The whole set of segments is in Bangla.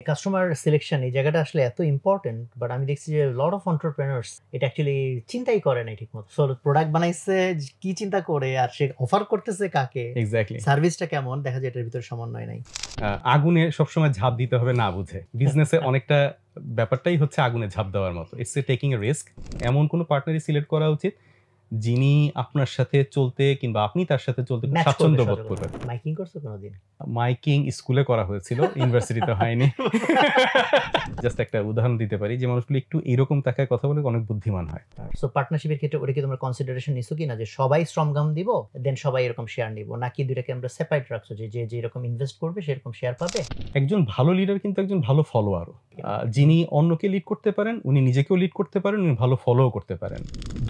কাস্টমার সিলেকশন এই জায়গাটা আসলে এত ইম্পর্টেন্ট, বাট আমি দেখছি যে লট অফ এন্টারপ্রেনার্স এটা অ্যাকচুয়ালি চিন্তাই করে না ঠিকমতো। সো প্রোডাক্ট বানাইছে কি চিন্তা করে, আর সে অফার করতেছে কাকে, এক্স্যাক্টলি সার্ভিসটা কেমন, দেখা যায় এটার ভিতরে সমন্বয় নাই। আগুনে সবসময় ঝাঁপ দিতে হবে না বুঝে, বিজনেসে অনেকটা ব্যাপারটাই হচ্ছে আগুনে ঝাঁপ দেওয়ার মতো। It's a taking a risk. এমন কোনো পার্টনারই সিলেক্ট করা উচিত যিনি আপনার সাথে চলতে কিংবা আপনি তার সাথে চলতে স্বাচ্ছন্দ্য বোধ করবেন। মাইকিং করছো কোনোদিন? মাইকিং স্কুলে করা হয়েছিল, ইউনিভার্সিটিতে হয়নি। জাস্ট একটা উদাহরণ দিতে পারি, যে মানুষগুলো একটু এরকম তাকায় কথা বলে অনেক বুদ্ধিমান হয়। সো পার্টনারশিপের ক্ষেত্রে ওটা কি তোমরা কনসিডারেশন নিছো কিনা যে সবাই শ্রমগাম দিব দেন সবাই এরকম শেয়ার নিব, নাকি দুইটাকে আমরা সেপারেট রাখছো যে যে যেরকম ইনভেস্ট করবে সেরকম শেয়ার পাবে? একজন ভালো লিডার কিন্তু একজন ভালো ফলোয়ারও। যিনি অন্যকে লিড করতে পারেন, উনি নিজেকেও লিড করতে পারেন, উনি ভালো ফলোও করতে পারেন।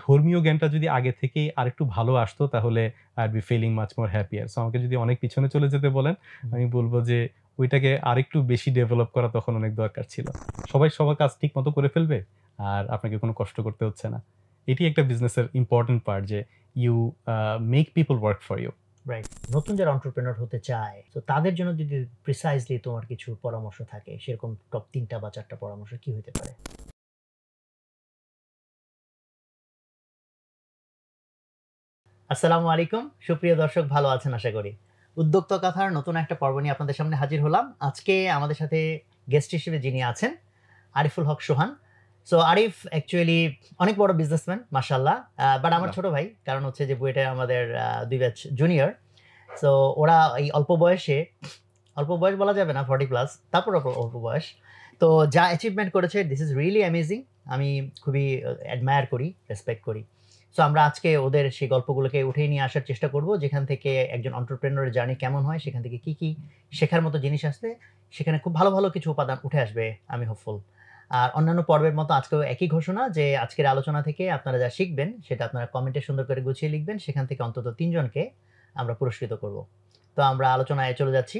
ধর্মীয় জ্ঞানটা যদি আগে থেকেই আরেকটু ভালো আসতো তাহলে I be feeling much more happier. So আমাকে যদি অনেক পিছনে চলে যেতে বলেন, আমি বলবো যে ওইটাকে আরেকটু বেশি ডেভেলপ করা তখন অনেক দরকার ছিল। সবাই সবার কাজ ঠিক মতো করে ফেলবে আর আপনাকে কোনো কষ্ট করতে হচ্ছে না। এটি একটা বিজনেসের ইম্পর্টেন্ট পার্ট, যে you make people work for you. Right. নতুন যারা এন্টারপ্রেনার হতে চায়, তো তাদের জন্য যদি প্রিসাইজলি তোমার কিছু পরামর্শ থাকে, সেরকম টপ 3টা বা 4টা পরামর্শ কি হতে পারে? আসসালামু আলাইকুম সুপ্রিয় দর্শক, ভালো আছেন আশা করি। উদ্যোক্তা কথার নতুন একটা পর্ব নিয়ে আপনাদের সামনে হাজির হলাম। আজকে আমাদের সাথে গেস্ট হিসেবে যিনি আছেন, আরিফুল হক সোহান। সো আরিফ অ্যাকচুয়ালি অনেক বড় বিজনেসম্যান মাশাআল্লাহ, বাট আমার ছোট ভাই, কারণ হচ্ছে যে বুয়েটে আমাদের 2 ব্যাচ জুনিয়র। সো ওরা এই অল্প বয়স বলা যাবে না, 40 প্লাস, তারপর অল্প বয়স। তো যা অ্যাচিভমেন্ট করেছে, দিস ইজ রিয়েলি অ্যামেজিং। আমি খুবই অ্যাডমায়ার করি, রেসপেক্ট করি। সো আমরা আজকে ওদের সেই গল্পগুলোকে উঠিয়ে নিয়ে আসার চেষ্টা করব, যেখান থেকে একজন এন্টারপ্রেনারের জার্নি কেমন হয়, সেখান থেকে কি কি শেখার মতো জিনিস আসছে, সেখানে খুব ভালো ভালো কিছু উপাদান উঠে আসবে, আমি হোপফুল। আর অন্যান্য পর্বের মতো আজকেও একই ঘোষণা, যে আজকের আলোচনা থেকে আপনারা যা শিখবেন সেটা আপনারা কমেন্টে সুন্দর করে গুছিয়ে লিখবেন, সেখান থেকে অন্তত 3 জনকে আমরা পুরস্কৃত করব। তো আমরা আলোচনায় চলে যাচ্ছি।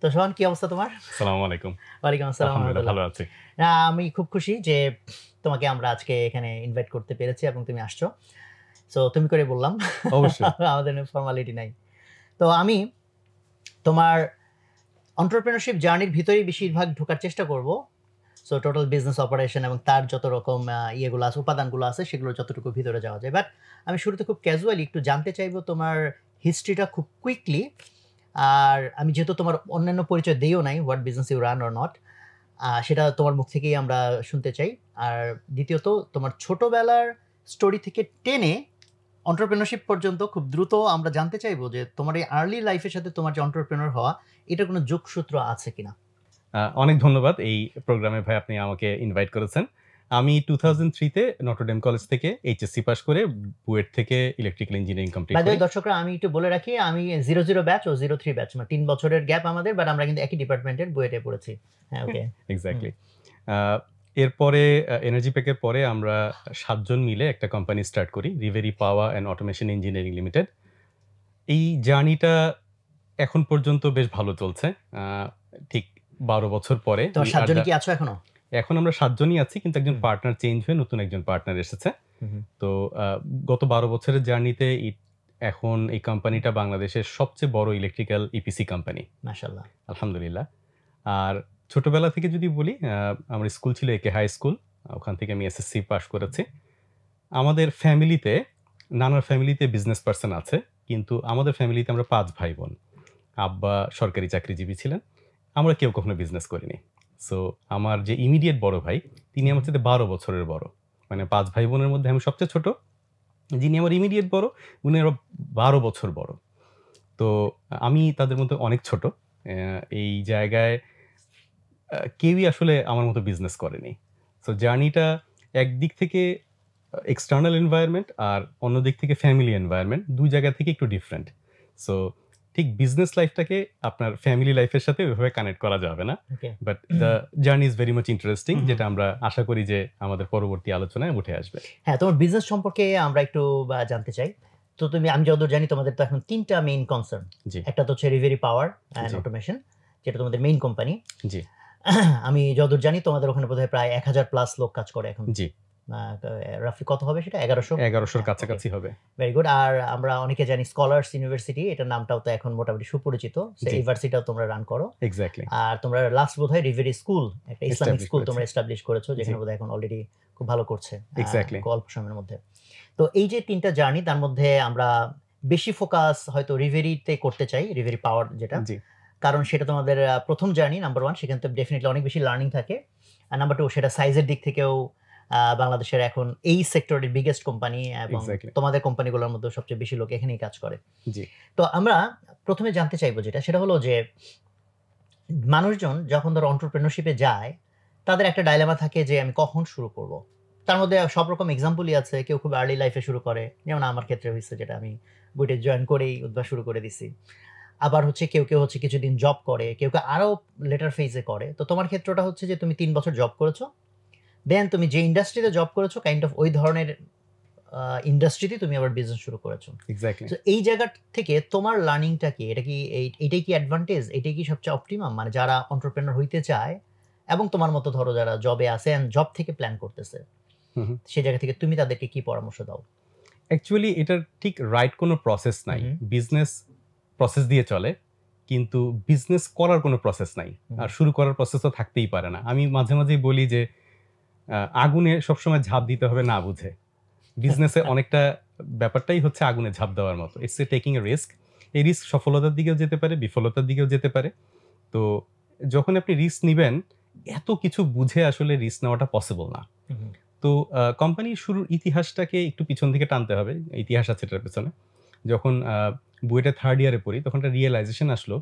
তো সোহান, কি অবস্থা তোমার? আসসালামু আলাইকুম। ওয়ালাইকুম আসসালাম। আলহামদুলিল্লাহ ভালো আছি। আমি খুব খুশি যে তোমাকে আমরা আজকে এখানে ইনভাইট করতে পেরেছি এবং তুমি আসছো। সো তুমি করে বললাম, অবশ্যই। আমাদের ফর্মালিটি নাই। তো আমি তোমার এন্টারপ্রেনারশিপ জার্নির ভিতরেই বেশিরভাগ ঢোকার চেষ্টা করব। সো টোটাল বিজনেস অপারেশন এবং তার যত রকম ইয়েগুলো আছে, উপাদানগুলো আছে, সেগুলো যতটুকু ভিতরে যাওয়া যায়। বাট আমি শুরুতে খুব ক্যাজুয়ালি একটু জানতে চাইবো তোমার হিস্ট্রিটা খুব কুইকলি। আর আমি যেহেতু তোমার অন্যান্য পরিচয় দিও নাই, what business you run or not, সেটা তোমার মুখ থেকেই আমরা শুনতে চাই। আর দ্বিতীয়ত তোমার ছোটবেলার স্টোরি থেকে টেনে এন্টারপ্রেনারশিপ পর্যন্ত খুব দ্রুত আমরা জানতে চাইবো যে তোমার এই আর্লি লাইফের সাথে তোমার যে এন্টারপ্রেনার হওয়া, এটা কোনো যোগসূত্র আছে কিনা। অনেক ধন্যবাদ এই প্রোগ্রামে ভাই, আপনি আমাকে ইনভাইট করেছেন। আমি 2003-তে নটরডেম কলেজ থেকে এইচএসসি পাস করে বুয়েট থেকে ইলেকট্রিক্যাল ইঞ্জিনিয়ারিং কমপ্লিট করি। দর্শকরা আমি একটু বলে রাখি, আমি 00 ব্যাচ ও 03 ব্যাচ, মানে 3 বছরের গ্যাপ আমাদের, বাট আমরা কিন্তু একই ডিপার্টমেন্টের বুয়েটে পড়েছি। হ্যাঁ, ওকে, এক্স্যাক্টলি। এরপরে এনার্জি প্যাকের পরে আমরা 7 জন মিলে একটা কোম্পানি স্টার্ট করি, Reverie power and automation engineering limited. এই জার্নিটা এখন পর্যন্ত বেশ ভালো চলছে। ঠিক 12 বছর পরে। তো 7 জন কি আছো এখনো? এখন আমরা 7 জনই আছি, কিন্তু একজন পার্টনার চেঞ্জ হয়ে নতুন একজন পার্টনার এসেছে। তো গত 12 বছরের জার্নিতে এখন এই কোম্পানিটা বাংলাদেশের সবচেয়ে বড় ইলেকট্রিক্যাল ইপিসি কোম্পানি, মাশাআল্লাহ, আলহামদুলিল্লাহ। আর ছোটবেলা থেকে যদি বলি, আমার স্কুল ছিল একে হাই স্কুল, ওখান থেকে আমি এসএসসি পাস করেছি। আমাদের ফ্যামিলিতে, নানার ফ্যামিলিতে বিজনেস পার্সন আছে, কিন্তু আমাদের ফ্যামিলিতে আমরা 5 ভাই বোন। আব্বা সরকারি চাকরিজীবী ছিলেন, আমরা কেউ কখনো বিজনেস করিনি। সো আমার যে ইমিডিয়েট বড় ভাই, তিনি আমার সাথে 12 বছরের বড়, মানে 5 ভাই বোনের মধ্যে আমি সবচেয়ে ছোট। যিনি আমার ইমিডিয়েট বড়, উনি আরো 12 বছর বড়। তো আমি তাদের মধ্যে অনেক ছোট। এই জায়গায় কেউই আসলে আমার মতো বিজনেস করেনি। সো জার্নিটা একদিক থেকে এক্সটার্নাল এনভায়রনমেন্ট আর অন্য দিক থেকে ফ্যামিলি এনভায়রনমেন্ট, দুই জায়গা থেকে একটু ডিফারেন্ট। সো ঠিক বিজনেস লাইফটাকে আপনার ফ্যামিলি লাইফের সাথে ওইভাবে কানেক্ট করা যাবে না, but the journey is very much interesting, যেটা আমরা আশা করি যে আমাদের পরবর্তী আলোচনায় উঠে আসবে। হ্যাঁ, তোমার বিজনেস সম্পর্কে আমরা একটু জানতে চাই। তো আমি যতদূর জানি তোমাদের তো এখন 3টা মেইন কনসার্ন। একটা তো হচ্ছে রিভেরি পাওয়ার অ্যান্ড অটোমেশন, যেটা তোমাদের মেইন কোম্পানি। জি। আমি যতদূর জানি তোমাদের ওখানে বোধহয় প্রায় 1000 প্লাস লোক কাজ করে এখন। জি। রাফি কত হবে সেটা 1100 কাছাকাছি হবে। Very good. আর আমরা অনেকে জানি স্কলার্স ইউনিভার্সিটি, এটার নামটাও তো এখন মোটামুটি সুপরিচিত, এই ভার্সিটিটাও তোমরা রান করো। এক্স্যাক্টলি। আর তোমরা লাস্ট বোধহয় রিভেরি স্কুল, একটা ইসলামিক স্কুল তোমরা এস্টাবলিশ করেছো, যেখানে বোধহয় এখন অলরেডি খুব ভালো করছে অল্প সময়ের মধ্যে। তো এই যে 3টা জার্নি, তার মধ্যে আমরা বেশি ফোকাস হয়তো রিভেরিতে করতে চাই, রিভেরি পাওয়ার যেটা, কারণ সেটা তোমাদের প্রথম জার্নি নাম্বার 1, সেখানে তো ডেফিনেটলি অনেক বেশি লার্নিং থাকে। আর নাম্বার 2, সেটা সাইজের দিক থেকেও বাংলাদেশের এখন এই সেক্টরের বিগেস্ট কোম্পানি, এবং তোমাদের কোম্পানিগুলোর মধ্যে সবচেয়ে বেশি লোক এখানেই কাজ করে। তো আমরা প্রথমে জানতে চাইবো যেটা, সেটা হলো যে মানুষজন যখন ধরো এন্টারপ্রেনারশিপে যায়, তাদের একটা ডাইলেমা থাকে যে আমি কখন শুরু করব। তার মধ্যে সব রকম এক্সাম্পলই আছে। কেউ খুব আর্লি লাইফে শুরু করে, যেমন আমার ক্ষেত্রে হয়েছে, যেটা আমি বুয়েটে জয়েন করেই উদ্ভাস শুরু করে দিছি। আবার হচ্ছে কেউ হচ্ছে কিছুদিন জব করে, কেউ আরো লেটার ফেজে করে। তো তোমার ক্ষেত্রটা হচ্ছে যে তুমি 3 বছর জব করেছো, দেন তুমি যে ইন্ডাস্ট্রিতে জব করেছো কাইন্ড অফ ওই ধরনের ইন্ডাস্ট্রিতে তুমি আবার বিজনেস শুরু করেছো। এক্স্যাক্টলি। তো এই জায়গা থেকে তোমার লার্নিংটা কি? এটাই কি অ্যাডভান্টেজ? এটাই কি সবচেয়ে অপটিমাম? মানে যারা এন্টারপ্রেনার হইতে চায় এবং তোমার মতো ধরো যারা জবে আছে এন্ড জব থেকে প্ল্যান করতেছে, সেই জায়গা থেকে তুমি তাদেরকে কি পরামর্শ দাও? অ্যাকচুয়ালি এটার ঠিক রাইট কোনো প্রসেস নাই। বিজনেস প্রসেস দিয়ে চলে, কিন্তু বিজনেস করার কোনো প্রসেস নাই, আর শুরু করার প্রসেস তো থাকতেই পারে না। আমি মাঝে মাঝেই বলি যে আগুনে সবসময় ঝাঁপ দিতে হবে না বুঝে। বিজনেসে অনেকটা ব্যাপারটাই হচ্ছে আগুনে ঝাঁপ দেওয়ার মতো। It's a taking a risk. এই রিস্ক সফলতার দিকেও যেতে পারে, বিফলতার দিকেও যেতে পারে। তো যখন আপনি রিস্ক নেবেন, এত কিছু বুঝে আসলে রিস্ক নেওয়াটা পসিবল না। তো কোম্পানির শুরুর ইতিহাসটাকে একটু পিছন থেকে টানতে হবে। ইতিহাস আছে এটার পেছনে। যখন বুয়েটে 3rd ইয়ারে পড়ি, তখন একটা রিয়েলাইজেশন আসলো,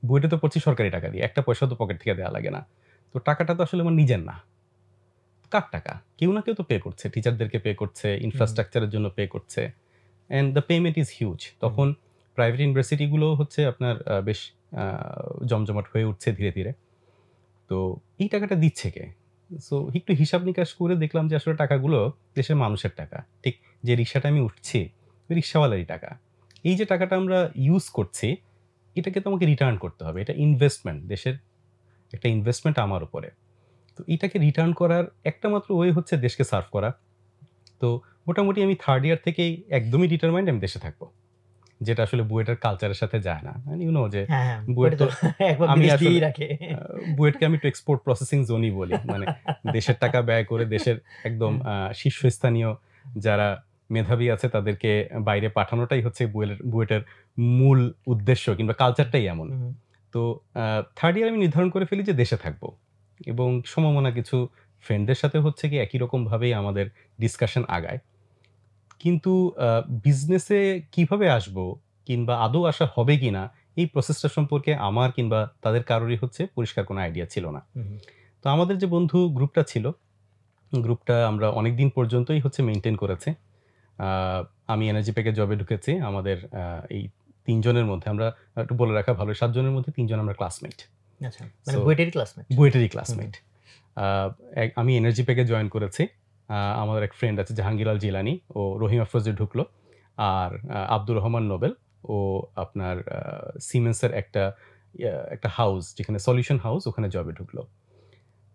বুয়েটে তো পড়ছি সরকারি টাকা দিয়ে, একটা পয়সা তো পকেট থেকে দেওয়া লাগে না। তো টাকাটা তো আসলে আমার নিজের না, কার টাকা? কেউ না কেউ তো পে করছে, টিচারদেরকে পে করছে, ইনফ্রাস্ট্রাকচারের জন্য পে করছে, and the payment is huge. তখন প্রাইভেট ইউনিভার্সিটিগুলো হচ্ছে আপনার বেশ জমজমাট হয়ে উঠছে ধীরে ধীরে। তো এই টাকাটা দিচ্ছে কে? সো একটু হিসাব নিকাশ করে দেখলাম যে আসলে টাকাগুলো দেশের মানুষের টাকা। ঠিক যে রিক্সাটা আমি উঠছি, ওই রিক্সাওয়ালারই টাকা। এই যে টাকাটা আমরা ইউজ করছি, এটাকে তো আমাকে রিটার্ন করতে হবে। এটা ইনভেস্টমেন্ট, দেশের একটা ইনভেস্টমেন্ট আমার উপরে। তো এটাকে রিটার্ন করার একটা মাত্র ওয়ে হচ্ছে দেশকে সার্ভ করা। তো মোটামুটি আমি 3rd ইয়ার থেকেই একদমই ডিটারমাইন্ড আমি দেশে থাকবো, যেটা আসলে বুয়েটের কালচারের সাথে যায় না। ইউ নো যে বুয়েট তো আমি আসলে বুয়েটকে আমি একটু এক্সপোর্ট প্রসেসিং জোনই বলি। মানে দেশের টাকা ব্যয় করে দেশের একদম শীর্ষস্থানীয় যারা মেধাবী আছে তাদেরকে বাইরে পাঠানোটাই হচ্ছে বুয়েটের মূল উদ্দেশ্য, কিংবা কালচারটাই এমন। তো 3rd ইয়ার আমি নির্ধারণ করে ফেলি যে দেশে থাকবো, এবং সমমনা কিছু ফ্রেন্ডদের সাথে হচ্ছে কি একই রকমভাবেই আমাদের ডিসকাশন আগায়। কিন্তু বিজনেসে কিভাবে আসবো, কিংবা আদৌ আসা হবে কিনা, এই প্রসেসটা সম্পর্কে আমার কিংবা তাদের কারোরই হচ্ছে পরিষ্কার কোনো আইডিয়া ছিল না। তো আমাদের যে বন্ধু গ্রুপটা ছিল, গ্রুপটা আমরা অনেকদিন পর্যন্তই হচ্ছে মেনটেন করেছে। আমি এনার্জি প্যাকে জবে ঢুকেছি। আমাদের এই 3 জনের মধ্যে, আমরা একটু বলে রাখা ভালো, 7 জনের মধ্যে 3 জন আমরা ক্লাসমেট। আচ্ছা, মানে বুয়েটেরই ক্লাসমেট? বুয়েটেরই ক্লাসমেট। আমি এনার্জি প্যাকে জয়েন করেছি। আমাদের এক ফ্রেন্ড আছে জাহাঙ্গীর আল জিলানি, ও রহিম আফরোজে ঢুকলো। আর আব্দুর রহমান নোবেল, ও আপনার সিমেন্সের একটা হাউস, যেখানে সলিউশন হাউস, ওখানে জবে ঢুকলো।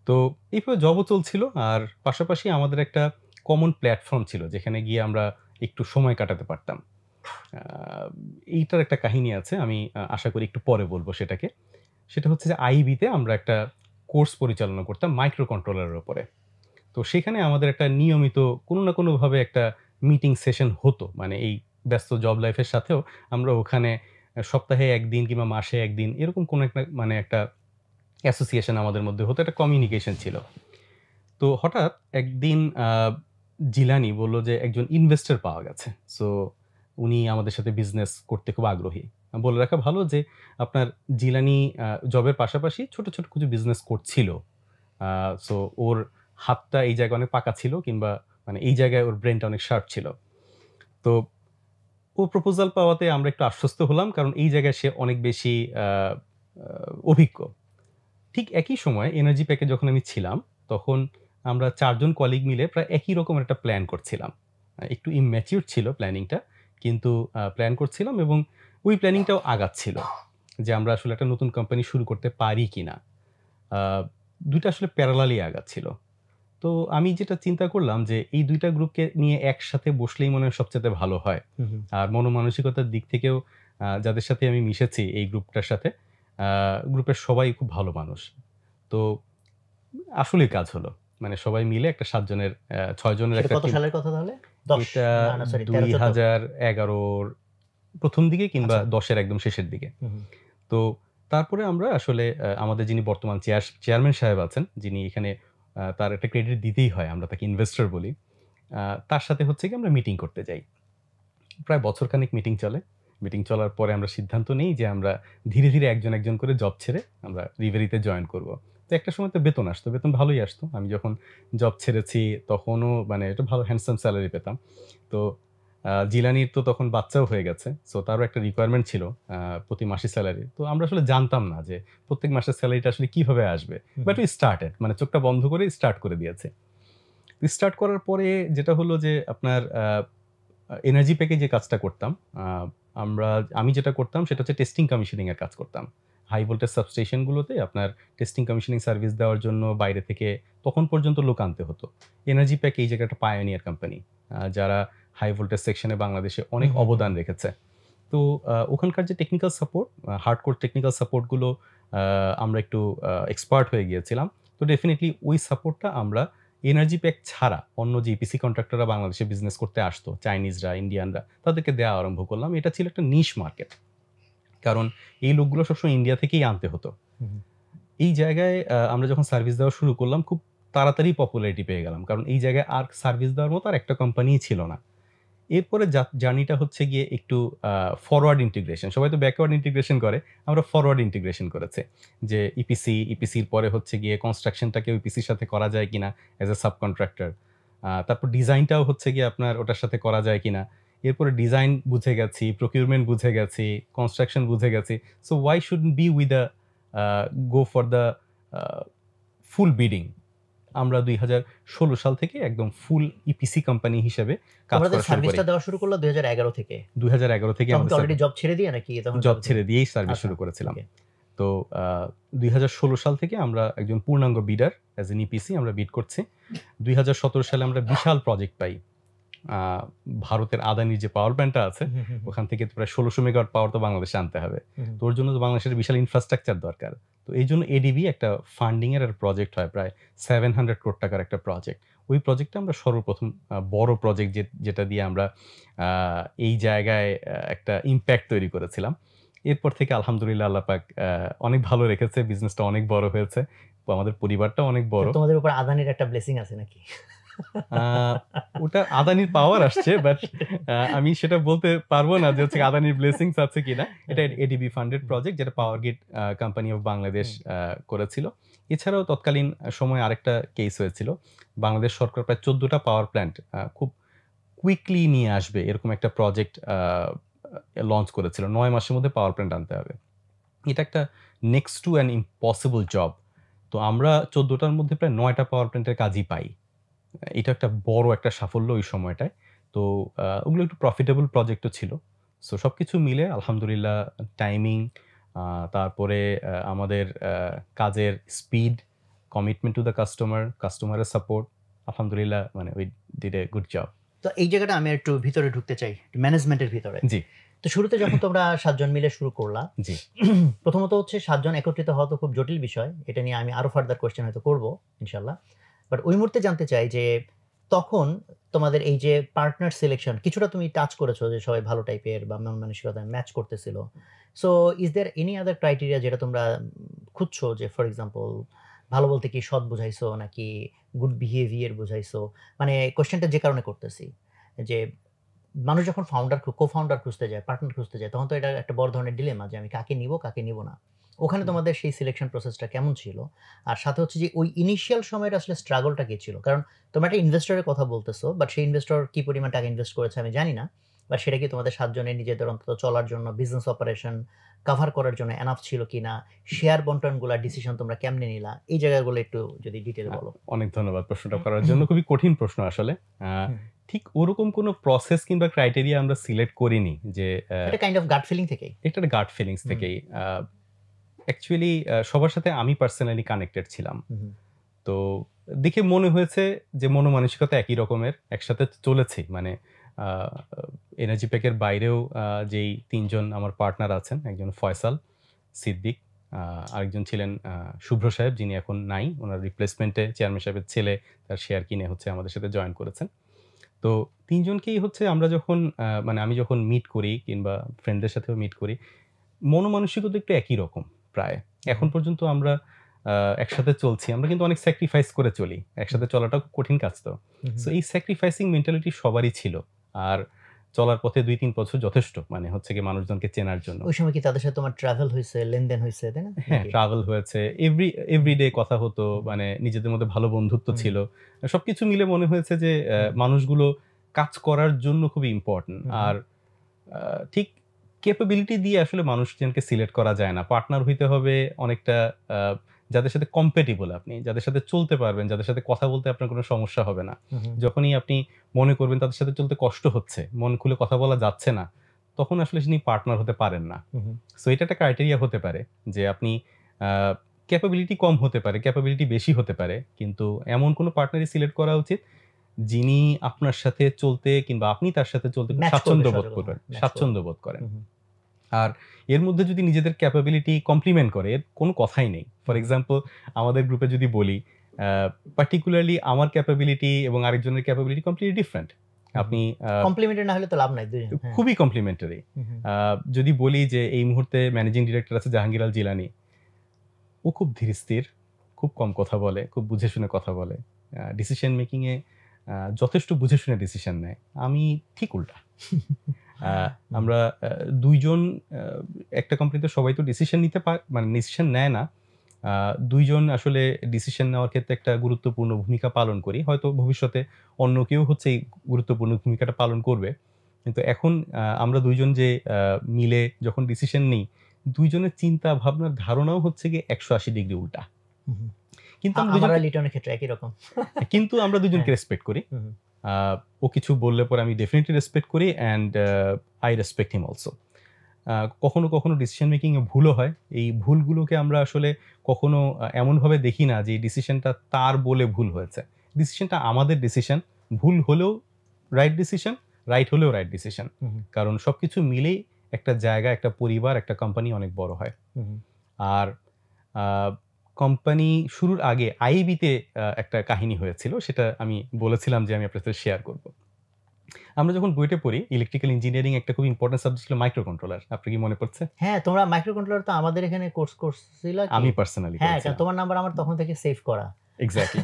তো এইভাবে জবও চলছিল, আর পাশাপাশি আমাদের একটা কমন প্ল্যাটফর্ম ছিল যেখানে গিয়ে আমরা একটু সময় কাটাতে পারতাম। এইটার একটা কাহিনী আছে, আমি আশা করি একটু পরে বলবো সেটাকে। সেটা হচ্ছে যে আইবিতে আমরা একটা কোর্স পরিচালনা করতাম মাইক্রো কন্ট্রোলারের উপরে। তো সেখানে আমাদের একটা নিয়মিত কোনো না কোনোভাবে একটা মিটিং সেশন হতো। মানে এই ব্যস্ত জব লাইফের সাথেও আমরা ওখানে সপ্তাহে 1 দিন কিংবা মাসে 1 দিন এরকম কোনো একটা অ্যাসোসিয়েশন আমাদের মধ্যে হতো, একটা কমিউনিকেশন ছিল। তো হঠাৎ একদিন জিলানি বলল যে একজন ইনভেস্টর পাওয়া গেছে, সো উনি আমাদের সাথে বিজনেস করতে খুব আগ্রহী। বলে রাখা ভালো যে আপনার জিলানি জবের পাশাপাশি ছোট ছোট কিছু বিজনেস করছিল। সো ওর হাতটা এই জায়গায় অনেক পাকা ছিল, কিংবা মানে এই জায়গায় ওর ব্রেনটা অনেক শার্প ছিল। তো ও প্রপোজাল পাওয়াতে আমরা একটু আশ্বস্ত হলাম, কারণ এই জায়গায় সে অনেক বেশি অভিজ্ঞ। ঠিক একই সময় এনার্জি প্যাকে যখন আমি ছিলাম, তখন আমরা 4 জন কলিগ মিলে প্রায় একই রকম একটা প্ল্যান করছিলাম। একটু ইম্যাচিউর ছিল প্ল্যানিংটা, কিন্তু প্ল্যান করছিলাম, এবং ওই প্ল্যানিংটাও আগাচ্ছিল যে আমরা আসলে একটা নতুন কোম্পানি শুরু করতে পারি কিনা। দুইটা আসলে প্যারালালি আগাচ্ছিল। তো আমি যেটা চিন্তা করলাম যে এই ২ টা গ্রুপকে নিয়ে একসাথে বসলেই মনে হয় সবচাইতে ভালো হয়। আর মনোমানসিকতার দিক থেকেও যাদের সাথে আমি মিশেছি এই গ্রুপটার সাথে, গ্রুপের সবাই খুব ভালো মানুষ। তো আসলেই কাজ হলো। মানে সবাই মিলে একটা ৭ জনের ৬ জনের সেটা একটা কত টিম। সালের কথা তাহলে? ১০ এটা না সরি ১৩-১৪? ২০১১ র ১ম দিকে কিংবা আচ্ছা। ১০ এর একদম শেষের দিকে। তো তারপরে আমরা আসলে আমাদের যিনি বর্তমান চেয়ারম্যান সাহেব আছেন, যিনি এখানে তার একটা ক্রেডিট দিতেই হয়, আমরা তাকে ইনভেস্টর বলি। তার সাথে হচ্ছে গিয়ে আমরা মিটিং করতে যাই। প্রায় বছরখানেক মিটিং চলে। মিটিং চলার পরে আমরা সিদ্ধান্ত নেই যে আমরা ধীরে, ধীরে একজন, একজন করে জব ছেড়ে আমরা রিভেরিতে জয়েন করব। তো একটা সময় তো বেতন আসতো। বেতন ভালোই আসতো। আমি যখন জব ছেড়েছি তখনও মানে একটা ভালো হ্যান্ডসাম সেলারি পেতাম। তো জিলানির তো তখন বাচ্চাও হয়ে গেছে। সো তারও একটা রিকোয়ারমেন্ট ছিল প্রতি মাসে সেলারি। তো আমরা আসলে জানতাম না যে প্রত্যেক মাসের সেলারিটা আসলে কিভাবে আসবে। বাট উই স্টার্টেড, মানে চোখটা বন্ধ করে স্টার্ট করে দিয়েছি। স্টার্ট করার পরে যেটা হলো যে আপনার এনার্জি প্যাকে যে কাজটা করতাম, আ আমি যেটা করতাম সেটা হচ্ছে টেস্টিং কমিশনিং এর কাজ করতাম। হাই ভোল্টেজ সাবস্টেশনগুলোতে আপনার টেস্টিং কমিশনিং সার্ভিস দেওয়ার জন্য বাইরে থেকে তখন পর্যন্ত লোক আনতে হতো। এনার্জি প্যাক এই জায়গাটা পায়োনিয়ার কোম্পানি, যারা হাই ভোল্টেজ সেকশনে বাংলাদেশে অনেক অবদান রেখেছে। তো ওখানকার যে technical support, hardcore technical support গুলো আমরা একটু এক্সপার্ট হয়ে গিয়েছিলাম। তো ডেফিনিটলি ওই সাপোর্টটা আমরা এনার্জি প্যাক ছাড়া অন্য যে ইপিসি কন্ট্রাক্টররা বাংলাদেশে বিজনেস করতে আসতো, চাইনিজরা, ইন্ডিয়ানরা, তাদেরকে দেয়া আরম্ভ করলাম। এটা ছিল একটা নিশ মার্কেট। কারণ এই লোকগুলো সবসময় ইন্ডিয়া থেকেই আনতে হতো। এই জায়গায় আমরা যখন সার্ভিস দেওয়া শুরু করলাম, খুব তাড়াতাড়ি পপুলারিটি পেয়ে গেলাম। কারণ এই জায়গায় আর সার্ভিস দেওয়ার মতো আর একটা কোম্পানিই ছিল না। এরপরে জার্নিটা হচ্ছে গিয়ে একটু ফরওয়ার্ড ইন্টিগ্রেশন। সবাই তো ব্যাকওয়ার্ড ইন্টিগ্রেশন করে। আমরা ফরওয়ার্ড ইন্টিগ্রেশন করেছি। যে ইপিসির পরে হচ্ছে গিয়ে কনস্ট্রাকশনটাকেও ইপিসির সাথে করা যায় কিনা এজ এ সাবকন্ট্রাক্টর। তারপর ডিজাইনটাও হচ্ছে গিয়ে আপনার ওটার সাথে করা যায় কিনা। এরপরে ডিজাইন বুঝে গেছি, প্রকিউরমেন্ট বুঝে গেছি, কনস্ট্রাকশন বুঝে গেছি। So why shouldn't be with go for the uh full bidding. আমরা ২০১৬ সাল থেকে একদম ফুল ইপিসি কোম্পানি হিসেবে কাজ তোমরা করা শুরু করি। সার্ভিসটা দেওয়া শুরু করলো ২০১১ থেকে? ২০১১ থেকে তখন আমাদের কি অলরেডি জব ছেড়ে দিয়ে নাকি তখন জব ছেড়ে দিয়েই সার্ভিস আচ্ছা, শুরু করেছিলাম। ওকে। তো ২০১৬ সাল থেকে আমরা একজন পূর্ণাঙ্গ বিডার অ্যাজ এন ইপিসি আমরা বিড করছি। ২০১৭ সালে আমরা বিশাল প্রজেক্ট পাই। আ ভারতের আদানির যে পাওয়ার প্ল্যান্টটা আছে, ওখান থেকে প্রায় ১৬০০ মেগাওয়াট পাওয়ার তো বাংলাদেশে আনতে হবে। তো ওর জন্য তো বাংলাদেশের বিশাল ইনফ্রাস্ট্রাকচার দরকার। তো এইজন্য এডিবি একটা ফান্ডিং এর একটা প্রজেক্ট হয়, প্রায় ৭০০ ক্রোড় টাকার একটা প্রজেক্ট। ওই প্রজেক্টটা আমরা সর্বপ্রথম বড় প্রজেক্ট যেটা দিয়ে আমরা আ এই জায়গায় একটা ইমপ্যাক্ট তৈরি করেছিলাম। এরপর থেকে আলহামদুলিল্লাহ আল্লাহ পাক অনেক ভালো রেখেছে। বিজনেসটা অনেক বড় হয়েছে। আমাদের পরিবারটাও অনেক বড়। তোমাদের উপর আদানির একটা ব্লেসিং আছে নাকি? আ ওটা আদানির পাওয়ার আসছে, বাট আমি সেটা বলতে পারব না যে হচ্ছে আদানির ব্লেসিংস আছে কিনা। এটা এডিবি ফান্ডেড প্রজেক্ট, যেটা power grid company of Bangladesh করেছিল। এছাড়াও তৎকালীন সময়ে আরেকটা কেস হয়েছিল। বাংলাদেশ সরকার প্রায় ১৪ টা পাওয়ার প্ল্যান্ট খুব কুইকলি নিয়ে আসবে এরকম একটা প্রজেক্ট লঞ্চ করেছিল। ৯ মাসের মধ্যে পাওয়ার প্ল্যান্ট আনতে হবে। এটা একটা next to an impossible job. তো আমরা ১৪ টার মধ্যে প্রায় ৯ টা পাওয়ার প্ল্যান্টের কাজই পাই। এটা একটা বড় একটা সাফল্য ওই সময়টায়। তো ওগুলো একটু প্রফিটেবল প্রজেক্টও ছিল। সো সবকিছু মিলে আলহামদুলিল্লাহ টাইমিং, তারপরে আমাদের কাজের স্পিড, কমিটমেন্ট টু দ্য কাস্টমারের সাপোর্ট, আলহামদুলিল্লাহ মানে we did a good job. তো এই জায়গাটা আমি একটু ভিতরে ঢুকতে চাই, ম্যানেজমেন্টের ভিতরে। জি, তো শুরুতে যখন তোমরা ৭ জন মিলে শুরু করলা, জি। প্রথমত হচ্ছে ৭ জন একত্রিত হওয়া তো খুব জটিল বিষয়। এটা নিয়ে আমি আরো ফার্দার কোয়েশ্চেন হয়তো করব ইনশাআল্লাহ। বাট ওই মুহূর্তে জানতে চাই যে তখন তোমাদের এই যে পার্টনার সিলেকশন কিছুটা তুমি টাচ করেছো যে সবাই ভালো টাইপের বা মন মানসিকতায় ম্যাচ করতেছিল। So is there any other criteria যেটা তোমরা খুঁজছো যে ফর এক্সাম্পল ভালো বলতে কি সৎ বুঝাইছো নাকি গুড বিহেভিয়ার বুঝাইছো? মানে কোয়েশ্চেনটা যে কারণে করতেছি যে মানুষ যখন কো-ফাউন্ডার খুঁজতে যায়, পার্টনার খুঁজতে যায়, তখন তো এটা একটা বড় ধরনের ডিলেমা যে আমি কাকে নিবো, কাকে নিবো না। ওখানে তোমাদের সেই সিলেকশন প্রসেসটা কেমন ছিল? আর সাথে হচ্ছে যে ওই ইনিশিয়াল সময়ের আসলে স্ট্রাগলটা কি ছিল? কারণ তোমরা একটা ইনভেস্টরের কথা বলতেছো, বাট সেই ইনভেস্টর কি পরিমাণ টাকা ইনভেস্ট করেছে আমি জানি না। বাট সেটা কি তোমাদের ৭ জনের নিজেদের অন্তত চলার জন্য, বিজনেস অপারেশন কভার করার জন্য এনাফ ছিল কিনা? শেয়ার বন্টনগুলা ডিসিশন তোমরা কেমনে নিলা? এই জায়গাগুলো একটু যদি ডিটেইল বলো। অনেক ধন্যবাদ প্রশ্নটা করার জন্য। খুবই কঠিন প্রশ্ন আসলে। ঠিক ওরকম কোনো প্রসেস কিংবা ক্রাইটেরিয়া আমরা সিলেক্ট করিনি যে এটা কাইন্ড অফ গাট ফিলিং থেকেই। এটা একটা গাট ফিলিংস থেকেই। অ্যাকচুয়ালি সবার সাথে আমি পার্সোনালি কানেক্টেড ছিলাম। তো দেখে মনে হয়েছে যে মনোমানসিকতা একই রকমের, একসাথে চলেছি। মানে এনার্জি প্যাকের বাইরেও যেই ৩ জন আমার পার্টনার আছেন, একজন ফয়সাল, সিদ্দিক, আরেকজন ছিলেন শুভ্র সাহেব, যিনি এখন নাই। উনার রিপ্লেসমেন্টে চেয়ারম্যান সাহেবের ছেলে তার শেয়ার কিনে হচ্ছে আমাদের সাথে জয়েন করেছেন। তো ৩ জনকেই হচ্ছে আমরা যখন মানে আমি যখন মিট করি কিংবা ফ্রেন্ডদের সাথেও মিট করি, মনোমানসিকতা একটু একই রকম প্রায়। এখন পর্যন্ত আমরা একসাথে চলছি। আমরা কিন্তু অনেক স্যাক্রিফাইস করে চলি। একসাথে চলাটাও খুব কঠিন কাজ তো। সো এই স্যাক্রিফাইসিং মেন্টালিটি সবারই ছিল। আর চলার পথে ২-৩ বছর যথেষ্ট। মানে হচ্ছে গিয়ে মানুষজনকে চেনার জন্য। ওই সময় কি তাদের সাথে তোমার ট্রাভেল হইছে, লেনদেন হইছে, তাই না? হ্যাঁ, ট্রাভেল হয়েছে। এভরিডে কথা হতো। মানে নিজেদের মধ্যে ভালো বন্ধুত্ব ছিল। সবকিছু মিলে মনে হয়েছে যে মানুষগুলো কাজ করার জন্য খুবই ইম্পোর্টেন্ট। আর ঠিক ক্যাপাবিলিটি দিয়ে আসলে মানুষজনকে সিলেক্ট করা যায় না। পার্টনার হইতে হবে অনেকটা যাদের সাথে কম্প্যাটিবল আপনি, যাদের সাথে চলতে পারবেন, যাদের সাথে কথা বলতে আপনার কোনো সমস্যা হবে না। যখনই আপনি মনে করবেন তাদের সাথে চলতে কষ্ট হচ্ছে, মন খুলে কথা বলা যাচ্ছে না, তখন আসলে তিনি পার্টনার হতে পারেন না। সো এটা একটা ক্রাইটেরিয়া হতে পারে যে আপনি ক্যাপাবিলিটি কম হতে পারে, ক্যাপাবিলিটি বেশি হতে পারে, কিন্তু এমন কোনো পার্টনারই সিলেক্ট করা উচিত যিনি আপনার সাথে চলতে কিংবা আপনি তার সাথে চলতে স্বাচ্ছন্দ্য বোধ করেন। আর এর মধ্যে যদি নিজেদের ক্যাপাবিলিটি কমপ্লিমেন্ট করে, এর কোনো কথাই নেই। ফর এক্সাম্পল, আমাদের গ্রুপে যদি বলি, পার্টিকুলারলি আমার ক্যাপাবিলিটি এবং আরেকজনের ক্যাপাবিলিটি কমপ্লিটলি ডিফারেন্ট। আপনি কমপ্লিমেন্টারি না হলে তো লাভ নাই, খুবই কমপ্লিমেন্টারি। যদি বলি যে এই মুহূর্তে ম্যানেজিং ডিরেক্টর আছে জাহাঙ্গীর আল জিলানী, ও খুব ধীরস্থির, খুব কম কথা বলে, খুব বুঝে শুনে কথা বলে, ডিসিশন মেকিংয়ে যথেষ্ট বুঝে শুনে ডিসিশন নেয়। আমি ঠিক উল্টা। আমরা ২ জন একটা কোম্পানিতে সবাই তো ডিসিশন নিতে মানে ডিসিশন নেয় না। ২ জন আসলে ডিসিশন নেওয়ার ক্ষেত্রে একটা গুরুত্বপূর্ণ ভূমিকা পালন করি। হয়তো ভবিষ্যতে অন্য কেউ হচ্ছে এই গুরুত্বপূর্ণ ভূমিকাটা পালন করবে। কিন্তু এখন আমরা ২ জন যে মিলে যখন ডিসিশন নিই, ২ জনের চিন্তা ভাবনার ধারণাও হচ্ছে গিয়ে ১৮০ ডিগ্রি উল্টা। কিন্তু আমরা লিটনের ক্ষেত্রে একই রকম। কিন্তু আমরা ২ জনকে রেসপেক্ট করি। ও কিছু বললে পরে আমি ডেফিনিটলি রেসপেক্ট করি, and I respect him also. কখনো কখনো ডিসিশন মেকিংয়ে ভুলও হয়। এই ভুলগুলোকে আমরা আসলে কখনো এমনভাবে দেখি না যে এই ডিসিশনটা তার বলে ভুল হয়েছে। ডিসিশনটা আমাদের ডিসিশন। ভুল হলেও রাইট ডিসিশন, রাইট হলেও রাইট ডিসিশন। কারণ সবকিছু মিলেই একটা জায়গা, একটা পরিবার, একটা কোম্পানি অনেক বড় হয়। আর কোম্পানি শুরুর আগে আইবিতে একটা কাহিনী হয়েছিল, সেটা আমি বলেছিলাম যে আমি আপনার সাথে শেয়ার করব। আমরা যখন বুয়েটে পড়ি, ইলেকট্রিক্যাল ইঞ্জিনিয়ারিং একটা খুব ইম্পর্টেন্ট সাবজেক্ট ছিল মাইক্রো কন্ট্রোলার। আপনার কি মনে পড়ছে? হ্যাঁ, তোমরা মাইক্রো কন্ট্রোলার তো আমাদের এখানে কোর্স করছিলা কি? আমি পার্সোনালি হ্যাঁ, তোমার নাম্বার আমার তখন থেকে সেভ করা। এক্স্যাক্টলি।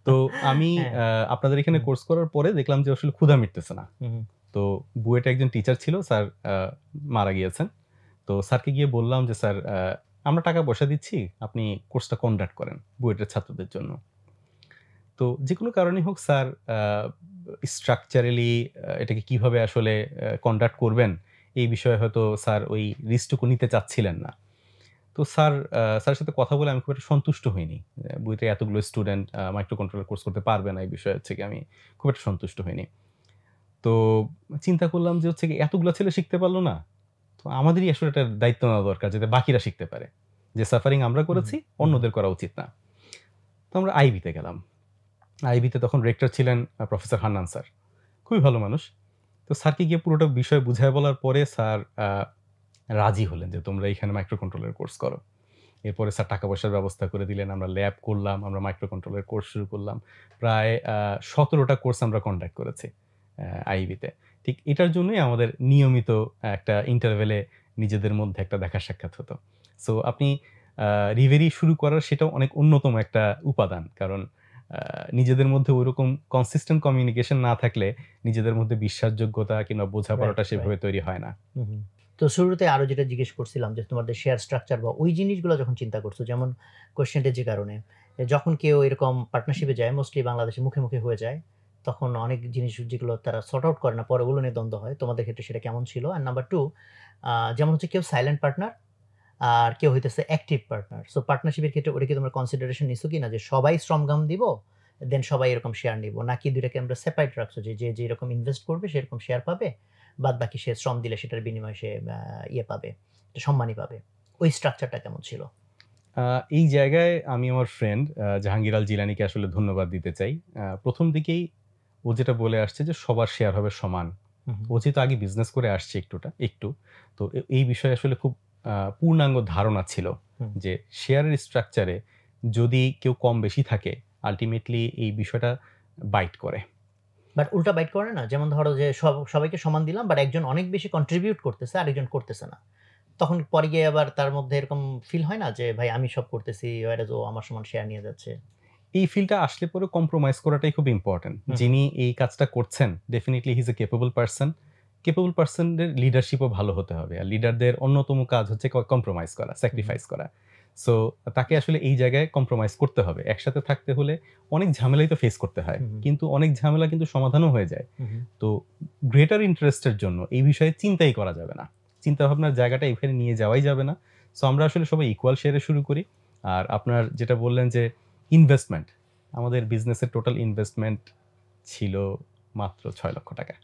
তো আমি আপনাদের এখানে কোর্স করার পরে দেখলাম যে আসলে ক্ষুধা মিটতেছে না। তো বুয়েটে একজন টিচার ছিল, স্যার মারা গিয়েছেন। তো স্যারকে গিয়ে বললাম যে স্যার, আমরা টাকা পয়সা দিচ্ছি, আপনি কোর্সটা কন্ডাক্ট করেন বুয়েটের ছাত্রদের জন্য। তো যে কোনো কারণেই হোক স্যার স্ট্রাকচারালি এটাকে কিভাবে আসলে কন্ডাক্ট করবেন, এই বিষয়ে হয়তো স্যার ওই রিস্কটুকু নিতে চাচ্ছিলেন না। তো স্যারের সাথে কথা বলে আমি খুব একটা সন্তুষ্ট হইনি। বুয়েটে এতগুলো স্টুডেন্ট মাইক্রো কন্ট্রোলার কোর্স করতে পারবে না, এই বিষয়ে হচ্ছে কি আমি খুব একটা সন্তুষ্ট হইনি। তো চিন্তা করলাম যে হচ্ছে কি এতগুলো ছেলে শিখতে পারলো না, তো আমাদেরই আসলে একটা দায়িত্ব নেওয়া দরকার যাতে বাকিরা শিখতে পারে। যে সাফারিং আমরা করেছি অন্যদের করা উচিত না। তো আমরা আইবিতে গেলাম। আইবিতে তখন রেক্টর ছিলেন প্রফেসর হান্নান স্যার, খুবই ভালো মানুষ। তো স্যারকে গিয়ে পুরোটা বিষয় বুঝায় বলার পরে স্যার রাজি হলেন যে তোমরা এখানে মাইক্রো কন্ট্রোলের কোর্স করো। এরপরে স্যার টাকা পয়সার ব্যবস্থা করে দিলেন, আমরা ল্যাব করলাম, আমরা মাইক্রো কন্ট্রোলের কোর্স শুরু করলাম। প্রায় ১৭টা কোর্স আমরা কন্ডাক্ট করেছি আইবিতে। ঠিক এটার জন্যই আমাদের নিয়মিত একটা ইন্টারভেলে নিজেদের মধ্যে একটা দেখা সাক্ষাৎ হতো। সো আপনি রিভেরি শুরু করার সেটাও অনেক অন্যতম একটা উপাদান। কারণ নিজেদের মধ্যে ওইরকম কনসিস্টেন্ট কমিউনিকেশন না থাকলে নিজেদের মধ্যে বিশ্বাসযোগ্যতা কিংবা বোঝাপড়াটা সেভাবে তৈরি হয় না। তো শুরুতে আরো যেটা জিজ্ঞেস করছিলাম যে তোমাদের শেয়ার স্ট্রাকচার বা ওই জিনিসগুলো যখন চিন্তা করছো, যেমন কোয়েশ্চেনটা যে কারণে যখন কেউ এরকম পার্টনারশিপে যায়, মোস্টলি বাংলাদেশে মুখে মুখে হয়ে যায়, তখন অনেক জিনিস যেগুলো তারা সর্ট আউট করে না, পরে ওগুলো নিয়ে দ্বন্দ্ব হয়। তোমাদের ক্ষেত্রে সেটা কেমন ছিল? আর নাম্বার 2, যেমন হচ্ছে কেউ সাইলেন্ট পার্টনার আর কেউ হইতেছে অ্যাক্টিভ পার্টনার। সো পার্টনারশিপের ক্ষেত্রে ওটা কি তোমরা কনসিডারেশন নিছো কিনা যে সবাই শ্রমঘাম দিব দেন সবাই এরকম শেয়ার নিব, নাকি দুইটাকে আমরা সেপারেট রাখছো যে যে যেরকম ইনভেস্ট করবে সেরকম শেয়ার পাবে, বাদ বাকি সে শ্রম দিলে সেটার বিনিময়ে সে ইয়ে পাবে, সম্মানই পাবে? ওই স্ট্রাকচারটা কেমন ছিল? এই জায়গায় আমি আমার ফ্রেন্ড জাহাঙ্গীর আল জিলানীকে আসলে ধন্যবাদ দিতে চাই। প্রথম দিকেই ও যেটা বলে আসছে যে সবার শেয়ার হবে সমান। ও যেহেতু আগে বিজনেস করে আসছে একটু, তো এই বিষয়ে আসলে খুব পূর্ণাঙ্গ ধারণা ছিল যে শেয়ারের স্ট্রাকচারে যদি কেউ কম বেশি থাকে আলটিমেটলি এই বিষয়টা বাইট করে। বাট উল্টা বাইট করে না, যেমন ধরো যে সবাইকে সমান দিলাম, বাট একজন অনেক বেশি কন্ট্রিবিউট করতেছে আরেকজন করতেছে না, তখন পরে গিয়ে আবার তার মধ্যে এরকম ফিল হয় না যে ভাই আমি সব করতেছি ও আমার সমান শেয়ার নিয়ে যাচ্ছে? এই ফিলটা আসলে পরে কম্প্রোমাইজ করাটাই খুব ইম্পর্টেন্ট। যিনি এই কাজটা করছেন definitely he is a capable person. Capable পারসনদের লিডারশিপও ভালো হতে হবে, আর লিডারদের অন্যতম কাজ হচ্ছে কম্প্রোমাইজ করা, স্যাক্রিফাইস করা। সো তাকে আসলে এই জায়গায় কম্প্রোমাইজ করতে হবে। একসাথে থাকতে হলে অনেক ঝামেলাই তো ফেস করতে হয়, কিন্তু অনেক ঝামেলা কিন্তু সমাধানও হয়ে যায়। তো গ্রেটার ইন্টারেস্টের জন্য এই বিষয়ে চিন্তাই করা যাবে না, চিন্তা ভাবনার জায়গাটা এখানে নিয়ে যাওয়াই যাবে না। সো আমরা আসলে সবাই ইকুয়াল শেয়ারে শুরু করি। আর আপনার যেটা বললেন যে ইনভেস্টমেন্ট, আমাদের বিজনেসের টোটাল ইনভেস্টমেন্ট ছিল মাত্র 6 লক্ষ টাকা।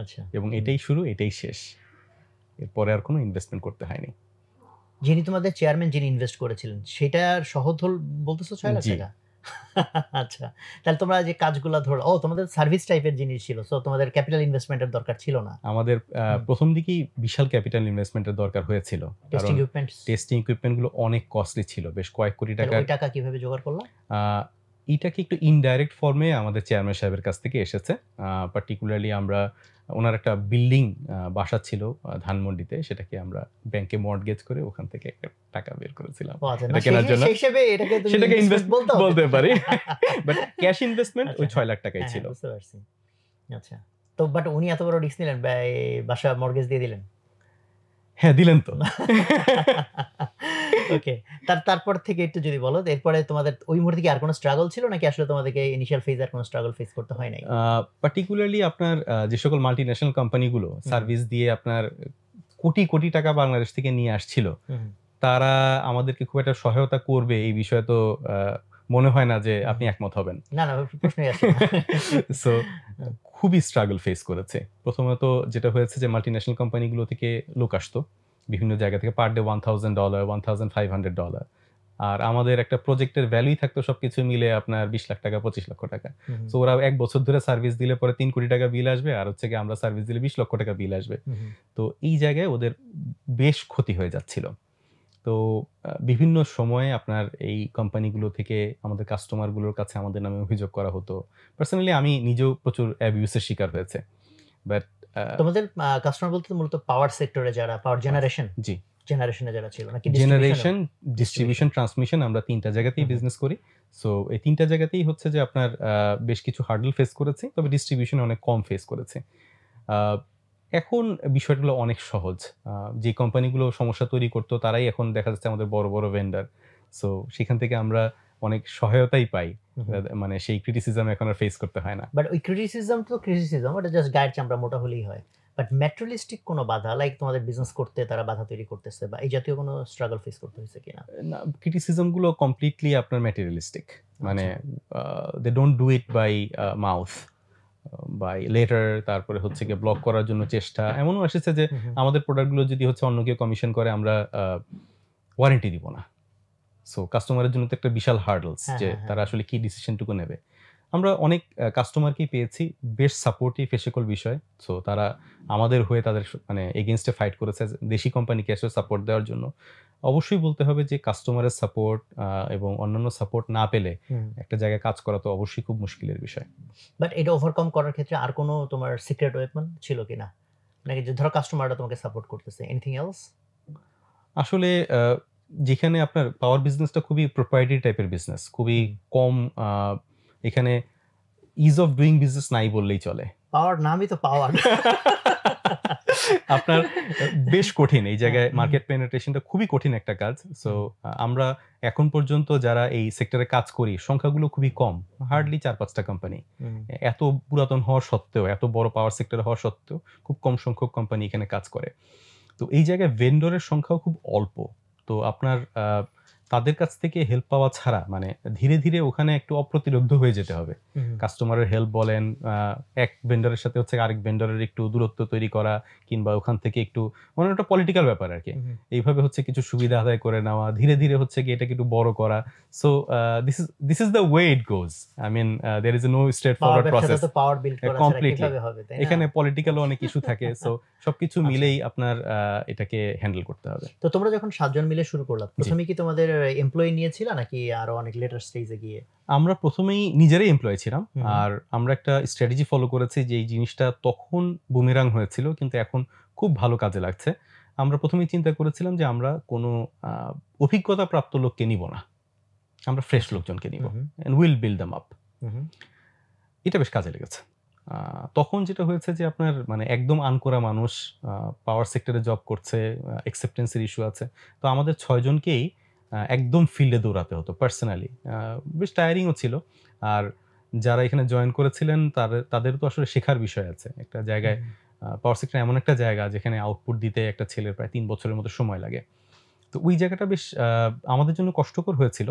আচ্ছা, এবং এটাই শুরু, এটাই শেষ, এরপরে আর কোনো ইনভেস্টমেন্ট করতে হয়নি। যিনি তোমাদের চেয়ারম্যান যিনি ইনভেস্ট করেছিলেন সেটার সহধল বলতেছো 6 লাখ টাকা? আচ্ছা, তাহলে তোমরা যে কাজগুলো ধরো, তোমাদের সার্ভিস টাইপের জিনিস ছিল, সো তোমাদের ক্যাপিটাল ইনভেস্টমেন্টের দরকার ছিল না। আমাদের প্রথম দিকেই বিশাল ক্যাপিটাল ইনভেস্টমেন্টের দরকার হয়েছিল, কারণ টেস্টিং ইকুইপমেন্ট গুলো অনেক কস্টলি ছিল, বেশ কয়েক কোটি টাকা। ওই টাকা কিভাবে জোগাড় করলা? এটাকে একটু ইনডাইরেক্ট ফর্মে আমাদের চেয়ারম্যান সাহেবের কাছ থেকে এসেছে। পার্টিকুলারলি আমরা ওনার একটা বিল্ডিং বাসা ছিল ধানমন্ডিতে, সেটাকে আমরা ব্যাংকে মর্টগেজ করে ওখান থেকে টাকা বের করেছিলাম এটা কেনার জন্য। সেটাকে ইনভেস্ট বলতে পারি, বাট ক্যাশ ইনভেস্টমেন্ট ওই 6 লাখ টাকাই ছিল। বুঝতে পারছি। আচ্ছা, তো বাট উনি এত বড় রিস্ক নিলেন, বাসা মর্টগেজ দিয়ে দিলেন? হ্যাঁ, দিলেন তো। ওকে, তারপর থেকে একটু যদি বলো, এরপরে তোমাদের ওই মুহূর্তে কি আর কোনো স্ট্রাগল ছিল, নাকি আসলে তোমাদেরকে ইনিশিয়াল ফেজ আর কোনো স্ট্রাগল ফেস করতে হয় নাই? পার্টিকুলারলি আপনার যে সকল মাল্টিন্যাশনাল কোম্পানিগুলো সার্ভিস দিয়ে আপনার কোটি কোটি টাকা বাংলাদেশ থেকে নিয়ে আসছিল, তারা আমাদেরকে খুব একটা সহায়তা করবে এই বিষয়ে তো মনে হয় না যে আপনি একমত হবেন। না, প্রশ্নই আসে না। সো খুবই স্ট্রাগল ফেস করেছে। প্রথমত যেটা হয়েছে যে মাল্টিন্যাশনাল কোম্পানিগুলো থেকে লোক আসতো বিভিন্ন জায়গা থেকে, পার ডে $1,000, $1,500, আর আমাদের একটা প্রজেক্টের ভ্যালুই থাকতো সবকিছু মিলে আপনার 20 লাখ টাকা, 25 লক্ষ টাকা। সো ওরা 1 বছর ধরে সার্ভিস দিলে পরে 3 কোটি টাকা বিল আসবে, আর হচ্ছে কি আমরা সার্ভিস দিলে 20 লক্ষ টাকা বিল আসবে। তো এই জায়গায় ওদের বেশ ক্ষতি হয়ে যাচ্ছিল। তো বিভিন্ন সময়ে আপনার এই কোম্পানিগুলো থেকে আমাদের কাস্টমারগুলোর কাছে আমাদের নামে অভিযোগ করা হতো। পার্সোনালি আমি নিজেও প্রচুর অ্যাবিউসের শিকার হয়েছে। বাট তোমাদের কাস্টমার বলতে মূলত পাওয়ার সেক্টরে যারা, পাওয়ার জেনারেশন, জি, জেনারেশনে যারা ছিল, নাকি জেনারেশন, ডিস্ট্রিবিউশন, ট্রান্সমিশন, আমরা 3টা জায়গাতেই বিজনেস করি। সো এই 3টা জায়গাতেই হচ্ছে যে আপনার বেশ কিছু হার্ডল ফেস করেছি, তবে ডিস্ট্রিবিউশনে অনেক কম ফেস করেছি। এখন বিষয়গুলো অনেক সহজ। যে কোম্পানিগুলো সমস্যা তৈরি করতো তারাই এখন দেখা যাচ্ছে আমাদের বড় বড় ভেন্ডার। সো সেখান থেকে আমরা অনেক সহায়তাই পাই, মানে সেই ক্রিটিসিজম এখন আর ফেস করতে হয় না। বাট ওই ক্রিটিসিজম, ওটা জাস্ট গায়ের চামড়া মোটা হলেই হয়। বাট ম্যাটেরিয়ালিস্টিক কোনো বাধা, লাইক তোমাদের বিজনেস করতে তারা বাধা তৈরি করতেছে, বা এই জাতীয় কোনো স্ট্রাগল ফেস করতে হয়েছে কিনা? না, ক্রিটিসিজম গুলো কমপ্লিটলি আপনার ম্যাটেরিয়ালিস্টিক, মানে they don't do it by mouth, by letter, তারপরে হচ্ছে গিয়ে ব্লক করার জন্য চেষ্টা। এমনও এসেছে যে আমাদের প্রোডাক্টগুলো যদি হচ্ছে অন্য কেউ কমিশন করে, আমরা ওয়ারেন্টি দিব না। সো কাস্টমারের জন্য তো একটা বিশাল হার্ডলস যে তারা আসলে কি ডিসিশনটুকু নেবে। আমরা অনেক কাস্টমারকেই পেয়েছি বেশ সাপোর্টিভ এসকল বিষয়। সো তারা আমাদের হয়ে তাদের মানে এগেইনস্টে ফাইট করেছে দেশি কোম্পানিকে আসলে সাপোর্ট দেওয়ার জন্য। অবশ্যই বলতে হবে যে কাস্টমারের সাপোর্ট এবং অন্যান্য সাপোর্ট না পেলে একটা জায়গায় কাজ করা তো অবশ্যই খুব মুশকিলের বিষয়। বাট এটা ওভারকাম করার ক্ষেত্রে আর কোনো তোমার সিক্রেট ওয়েপন ছিল কিনা, নাকি যে ধরো কাস্টমাররা তোমাকে সাপোর্ট করতেছে, এনিথিং এলস? আসলে যেখানে আপনার পাওয়ার বিজনেসটা খুবই প্রোপ্রাইটারি টাইপের বিজনেস, খুবই কম, এখানে ইজ অফ ডুইং বিজনেস নাই বললেই চলে। পাওয়ার নামই তো পাওয়ার। আপনার বেশ কঠিন এই জায়গায় মার্কেট পেনিট্রেশনটা খুবই কঠিন একটা কাজ। সো আমরা এখন পর্যন্ত যারা এই সেক্টরে কাজ করি সংখ্যাগুলো খুবই কম, হার্ডলি 4-5টা কোম্পানি। এত পুরাতন হওয়া সত্ত্বেও, এত বড় পাওয়ার সেক্টরে হওয়া সত্ত্বেও খুব কম সংখ্যক কোম্পানি এখানে কাজ করে। তো এই জায়গায় ভেন্ডরের সংখ্যাও খুব অল্প। তো আপনার তাদের কাছ থেকে হেল্প পাওয়া ছাড়া মানে ধীরে ধীরে ওখানে একটু অপ্রতিরোধ্য হয়ে যেতে হবে। কাস্টমারের হেল্প বলেন, এক ভেন্ডরের সাথে হচ্ছে আরেক ভেন্ডরের একটু দূরত্ব তৈরি করা, কিংবা ওখান থেকে একটু মানে একটা পলিটিক্যাল ব্যাপার আর কি, এইভাবে হচ্ছে কিছু সুবিধা আদায় করে নেওয়া, ধীরে ধীরে হচ্ছে কি এটাকে একটু বড় করা। So this is the way it goes. I mean there is no straightforward process completely. এখানে পলিটিক্যালও অনেক ইস্যু থাকে। সো সবকিছু মিলেই আপনার এটাকে হ্যান্ডেল করতে হবে। তো তোমরা যখন 7 জন মিলে শুরু করলাম, প্রথমে কি তোমাদের এমপ্লয়ি নিয়েছিল নাকি আরো অনেক লেটার স্টেজে গিয়ে? আমরা প্রথমেই নিজেরাই এমপ্লয়ি ছিলাম, আর আমরা একটা স্ট্র্যাটেজি ফলো করেছি যে এই জিনিসটা তখন বুমেরাং হয়েছিল কিন্তু এখন খুব ভালো কাজে লাগছে। আমরা প্রথমেই চিন্তা করেছিলাম যে আমরা কোনো অভিজ্ঞতা প্রাপ্ত লোককে নিব না, আমরা ফ্রেশ লোকজনকে নিব, and will build them up. এটা বেশ কাজে লেগেছে। তখন যেটা হয়েছে যে আপনার মানে একদম আনকোরা মানুষ, পাওয়ার সেক্টরে জব করছে, অ্যাকসেপ্টেন্সের ইস্যু আছে। তো আমাদের 6 জনকেই একদম ফিল্ডে দৌড়াতে হতো পার্সোনালি, বেশ টায়ারিংও ছিল। আর যারা এখানে জয়েন করেছিলেন তাদের তো আসলে শেখার বিষয় আছে। একটা জায়গায় পাওয়ার সেক্টর এমন একটা জায়গা যেখানে আউটপুট দিতে একটা ছেলের প্রায় 3 বছরের মতো সময় লাগে। তো ওই জায়গাটা বেশ আমাদের জন্য কষ্টকর হয়েছিল,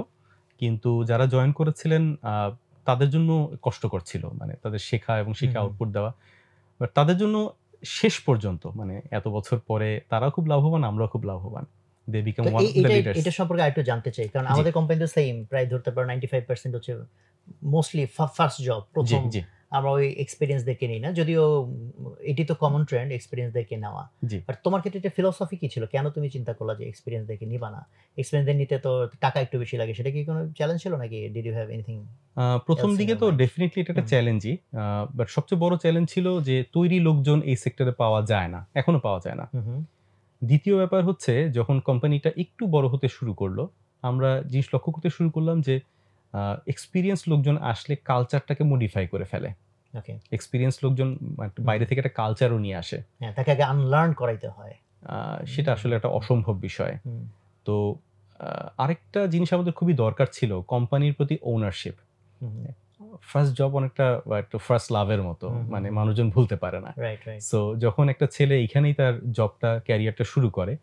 কিন্তু যারা জয়েন করেছিলেন তাদের জন্য কষ্টকর ছিল, মানে তাদের শেখা এবং শিখে আউটপুট দেওয়া। বাট তাদের জন্য শেষ পর্যন্ত মানে এত বছর পরে তারাও খুব লাভবান, আমরাও খুব লাভবান। They become one of the leaders. এটা সম্পর্কে আরেকটু জানতে চাই, কারণ আমাদের কোম্পানিতে সেম প্রায় ধরতে পারো 95% হচ্ছে মোস্টলি ফার্স্ট জব, প্রথম আমরা ওই এক্সপেরিয়েন্স দেখে নিই না, যদিও এটি তো কমন ট্রেন্ড এক্সপেরিয়েন্স দেখে নেওয়া। বাট তোমার ক্ষেত্রে এটা ফিলোসফি কি ছিল? কেন তুমি চিন্তা করলা যে এক্সপেরিয়েন্স দেখে নিবা না? এক্সপেরিয়েন্স নিতে তো টাকা একটু বেশি লাগে, সেটা কি কোনো চ্যালেঞ্জ ছিল নাকি? Did you have anything? প্রথম দিকে তো ডেফিনেটলি এটা একটা চ্যালেঞ্জই, বাট সবচেয়ে বড় চ্যালেঞ্জ ছিল যে তৈরি লোকজন এই সেক্টরে পাওয়া যায় না, এখনো পাওয়া যায় না। দ্বিতীয় ব্যাপার হচ্ছে যখন কোম্পানিটা একটু বড় হতে শুরু করলো, আমরা জিনিস লক্ষ্য করতে শুরু করলাম যে এক্সপিরিয়েন্স লোকজন আসলে কালচারটাকে মডিফাই করে ফেলে। এক্সপিরিয়েন্স লোকজন বাইরে থেকে একটা কালচারও নিয়ে আসে, তাকে আগে আনলার্ন করাইতে হয়। সেটা আসলে একটা অসম্ভব বিষয়। তো আরেকটা জিনিস আমাদের খুবই দরকার ছিল কোম্পানির প্রতি ওনারশিপ। ফার্স্ট জব অনেকটা ফার্স্ট লাভের মতো, মানে মানুষজন ভুলতে পারে না। সো যখন একটা ছেলে এখানেই তার জবটা ক্যারিয়ারটা শুরু করে,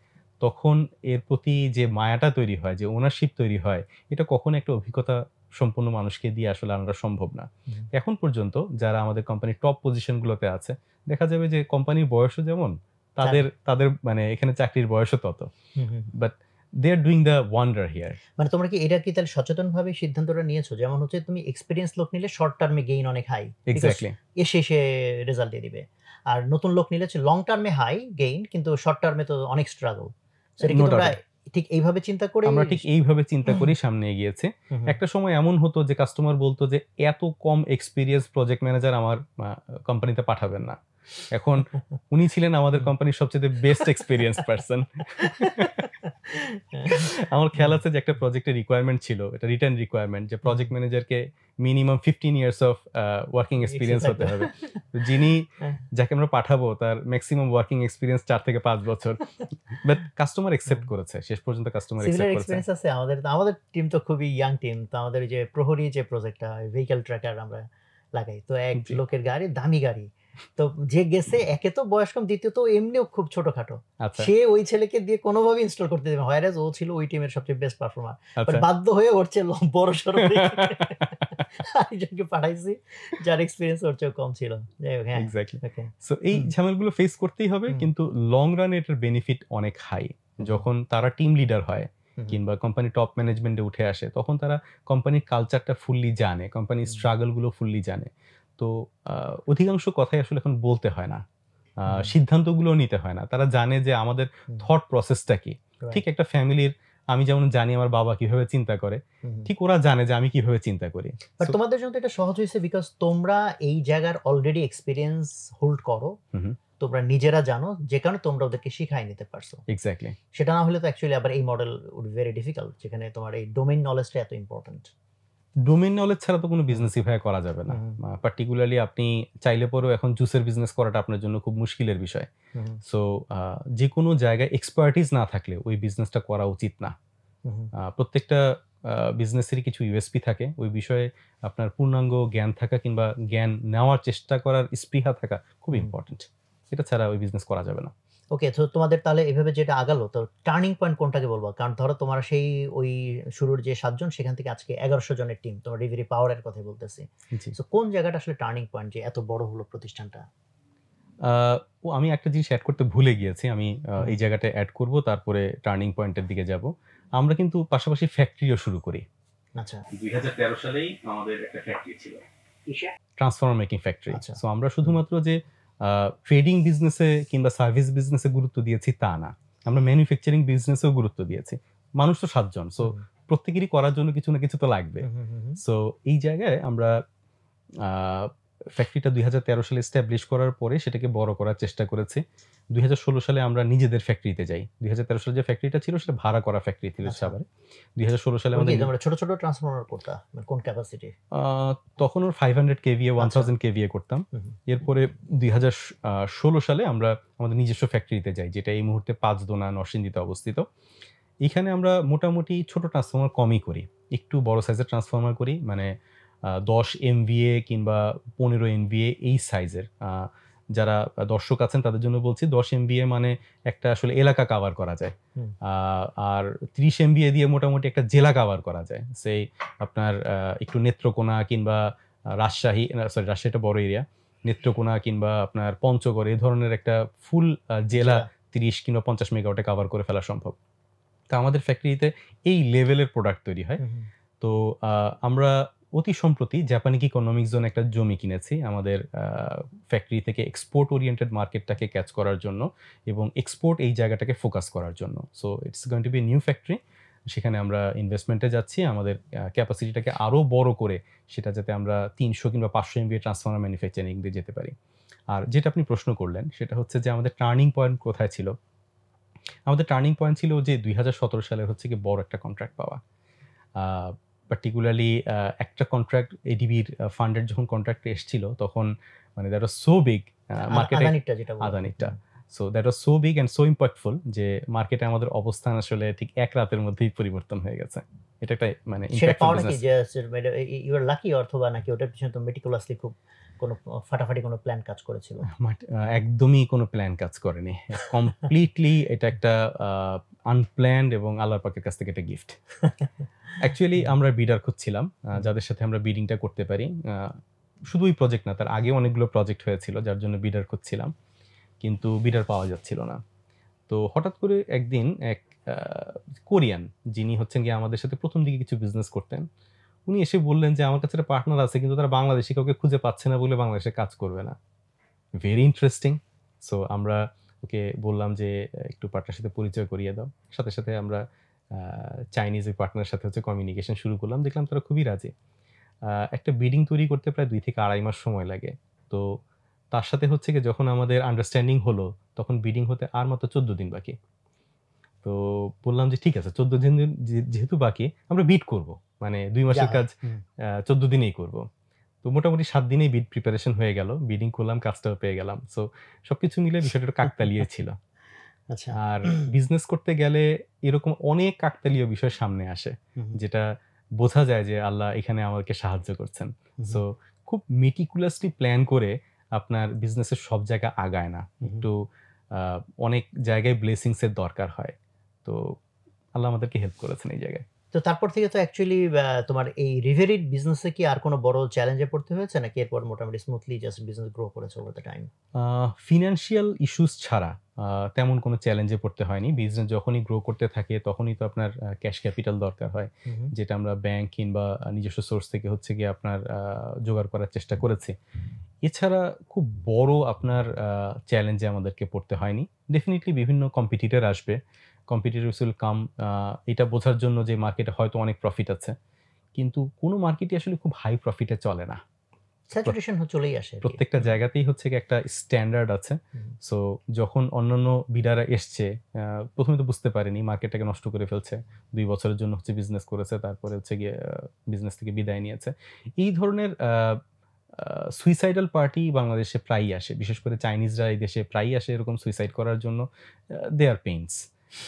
তখন এর প্রতি যে মায়াটা তৈরি হয়, যে ওনারশিপ তৈরি হয়, এটা কখনো একটা অভিজ্ঞতা সম্পূর্ণ মানুষকে দিয়ে আসলে আনাটা সম্ভব না। এখন পর্যন্ত যারা আমাদের কোম্পানির টপ পজিশনগুলোতে আছে, দেখা যাবে যে কোম্পানির বয়সও যেমন, তাদের মানে এখানে চাকরির বয়সও তত। But they are doing the wonder here. মানে তোমরা কি এটা কি তাহলে সচেতনভাবে সিদ্ধান্তটা নিয়েছো? যেমন হচ্ছে তুমি এক্সপেরিয়েন্স লোক নিলে শর্ট টার্মে গেইন অনেক হাই, এক্স্যাক্টলি এসে রেজাল্ট দিয়ে দিবে। আর নতুন লোক নিলে হচ্ছে লং টার্মে হাই গেইন, কিন্তু শর্ট টার্মে তো অনেক স্ট্রাগল। সেটা কি তোমরা ঠিক এইভাবে চিন্তা করে? আমরা ঠিক এইভাবে চিন্তা করি সামনে এগিয়েছে। একটা সময় এমন হতো যে কাস্টমার বলতো যে এত কম এক্সপেরিয়েন্স প্রজেক্ট ম্যানেজার আমার কোম্পানিতে পাঠাবেন না। এখন উনি ছিলেন আমাদের কোম্পানির সবচেয়ে বেস্ট এক্সপেরিয়েন্স পারসন। আমার খেয়াল আছে যে একটা প্রজেক্টের রিকোয়ারমেন্ট ছিল, এটা রিটার্ন রিকোয়ারমেন্ট, যে প্রজেক্ট ম্যানেজারকে minimum 15 years of working experience হতে হবে। তো যিনি যাকে আমরা পাঠাবো তার ম্যাক্সিমাম ওয়ার্কিং এক্সপিরিয়েন্স 4 থেকে 5 বছর। বাট কাস্টমার অ্যাকসেপ্ট করেছে, শেষ পর্যন্ত কাস্টমার অ্যাকসেপ্ট করেছে। এক্সপেরিয়েন্স আছে আমাদের টিম তো খুবই ইয়াং টিম। তো আমাদের যে প্রহরী যে প্রজেক্টটা, ভেহিকল ট্র্যাকার আমরা লাগাই, তো এক লোকের গাড়ি, দামি গাড়ি, তো যে গেছে একে তো বয়স কম, দ্বিতীয়ত এমনিও খুব ছোটখাটো, সে ওই ছেলেকে দিয়ে কোনোভাবে ইনস্টল করতে দেবে, হয়রাজ ও ছিল ওই টিমের সবচেয়ে বেস্ট পারফর্মার, বাধ্য হয়ে ওর চেয়ে বড় সড়ো আরেকজনকে পাঠাইছি যার এক্সপিরিয়েন্স ওর চেয়ে কম ছিল। যাই হোক, হ্যাঁ এক্স্যাক্টলি। সো এই ঝামেলাগুলো ফেস করতেই হবে, কিন্তু লং রানে এটার বেনিফিট অনেক হাই। যখন তারা টিম লিডার হয় কিংবা কোম্পানি টপ ম্যানেজমেন্টে উঠে আসে, তখন তারা কোম্পানির কালচারটা ফুললি জানে, কোম্পানির স্ট্রাগলগুলো ফুললি জানে। তো অধিকাংশ কথাই আসলে এখন বলতে হয় না, সিদ্ধান্তগুলো নিতে হয় না। তারা জানে যে আমাদের থট প্রসেসটা কি। ঠিক একটা ফ্যামিলির আমি যেমন জানি আমার বাবা কিভাবে চিন্তা করে, ঠিক ওরা জানে যে আমি কিভাবে চিন্তা করি। বাট তোমাদের জন্য এটা সহজ হয়েছে বিকজ তোমরা এই জায়গার অলরেডি এক্সপিরিয়েন্স হোল্ড করো, তোমরা নিজেরা জানো, যে কারণে তোমরা ওদেরকে শিখাই নিতে পারছো। এক্স্যাক্টলি। সেটা না হলে তো অ্যাকচুয়ালি আবার এই model would be very difficult, যেখানে তোমার এই ডোমেইন নলেজটা এত ইম্পর্টেন্ট। ডোমেইন নলেজ ছাড়া তো কোনো বিজনেসই ভাই করা যাবে না। পার্টিকুলারলি আপনি চাইলে পরেও এখন জুসের বিজনেস করাটা আপনার জন্য খুব মুশকিলের বিষয়। সো যে কোনো জায়গায় এক্সপার্টিস না থাকলে ওই বিজনেসটা করা উচিত না। প্রত্যেকটা বিজনেসেরই কিছু ইউএসপি থাকে, ওই বিষয়ে আপনার পূর্ণাঙ্গ জ্ঞান থাকা কিংবা জ্ঞান নেওয়ার চেষ্টা করার স্পৃহা থাকা খুব ইম্পর্টেন্ট। এটা ছাড়া ওই বিজনেস করা যাবে না। ওকে, তো তোমাদের তাহলে এভাবে যেটা আগালো, তো টার্নিং পয়েন্ট কোনটাকে বলবো? কারণ ধরো তোমরা সেই ওই শুরুর যে ৭ জন সেখান থেকে আজকে ১১০০ জনের টিম, তোমার ডেলিভারি পাওয়ারের কথাই বলতেছি। জি। সো কোন জায়গাটা আসলে টার্নিং পয়েন্ট যে এত বড় হলো প্রতিষ্ঠানটা? আমি একটা জিনিস এড করতে ভুলে গিয়েছি। আমি হুম। এই জায়গাটায় এড করব, তারপরে টার্নিং পয়েন্টের দিকে যাব। আমরা কিন্তু পাশাপাশি ফ্যাক্টরিও শুরু করি। আচ্ছা। ২০১৩ সালেই আমাদের একটা ফ্যাক্টরি ছিল। কিসে? Transformer making factory. আচ্ছা। সো আমরা শুধুমাত্র যে ট্রেডিং বিজনেসে কিংবা সার্ভিস বিজনেসে গুরুত্ব দিয়েছি তা না। আমরা ম্যানুফ্যাকচারিং বিজনেসেও গুরুত্ব দিয়েছি। মানুষ তো ৭ জন। সো হুম, প্রত্যেকেরই করার জন্য কিছু না কিছু তো লাগবে। হুম, হুম, হুম, হুম। সো এই জায়গায় আমরা আ ফ্যাক্টরিটা ২০১৩ সালে এস্টাবলিশ করার পরে সেটাকে বড় করার চেষ্টা করেছি। ২০১৬ সালে আমরা নিজেদের ফ্যাক্টরিতে যাই। ২০১৩ সালে যে ফ্যাক্টরিটা ছিল সেটা ভাড়া করা ফ্যাক্টরি ছিল আচ্ছা। সাভারে। ২০১৬ সালে ওই কি আমাদের তোমরা ছোট, ছোট ট্রান্সফরমার করতা? মানে কোন ক্যাপাসিটি? আ তখন ওর 500 কেভিএ, আচ্ছা। 1000 কেভিএ করতাম। হুম, হুম। এরপরে ২০১৬ সালে আমরা আমাদের নিজস্ব ফ্যাক্টরিতে যাই, যেটা এই মুহূর্তে পাঁচদোনা নরসিংদীতে অবস্থিত। এখানে আমরা মোটামুটি ছোট ট্রান্সফরমার কমই করি। একটু বড় সাইজের ট্রান্সফরমার করি। মানে ১০ এমভিএ কিংবা ১৫ এমভিএ এই সাইজের। যারা দর্শক আছেন তাদের জন্য বলছি, ১০ এমভিএ মানে একটা আসলে এলাকা কাভার করা যায়। হুম। আ আর ৩০ এমভিএ দিয়ে মোটামুটি একটা জেলা কাভার করা যায়। সেই আপনার একটু নেত্রকোনা কিংবা রাজশাহী, রাজশাহীটা বড় এরিয়া। নেত্রকোনা কিংবা আপনার পঞ্চগড় এই ধরনের একটা ফুল জেলা জেলা। ৩০ কিংবা ৫০ মেগাওয়াটে কাভার করে ফেলা সম্ভব। তো আমাদের ফ্যাক্টরিতে এই লেভেলের প্রোডাক্ট তৈরি হয়। হুম, হুম। তো আমরা অতি সম্প্রতি জাপানিক ইকোনমিক জোন একটা জমি কিনেছি আমাদের ফ্যাক্টরি থেকে এক্সপোর্ট ওরিয়েন্টেড মার্কেটটাকে ক্যাচ করার জন্য এবং এক্সপোর্ট এই জায়গাটাকে ফোকাস করার জন্য। So it's going to be new factory. সেখানে আমরা ইনভেস্টমেন্টে যাচ্ছি আমাদের ক্যাপাসিটিটাকে আরো বড় করে, সেটা যাতে আমরা ৩০০ কিংবা ৫০০ এমভিএ ট্রান্সফর্মার ম্যানুফ্যাকচারিং দিয়ে যেতে পারি। আর যেটা আপনি প্রশ্ন করলেন সেটা হচ্ছে যে আমাদের টার্নিং পয়েন্ট কোথায় ছিল? আমাদের টার্নিং পয়েন্ট ছিল যে ২০১৭ সালে হচ্ছে গিয়ে বড় একটা কন্ট্রাক্ট পাওয়া। আ পার্টিকুলারলি একটা কন্ট্রাক্ট এডিবির ফান্ডের যখন কন্ট্রাক্ট এসছিল তখন মানে দ্যাট ওয়াজ সো বিগ মার্কেটে। আদানিরটা যেটা বললাম। আদানিরটা। So that was so big and so impactful যে মার্কেটে আমাদের অবস্থান আসলে ঠিক এক রাতের মধ্যেই পরিবর্তন হয়ে গেছে। এটা একটা মানে সেটা ইম্প্যাক্টফুল পাওয়াটা কি বিজনেস। যে ইউ আর লাকি, অথবা নাকি ওটার পিছনে তো মেটিকুলাসলি খুব কোনো ফাটাফাটি কোনো প্ল্যান কাজ করেছিল? একদমই কোনো প্ল্যান কাজ করেনি। কমপ্লিটলি এটা একটা আ আনপ্ল্যান্ড এবং আল্লাহর পাকের কাছ থেকে একটা গিফট। অ্যাকচুয়ালি আমরা বিডার খুঁজছিলাম যাদের সাথে আমরা বিডিংটা করতে পারি। শুধু ওই প্রজেক্ট না, তার আগেও অনেকগুলো প্রজেক্ট হয়েছিল যার জন্য বিডার খুঁজছিলাম। কিন্তু বিডার পাওয়া যাচ্ছিল না। তো হঠাৎ করে একদিন এক আ কোরিয়ান, যিনি হচ্ছেন গিয়ে আমাদের সাথে ১ম দিকে কিছু বিজনেস করতেন। উনি এসে বললেন যে, "আমার কাছে একটা পার্টনার আছে কিন্তু তারা বাংলাদেশী কাউকে খুঁজে পাচ্ছে না বলে বাংলাদেশে কাজ করবে না।" Very interesting. সো আমরা ওকে বললাম যে, "একটু পার্টনারের সাথে পরিচয় করিয়ে দাও।" সাথে, সাথে আমরা আ চাইনিজ ওই পার্টনারের সাথে হচ্ছে কমিউনিকেশন শুরু করলাম। দেখলাম তারা খুবই রাজি। একটা বিডিং তৈরি করতে প্রায় ২ থেকে ২.৫ মাস সময় লাগে। তো তার সাথে হচ্ছে গিয়ে যখন আমাদের আন্ডারস্ট্যান্ডিং হলো, তখন বিডিং হতে আর মাত্র ১৪ দিন বাকি। তো বললাম যে, "ঠিক আছে, ১৪ দিন যেহেতু বাকি আমরা বিড করব। মানে ২ যা মাসের হয়। কাজ ১৪ দিনেই করব।" তো মোটামুটি ৭ দিনেই বিড প্রিপারেশন হয়ে গেল। বিডিং করলাম, কাজটাও পেয়ে গেলাম। সো সবকিছু মিলে বিষয়টা একটু কাকতালীয় ছিল। আচ্ছা। আর বিজনেস করতে গেলে এরকম অনেক কাকতালীয় বিষয় সামনে আসে। হুম, হুম, যেটা বোঝা যায় যে আল্লাহ এখানে আমাকে সাহায্য করছেন। হুম, সো খুব meticulously প্ল্যান করে আপনার বিজনেসের সব জায়গা আগায় না। হুম। একটু আ অনেক জায়গায় ব্লেসিংস এর দরকার হয়। তো আল্লাহ আমাদেরকে হেল্প করেছেন এই জায়গায়। তো তারপর থেকে তো অ্যাকচুয়ালি তোমার এই রিভেরির বিজনেসে কি আর কোনো বড় চ্যালেঞ্জ এ পড়তে হয়েছে? নাকি এরপর মোটামুটি স্মুথলি জাস্ট বিজনেস গ্রো করেছে over the time? A financial issues ছাড়া তেমন কোনো চ্যালেঞ্জে পড়তে হয়নি। বিজনেস যখনই গ্রো করতে থাকে তখনই তো আপনার ক্যাশ ক্যাপিটাল দরকার হয়। হুম, হুম। যেটা আমরা ব্যাংক কিংবা নিজস্ব সোর্স থেকে হচ্ছে গিয়ে আপনার জোগাড় করার চেষ্টা করেছি। এছাড়া খুব বড় আপনার চ্যালেঞ্জে আমাদেরকে পড়তে হয়নি। ডেফিনিটলি বিভিন্ন কম্পিটিটর আসবে। কম্পিটিটরস উইল কাম, এটা বোঝার জন্য যে মার্কেটে হয়তো অনেক প্রফিট আছে। কিন্তু কোন মার্কেটই আসলে খুব হাই প্রফিটে চলে না। স্যাচুরেশন চলেই আসে আরকি। প্রত্যেকটা জায়গাতেই হচ্ছে গিয়ে একটা স্ট্যান্ডার্ড আছে। হুম। সো যখন অন্যান্য বিডাররা এসছে, ১ম এ তো বুঝতে পারেনি, মার্কেটটাকে নষ্ট করে ফেলছে। ২ বছরের জন্য হচ্ছে বিজনেস করেছে। তারপরে হচ্ছে গিয়ে বিজনেস থেকে বিদায় নিয়েছে। এই ধরনের আ আ সুইসাইডাল পার্টি বাংলাদেশে প্রায়ই আসে। বিশেষ করে চাইনিজরা এই দেশে প্রায়ই আসে এরকম সুইসাইড করার জন্য। দে আর পেইনস।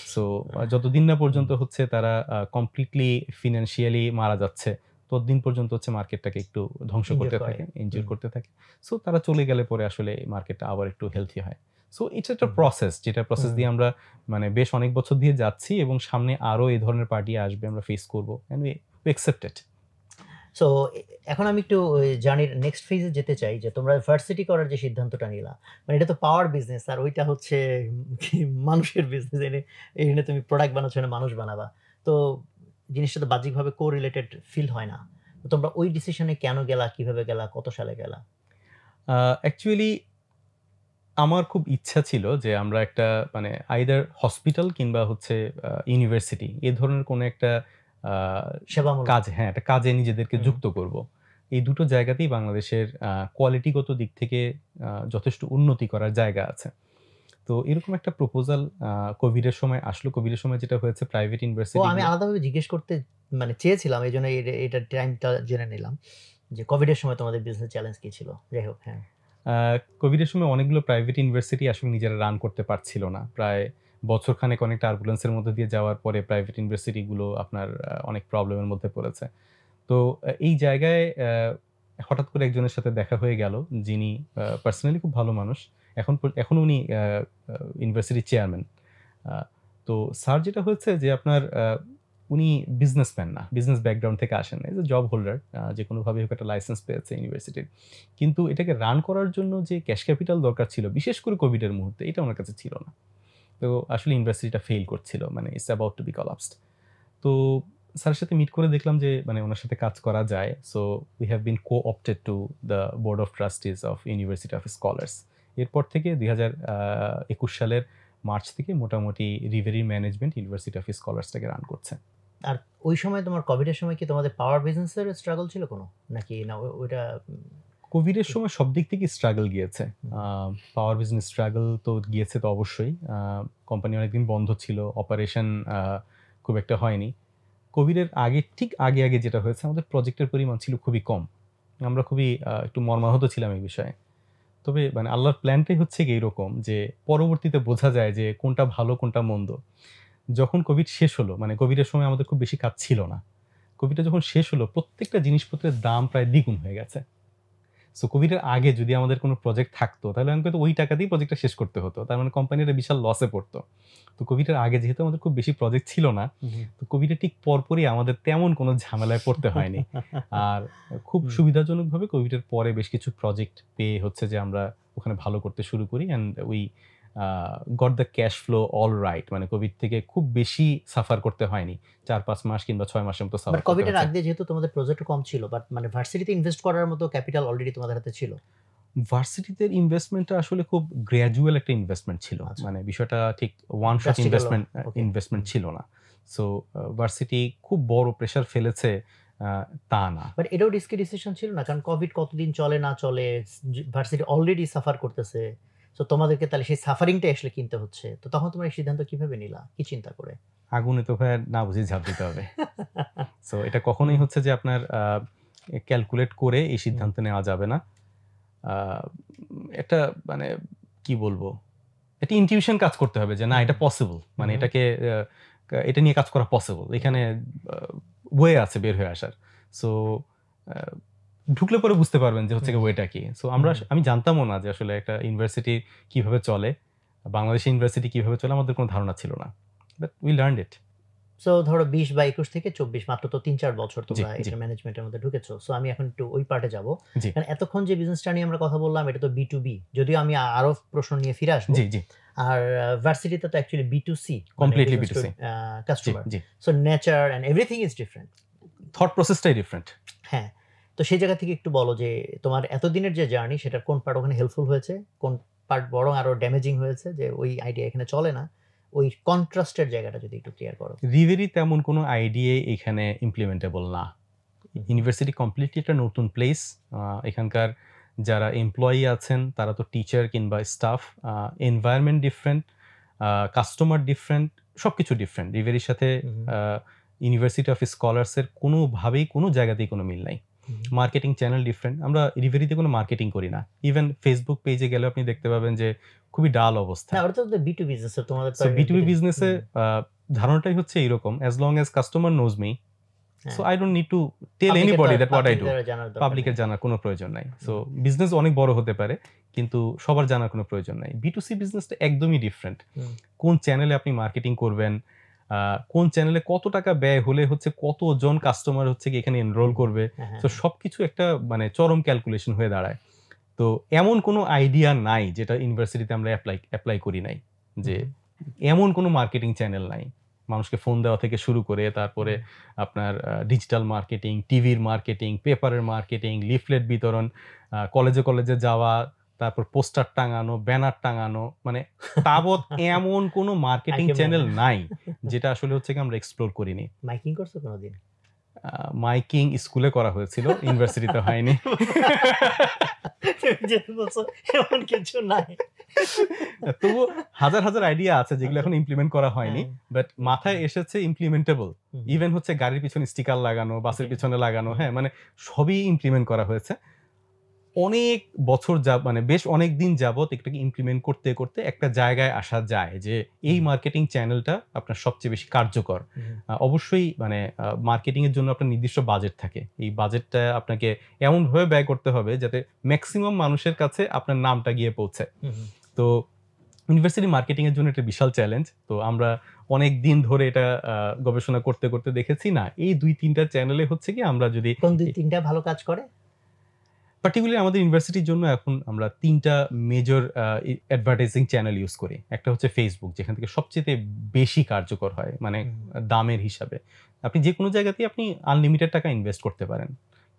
সো যতদিন না পর্যন্ত হচ্ছে তারা কমপ্লিটলি ফিন্যান্সিয়ালি মারা যাচ্ছে, ততদিন পর্যন্ত হচ্ছে মার্কেটটাকে একটু ধ্বংস এনজয় করতে করে। থাকে, এনজয় হুম। করতে থাকে। সো তারা চলে গেলে পরে আসলে মার্কেটটা আবার একটু হেলথি হয়। সো এটা একটা প্রসেস, যেটা প্রসেস দিয়ে আমরা মানে বেশ অনেক বছর দিয়ে যাচ্ছি, এবং সামনে আরো এই ধরনের পার্টি আসবে, আমরা ফেস করবো, and we accept it. So এখন আমি একটু জার্নির নেক্সট ফেজে যেতে চাই, যে তোমরা ভার্সিটি করার যে সিদ্ধান্তটা নিলা, মানে এটা তো পাওয়ার বিজনেস, আর ওইটা হচ্ছে মানুষের বিজনেস। এনে তুমি প্রোডাক্ট বানাচ্ছ, না মানুষ বানাবা, তো জিনিসটা তো বাহ্যিকভাবে কো রিলেটেড ফিল হয় না। তো তোমরা ওই ডিসিশনে কেন গেলা, কিভাবে গেলা, কত সালে গেলা? অ্যাকচুয়ালি আমার খুব ইচ্ছা ছিল যে আমরা একটা মানে আইদার হসপিটাল কিংবা হচ্ছে ইউনিভার্সিটি, এই ধরনের কোনো একটা সেবামূলক কাজ, হ্যাঁ, একটা কাজে নিজেদেরকে যুক্ত করব। এই দুটো জায়গাতেই বাংলাদেশের কোয়ালিটিগত দিক থেকে যথেষ্ট উন্নতি করার জায়গা আছে। তো এরকম একটা প্রপোজাল কোভিডের সময় আসলো। কোভিডের সময় যেটা হয়েছে, প্রাইভেট ও ইউনিভার্সিটি, আমি আলাদাভাবে জিজ্ঞেস করতে মানে চেয়েছিলাম, এই জন্য এটা টাইমটা জেনে নিলাম যে কোভিডের সময় তোমাদের বিজনেস চ্যালেঞ্জ কি ছিল। যাই হোক, হ্যাঁ। কোভিডের সময় অনেকগুলো প্রাইভেট ইউনিভার্সিটি আসলে নিজেরা রান করতে পারছিল না। প্রায় বছরখানেক অনেকটা টার্বুলেন্সের মধ্যে দিয়ে যাওয়ার পরে প্রাইভেট ইউনিভার্সিটিগুলো আপনার অনেক প্রবলেমের মধ্যে পড়েছে। তো এই জায়গায় হঠাৎ করে একজনের সাথে দেখা হয়ে গেল, যিনি পার্সোনালি খুব ভালো মানুষ। এখন উনি ইউনিভার্সিটির চেয়ারম্যান। তো স্যার যেটা হয়েছে যে আপনার উনি বিজনেসম্যান না, বিজনেস ব্যাকগ্রাউন্ড থেকে আসেন না, এজ এ জব হোল্ডার, যে কোনোভাবে হোক একটা লাইসেন্স পেয়েছে ইউনিভার্সিটির। কিন্তু এটাকে রান করার জন্য যে ক্যাশ ক্যাপিটাল দরকার ছিল, বিশেষ করে কোভিডের মুহূর্তে, এটা ওনার কাছে ছিল না। তো আসলে ইউনিভার্সিটিটা ফেল করছিল, মানে it's about to be collapsed. তো স্যারের সাথে মিট করে দেখলাম যে মানে ওনার সাথে কাজ করা যায়। So we have been co-opted to the board of trustees of university of scholars. এরপর থেকে 2021 সালের মার্চ থেকে মোটামুটি রিভেরি ম্যানেজমেন্ট ইউনিভার্সিটি অফ স্কলার্সটাকে রান করছে। আর ওই সময় তোমার কোভিডের সময় কি তোমাদের পাওয়ার বিজনেসের স্ট্রাগল ছিল কোনো, নাকি না ওইটা? কোভিডের সময় সব দিক থেকে স্ট্রাগল গিয়েছে। পাওয়ার বিজনেস স্ট্রাগল তো গিয়েছে, তো অবশ্যই। কোম্পানি অনেকদিন বন্ধ ছিল, অপারেশন খুব একটা হয়নি। কোভিডের ঠিক আগে যেটা হয়েছে, আমাদের প্রজেক্টের পরিমাণ ছিল খুবই কম। আমরা খুবই একটু মর্মাহত ছিলাম এই বিষয়ে। তবে মানে আল্লাহর প্ল্যানটাই হচ্ছে কি এরকম, যে পরবর্তীতে বোঝা যায় যে কোনটা ভালো কোনটা মন্দ। যখন কোভিড শেষ হলো, মানে কোভিডের সময় আমাদের খুব বেশি কাজ ছিল না। কোভিডটা যখন শেষ হলো, প্রত্যেকটা জিনিসপত্রের দাম প্রায় দ্বিগুণ হয়ে গেছে। সো কোভিডের আগে যদি আমাদের কোনো প্রজেক্ট থাকতো, তাহলে আমাকে তো ওই টাকা দিয়ে প্রজেক্টটা শেষ করতে হতো। তার মানে কোম্পানিটা বিশাল লসে পড়তো। তো কোভিডের আগে যেহেতু আমাদের খুব বেশি প্রজেক্ট ছিল না, তো কোভিডের ঠিক পরপরই আমাদের তেমন কোনো ঝামেলায় পড়তে হয়নি। আর খুব সুবিধাজনকভাবে কোভিডের পরে বেশ কিছু প্রজেক্ট পেয়ে হচ্ছে যে আমরা ওখানে ভালো করতে শুরু করি, and we got the cash flow all right. মানে কোভিড থেকে খুব বেশি সাফার করতে হয়নি, 4-5 মাস কিংবা 6 মাসের মতো সাফার। কোভিডের আগে যেহেতু তোমাদের প্রজেক্ট কম ছিল, বাট মানে ভার্সিটিতে ইনভেস্ট করার মতো ক্যাপিটাল অলরেডি তোমাদের হাতে ছিল। ভার্সিটিতে ইনভেস্টমেন্টটা আসলে খুব গ্র্যাজুয়াল একটা ইনভেস্টমেন্ট ছিল। মানে বিষয়টা ঠিক ওয়ান শট ইনভেস্টমেন্ট ছিল না। সো ভার্সিটি খুব বড় প্রেসার ফেলেছে তা না। বাট এটাও রিস্কি ডিসিশন ছিল না, কারণ কোভিড কতদিন চলে না চলে, ভার্সিটি অলরেডি সাফার করতেছে। সো তোমাদেরকে তাহলে সেই সাফারিংটা আসলে কিনতে হচ্ছে। তো তখন তোমরা এই সিদ্ধান্ত কিভাবে নিলা, কি চিন্তা করে? আগুনে তো ভাই না বুঝি ঝাঁপ দিতে হবে। সো এটা কখনোই হচ্ছে যে আপনার ক্যালকুলেট করে এই সিদ্ধান্ত নেওয়া যাবে না। একটা মানে কি বলবো, একটা ইনটিউশন কাজ করতে হবে যে না, এটা পসিবল, মানে এটা নিয়ে কাজ করা পসিবল, এখানে ওয়ে আছে বের হয়ে আসার। সো ঢুকলে পরে বুঝতে পারবেন যে হচ্ছে ওয়েটা কি। সো আমি জানতামও না যে আসলে একটা ইউনিভার্সিটি কিভাবে চলে, বাংলাদেশ ইউনিভার্সিটি কিভাবে চলে, আমাদের কোনো ধারণা ছিল না, but we learned it. So ধরো 20 বা 21 থেকে 24 মাত্র তো 3-4 বছর তোমরা এটা ম্যানেজমেন্টের মধ্যে ঢুকেছো। সো আমি এখন একটু ওই পার্টে যাব, কারণ এতক্ষণ যে বিজনেসটা নিয়ে আমরা কথা বললাম এটা তো B2B, যদিও আমি আরো প্রশ্ন নিয়ে ফিরে আসবো। আর ভার্সিটিতে তো actually B2C, completely B2C customer. So nature and everything is different, thought প্রসেসটাই ডিফারেন্ট। হ্যাঁ, তো সেই জায়গা থেকে একটু বলো যে তোমার এতদিনের যে জার্নি, সেটার কোন পার্ট ওখানে হেল্পফুল হয়েছে, কোন পার্ট বরং আরো ড্যামেজিং হয়েছে, যে ওই আইডিয়া এখানে চলে না, ওই কন্ট্রাস্টের জায়গাটা যদি একটু ক্লিয়ার করো। রিভেরি তেমন কোনো আইডিয়া এখানে ইমপ্লিমেন্টেবল না। ইউনিভার্সিটি কমপ্লিটলি একটা নতুন প্লেস। এখানকার যারা এমপ্লয়ি আছেন তারা তো টিচার কিংবা staff, environment different, customer different, সব কিছু ডিফারেন্ট। রিভেরির সাথে ইউনিভার্সিটি অফ স্কলার্সের কোনোভাবেই কোনো জায়গাতেই কোনো মিল নাই। Marketing channel different. আমরা রিভেরিতে কোনো মার্কেটিং করি না। ইভেন ফেসবুক পেজে গেলে আপনি দেখতে পাবেন যে খুবই ডাল অবস্থা। না, ওটা তো B2B বিজনেস। তোমাদের তো B2B বিজনেসে ধারণাটাই হচ্ছে এরকম, as long as customer knows me, so I don't need to tell anybody that what I do. পাবলিকের জানার কোনো প্রয়োজন নাই। সো বিজনেস অনেক বড় হতে পারে, কিন্তু সবার জানার কোনো প্রয়োজন নাই। B2C বিজনেসটা একদমই ডিফারেন্ট। কোন চ্যানেলে আপনি মার্কেটিং করবেন, কোন চ্যানেলে কত টাকা ব্যয় হলে হচ্ছে কতজন কাস্টমার হচ্ছে কি এখানে এনরোল করবে, তো সবকিছু একটা মানে চরম ক্যালকুলেশন হয়ে দাঁড়ায়। তো এমন কোনো আইডিয়া নাই যেটা ইউনিভার্সিটিতে আমরা অ্যাপ্লাই করি নাই, যে এমন কোনো মার্কেটিং চ্যানেল নাই। মানুষকে ফোন দেওয়া থেকে শুরু করে তারপরে আপনার ডিজিটাল মার্কেটিং, টিভির মার্কেটিং, পেপারের মার্কেটিং, লিফলেট বিতরণ, কলেজে কলেজে যাওয়া, তারপর পোস্টার টাঙানো, ব্যানার টাঙানো, মানে তাবৎ এমন কোনো মার্কেটিং চ্যানেল নাই যেটা আসলে হচ্ছে কি আমরা এক্সপ্লোর করিনি। মাইকিং করছো কোনোদিন? মাইকিং স্কুলে করা হয়েছিল, ইউনিভার্সিটিতে হয়নি। এমন কিছু নাই, তবু হাজার হাজার আইডিয়া আছে যেগুলো এখন ইমপ্লিমেন্ট করা হয়নি, বাট মাথায় এসেছে ইমপ্লিমেন্টেবল। ইভেন হচ্ছে গাড়ির পিছনে স্টিকার লাগানো, বাসের পিছনে লাগানো, হ্যাঁ মানে সবই ইমপ্লিমেন্ট করা হয়েছে। অনেক বছর মানে বেশ অনেক দিন যাবত এটাকে ইমপ্লিমেন্ট করতে করতে একটা জায়গায় আসা যায় যে এই মার্কেটিং চ্যানেলটা আপনার সবচেয়ে বেশি কার্যকর। অবশ্যই মানে মার্কেটিং এর জন্য আপনার নির্দিষ্ট বাজেট থাকে, এই বাজেটটা আপনাকে এমনভাবে ব্যয় করতে হবে যাতে ম্যাক্সিমাম মানুষের কাছে আপনার নামটা গিয়ে পৌঁছায়। তো ইউনিভার্সিটি মার্কেটিং এর জন্য একটা বিশাল চ্যালেঞ্জ। তো আমরা অনেক দিন ধরে এটা গবেষণা করতে করতে দেখেছি না, এই 2-3টা চ্যানেলে হচ্ছে কি আমরা যদি 2-3টা ভালো কাজ করে। পার্টিকুলারলি আমাদের ইউনিভার্সিটির জন্য এখন আমরা 3টা মেজর অ্যাডভার্টাইজিং চ্যানেল ইউজ করি। একটা হচ্ছে ফেসবুক, যেখান থেকে সবচেয়ে বেশি কার্যকর হয়, মানে দামের হিসাবে আপনি যে কোনো জায়গাতেই আপনি আনলিমিটেড টাকা ইনভেস্ট করতে পারেন,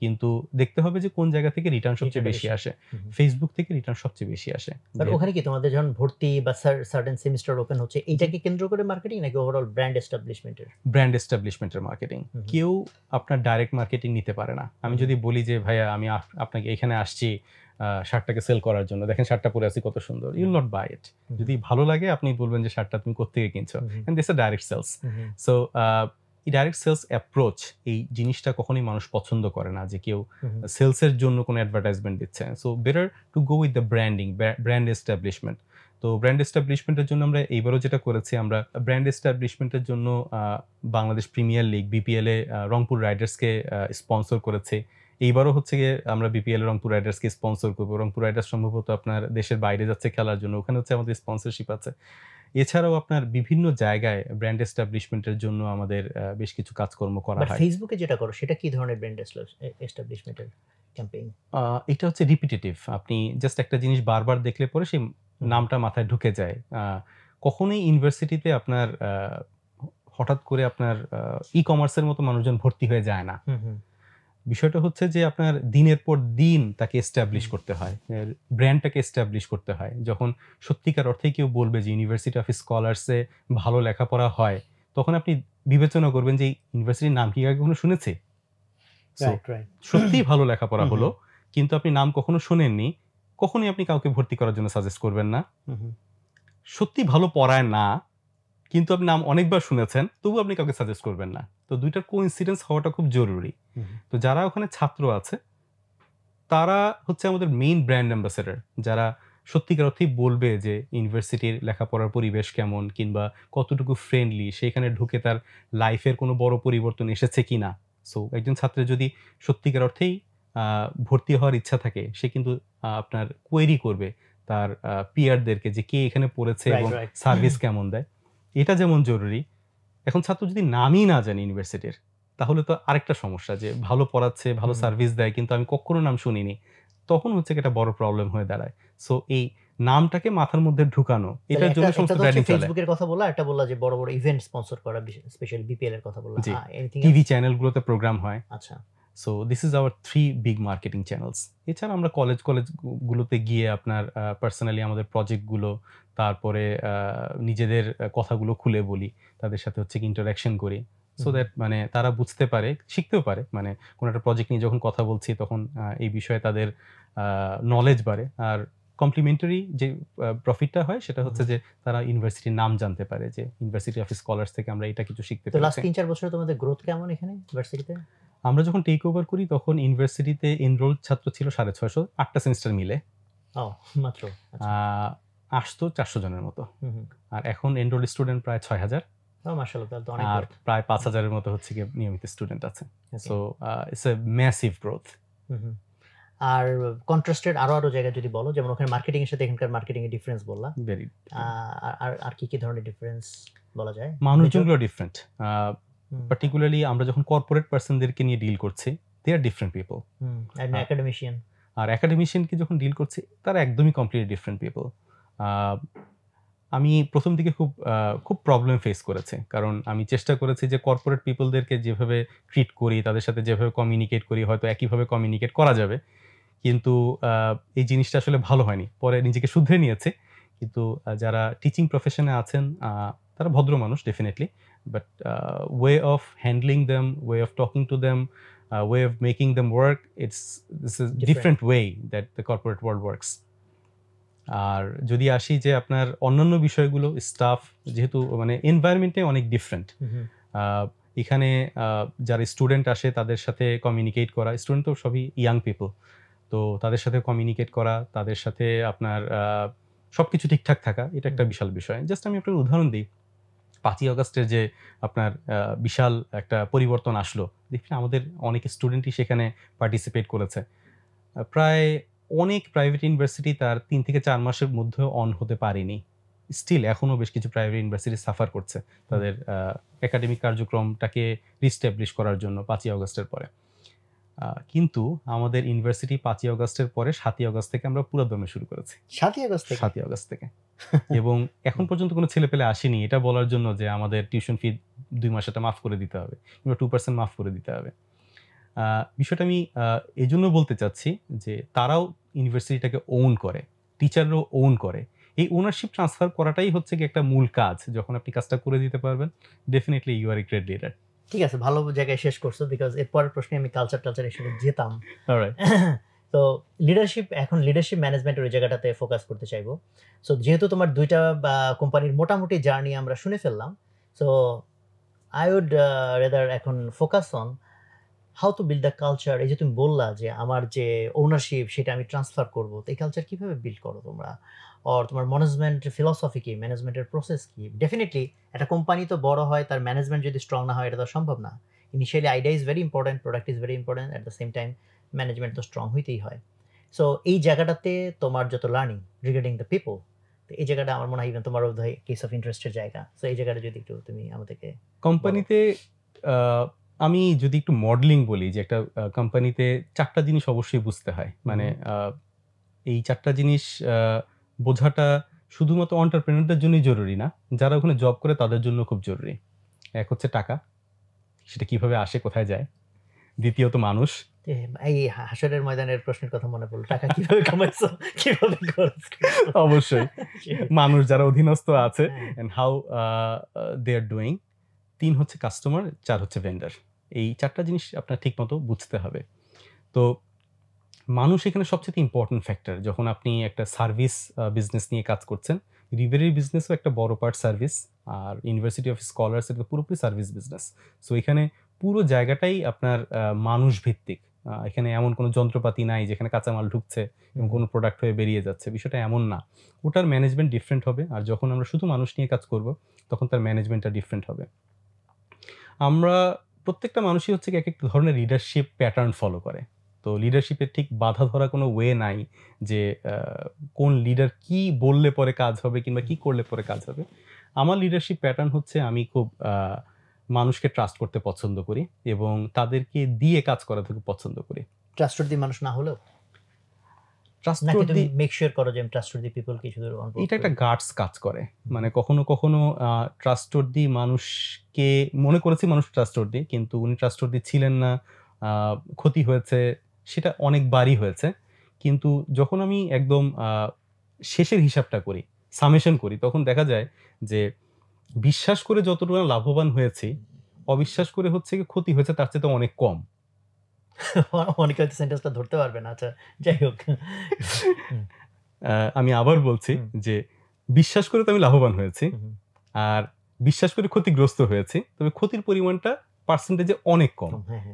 কিন্তু দেখতে হবে যে কোন জায়গা থেকে রিটার্ন সবচেয়ে বেশি আসে। ফেসবুক থেকে রিটার্ন সবচেয়ে বেশি আসে। বাট ওখানে কি তোমাদের যখন ভর্তি বা সার্টেন সেমিস্টার ওপেন হচ্ছে, এইটাকে কেন্দ্র করে মার্কেটিং নাকি ওভারঅল ব্র্যান্ড এস্টাবলিশমেন্টের মার্কেটিং? কেউ আপনার ডাইরেক্ট মার্কেটিং নিতে পারে না। আমি যদি বলি যে ভাইয়া আমি আপনাকে এখানে আসছি শার্টটাকে সেল করার জন্য, দেখেন শার্টটা পরে আছি কত সুন্দর, ইউ উইল নট বাই ইট। যদি ভালো লাগে আপনি বলবেন যে শার্টটা তুমি কোত্থেকে কিনছো, and this is direct sales. So এই ডাইরেক্ট সেলস অ্যাপ্রোচ, এই জিনিসটা কখনোই মানুষ পছন্দ করে না যে কেউ সেলসের জন্য কোনো অ্যাডভার্টাইজমেন্ট দিচ্ছে। So better to go with the branding, brand establishment. তো ব্র্যান্ড এস্টাবলিশমেন্টের জন্য আমরা এইবারও যেটা করেছি, আমরা ব্র্যান্ড এস্টাবলিশমেন্টের জন্য বাংলাদেশ প্রিমিয়ার লিগ BPL এ রংপুর রাইডার্সকে স্পন্সর করেছি। এইবারও হচ্ছে গিয়ে আমরা BPL রংপুর রাইডার্সকে স্পন্সর করবো। রংপুর রাইডার্স সম্ভবত আপনার দেশের বাইরে যাচ্ছে খেলার জন্য, ওখানে হচ্ছে আমাদের স্পন্সরশিপ আছে। এছাড়াও আপনার বিভিন্ন জায়গায় ব্র্যান্ড এস্টাবলিশমেন্টের জন্য আমাদের বেশ কিছু কাজকর্ম করা হয়। ফেসবুকে যেটা করো সেটা কি ধরনের ব্র্যান্ড এস্টাবলিশমেন্টের ক্যাম্পেইন? এটা হচ্ছে রিপিটেটিভ, আপনি জাস্ট একটা জিনিস বারবার দেখলে পরে সেই নামটা মাথায় ঢুকে যায়। কখনোই ইউনিভার্সিটিতে আপনার হঠাৎ করে আপনার ই-কমার্সের মতো মানুষজন ভর্তি হয়ে যায় না। বিষয়টা হচ্ছে যে আপনার দিনের পর দিন তাকে এস্টাবলিশ করতে হয়, ব্র্যান্ডটাকে এস্টাবলিশ করতে হয়। যখন সত্যিকার অর্থেই কেউ বলবে যে ইউনিভার্সিটি অফ স্কলার্সে ভালো লেখাপড়া হয়, তখন আপনি বিবেচনা করবেন যে ইউনিভার্সিটির নাম কি আগে কখনো শুনেছে? সত্যিই ভালো লেখাপড়া হলো, কিন্তু আপনি নাম কখনো শোনেননি, কখনোই আপনি কাউকে ভর্তি করার জন্য সাজেস্ট করবেন না। সত্যি ভালো পড়ায় না, কিন্তু আপনি নাম অনেকবার শুনেছেন, তবু আপনি কাউকে সাজেস্ট করবেন না। তো দুইটার কোইন্সিডেন্স হওয়াটা খুব জরুরি। তো যারা ওখানে ছাত্র আছে তারা হচ্ছে আমাদের মেইন ব্র্যান্ড অ্যাম্বাসেডর, যারা সত্যিকার অর্থেই বলবে যে ইউনিভার্সিটির লেখাপড়ার পরিবেশ কেমন, কিংবা কতটুকু ফ্রেন্ডলি, সেখানে ঢুকে তার লাইফের কোনো বড় পরিবর্তন এসেছে কিনা। সো একজন ছাত্রের যদি সত্যিকার অর্থেই ভর্তি হওয়ার ইচ্ছা থাকে, সে কিন্তু আপনার কোয়েরি করবে তার পিয়ারদেরকে যে কে এখানে পড়েছে এবং সার্ভিস কেমন দেয়। এটা যেমন জরুরি। এখন ছাত্র যদি নামই না জানে ইউনিভার্সিটির, তাহলে তো আরেকটা সমস্যা, যে ভালো পড়াচ্ছে, ভালো সার্ভিস দেয়, কিন্তু আমি কখনো নাম শুনিনি, তখন হচ্ছে একটা বড় প্রবলেম হয়ে দাঁড়ায়। সো এই নামটাকে মাথার মধ্যে ঢুকানো, এটার জন্য সমস্ত ব্র্যান্ডিং চলে। ফেসবুকের কথা বলা, একটা বললা যে বড় বড় ইভেন্ট স্পন্সর করা, স্পেশালি BPL এর কথা বললা, টিভি চ্যানেলগুলোতে প্রোগ্রাম হয়। আচ্ছা, so this is our 3 big marketing channels. এছাড়া আমরা কলেজগুলোতে গিয়ে আপনার পার্সোনালি আমাদের প্রজেক্টগুলো, তারপরে নিজেদের কথাগুলো খুলে বলি, তাদের সাথে হচ্ছে ইন্টারাকশন করি, সো দ্যাট মানে তারা বুঝতে পারে, শিখতেও পারে। মানে কোনো একটা প্রজেক্ট নিয়ে যখন কথা বলছি তখন এই বিষয়ে তাদের নলেজ বাড়ে। আর কমপ্লিমেন্টারি যে প্রফিটটা হয় সেটা হচ্ছে যে তারা ইউনিভার্সিটির নাম জানতে পারে, যে ইউনিভার্সিটি অফ স্কলার্স থেকে আমরা এটা কিছু শিখতে পারি। তো লাস্ট 3-4 বছরে তোমাদের গ্রোথ কেমন এখানে ইউনিভার্সিটিতে? আমরা যখন টেক ওভার করি তখন ইউনিভার্সিটিতে এনরোল ছাত্র ছিল 650, 8টা সেমিস্টার মিলে। মাত্র আসতো 400 জনের মতো। আর এখন এনরোল স্টুডেন্ট প্রায় 6000। মাশাআল্লাহ, তাহলে তো অনেক আর growth। প্রায় 5,000 এর মতো হচ্ছে কি নিয়মিত স্টুডেন্ট আছে। Okay. So it's a massive growth. Hmm. আর কন্ট্রাস্টেড আরো জায়গায় যদি বলো, যেমন ওখানে মার্কেটিং এর সাথে এখানকার মার্কেটিং এর ডিফারেন্স বললা, ভেরি আর কি ধরনের ডিফারেন্স বলা যায়? মানুষজনগুলো ডিফারেন্ট। হুম, পার্টিকুলারলি আমরা যখন কর্পোরেট পার্সনদেরকে নিয়ে ডিল করছি, দে আর ডিফারেন্ট পিপল। and academician। আর একাডেমিশিয়ানকে যখন ডিল করছি, তারা একদমই কমপ্লিটলি ডিফারেন্ট পিপল। আমি প্রথম দিকে খুব প্রবলেম ফেস করেছি, কারণ আমি চেষ্টা করেছি যে কর্পোরেট পিপলদেরকে যেভাবে ট্রিট করি, তাদের সাথে যেভাবে কমিউনিকেট করি, হয়তো একইভাবে কমিউনিকেট করা যাবে, কিন্তু এই জিনিসটা আসলে ভালো হয়নি। পরে নিজেকে শুধরে নিয়েছে। কিন্তু যারা টিচিং প্রফেশনে আছেন তারা ভদ্র মানুষ definitely, but way of handling them, way of talking to them, way of making them work, this is different way that the corporate world works. আর যদি আসি যে আপনার অন্যান্য বিষয়গুলো, স্টাফ যেহেতু মানে এনভায়রনমেন্টে অনেক ডিফারেন্ট। এখানে যারা স্টুডেন্ট আসে তাদের সাথে কমিউনিকেট করা, স্টুডেন্ট তো সবই ইয়াং পিপল, তো তাদের সাথে কমিউনিকেট করা, তাদের সাথে আপনার সবকিছু ঠিকঠাক থাকা, এটা একটা বিশাল বিষয়। জাস্ট আমি আপনার উদাহরণ দিই, 5ই আগস্টের যে আপনার বিশাল একটা পরিবর্তন আসলো, দেখি আমাদের অনেক স্টুডেন্টই সেখানে পার্টিসিপেট করেছে। প্রায় অনেক প্রাইভেট ইউনিভার্সিটি তার 3 থেকে 4 মাসের মধ্যে অন হতে পারেনি। স্টিল এখনও বেশ কিছু প্রাইভেট ইউনিভার্সিটি সাফার করছে তাদের একাডেমিক কার্যক্রমটাকে রিস্টাবলিশ করার জন্য 5ই আগস্টের পরে। কিন্তু আমাদের ইউনিভার্সিটি 5ই আগস্টের পরে 7ই আগস্ট থেকে আমরা পুরো দমে শুরু করেছি। 7ই আগস্ট থেকে? 7ই আগস্ট থেকে। এবং এখন পর্যন্ত কোনো ছেলেপেলে আসেনি এটা বলার জন্য যে আমাদের টিউশন ফি 2 মাসেটা মাফ করে দিতে হবে কিংবা 2% মাফ করে দিতে হবে। বিষয়টা আমি এই জন্য বলতে চাচ্ছি যে তারাও ইউনিভার্সিটিটাকে ওন করে, টিচাররাও ওন করে। এই ওনারশিপ ট্রান্সফার করাটাই হচ্ছে কি একটা মূল কাজ। যখন আপনি কাজটা করে দিতে পারবেন, definitely you are a great leader. ঠিক আছে, ভালো জায়গায় শেষ করছো, বিকজ এর পরের প্রশ্নে আমি কালচার এসে যেতাম। অলরাইট। তো লিডারশিপ ম্যানেজমেন্টের ওই জায়গাটাতে ফোকাস করতে চাইবো। সো যেহেতু তোমার দুইটা কোম্পানির মোটামুটি জার্নি আমরা শুনে ফেললাম, সো আই উড রেদার এখন focus on how to build the culture. এই যে তুমি বললা যে আমার যে ওনারশিপ সেটা আমি ট্রান্সফার করবো, তো এই কালচার কিভাবে বিল্ড করো তোমরা, আর তোমার ম্যানেজমেন্ট ফিলসফি কি, ম্যানেজমেন্টের প্রসেস কি? ডেফিনেটলি একটা কোম্পানি তো বড় হয়, তার ম্যানেজমেন্ট যদি স্ট্রং না হয় এটা তো সম্ভব না। Initially idea is very important, product is very important, at the same time management তো স্ট্রং হইতেই হয়। সো এই জায়গাটাতে তোমার যত লার্নিং রিগার্ডিং দ্য পিপল, তো এই জায়গাটা আমার মনে হয় ইভেন তোমার কেস অফ ইন্টারেস্টের জায়গা। সো এই জায়গাটা যদি একটু তুমি আমাদেরকে কোম্পানিতে আমি যদি একটু মডেলিং বলি যে একটা কোম্পানিতে 4টা জিনিস অবশ্যই বুঝতে হয়। মানে এই 4টা জিনিস বোঝাটা শুধুমাত্র এন্টারপ্রেনারদের জন্যই জরুরি না, যারা ওখানে জব করে তাদের জন্য খুব জরুরি। এক হচ্ছে টাকা, সেটা কিভাবে আসে, কোথায় যায়। দ্বিতীয়ত মানুষ। এই হাসরের ময়দানের প্রশ্নের কথা মনে পড়লো, টাকা কিভাবে কামাইছো, কিভাবে খরচ করছো? অবশ্যই মানুষ যারা অধীনস্থ আছে and how they are doing. 3 হচ্ছে কাস্টমার, 4 হচ্ছে ভেন্ডার। এই 4টা জিনিস আপনার ঠিক মতো বুঝতে হবে। তো মানুষ এখানে সবচেয়ে ইম্পর্টেন্ট ফ্যাক্টর। যখন আপনি একটা সার্ভিস বিজনেস নিয়ে কাজ করছেন, রিভারের বিজনেসও একটা বড় পার্ট সার্ভিস, আর ইউনিভার্সিটি অফ স্কলার্স এটা পুরোপুরি সার্ভিস বিজনেস। সো এখানে পুরো জায়গাটাই আপনার মানুষ ভিত্তিক। এখানে এমন কোনো যন্ত্রপাতি নাই যেখানে কাঁচামাল ঢুকছে এবং কোনো প্রোডাক্ট হয়ে বেরিয়ে যাচ্ছে, বিষয়টা এমন না। ওটার ম্যানেজমেন্ট ডিফারেন্ট হবে, আর যখন আমরা শুধু মানুষ নিয়ে কাজ করব তখন তার ম্যানেজমেন্টটা ডিফারেন্ট হবে। আমরা প্রত্যেকটা মানুষই হচ্ছে এক এক ধরনের লিডারশিপ প্যাটার্ন ফলো করে। তো লিডারশিপের ঠিক বাধা ধরা কোনো ওয়ে নাই যে কোন লিডার কি বললে পরে কাজ হবে কিংবা কি করলে পরে কাজ হবে। আমার লিডারশিপ প্যাটার্ন হচ্ছে আমি খুব মানুষকে ট্রাস্ট করতে পছন্দ করি এবং তাদেরকে দিয়ে কাজ করাতে খুব পছন্দ করি। ট্রাস্টওয়ার্দি মানুষ না হলেও ট্রাস্টওয়ার্দি মেক শিওর করো যে ট্রাস্টওয়ার্দি পিপল কি শুধু এটা একটা গার্ডস কাজ করে। মানে কখনো কখনো ট্রাস্টওয়ার্দি মানুষকে মনে করেছি মানুষ ট্রাস্টওয়ার্দি, কিন্তু উনি ট্রাস্টওয়ার্দি ছিলেন না, ক্ষতি হয়েছে, সেটা অনেকবারই হয়েছে। কিন্তু যখন আমি একদম শেষের হিসাবটা করি, সামেশন করি, তখন দেখা যায় যে বিশ্বাস করে যতটুকু লাভবান হয়েছি, অবিশ্বাস করে হচ্ছে কি ক্ষতি হয়েছে তার চেয়ে তো অনেক কম। অনেকে হয়তো সেন্টেন্সটা ধরতে পারবে না। আচ্ছা, যাই হোক, আমি আবার বলছি যে বিশ্বাস করে তো আমি লাভবান হয়েছি, আর বিশ্বাস করে ক্ষতিগ্রস্ত হয়েছি, তবে ক্ষতির পরিমাণটা পার্সেন্টেজে অনেক কম।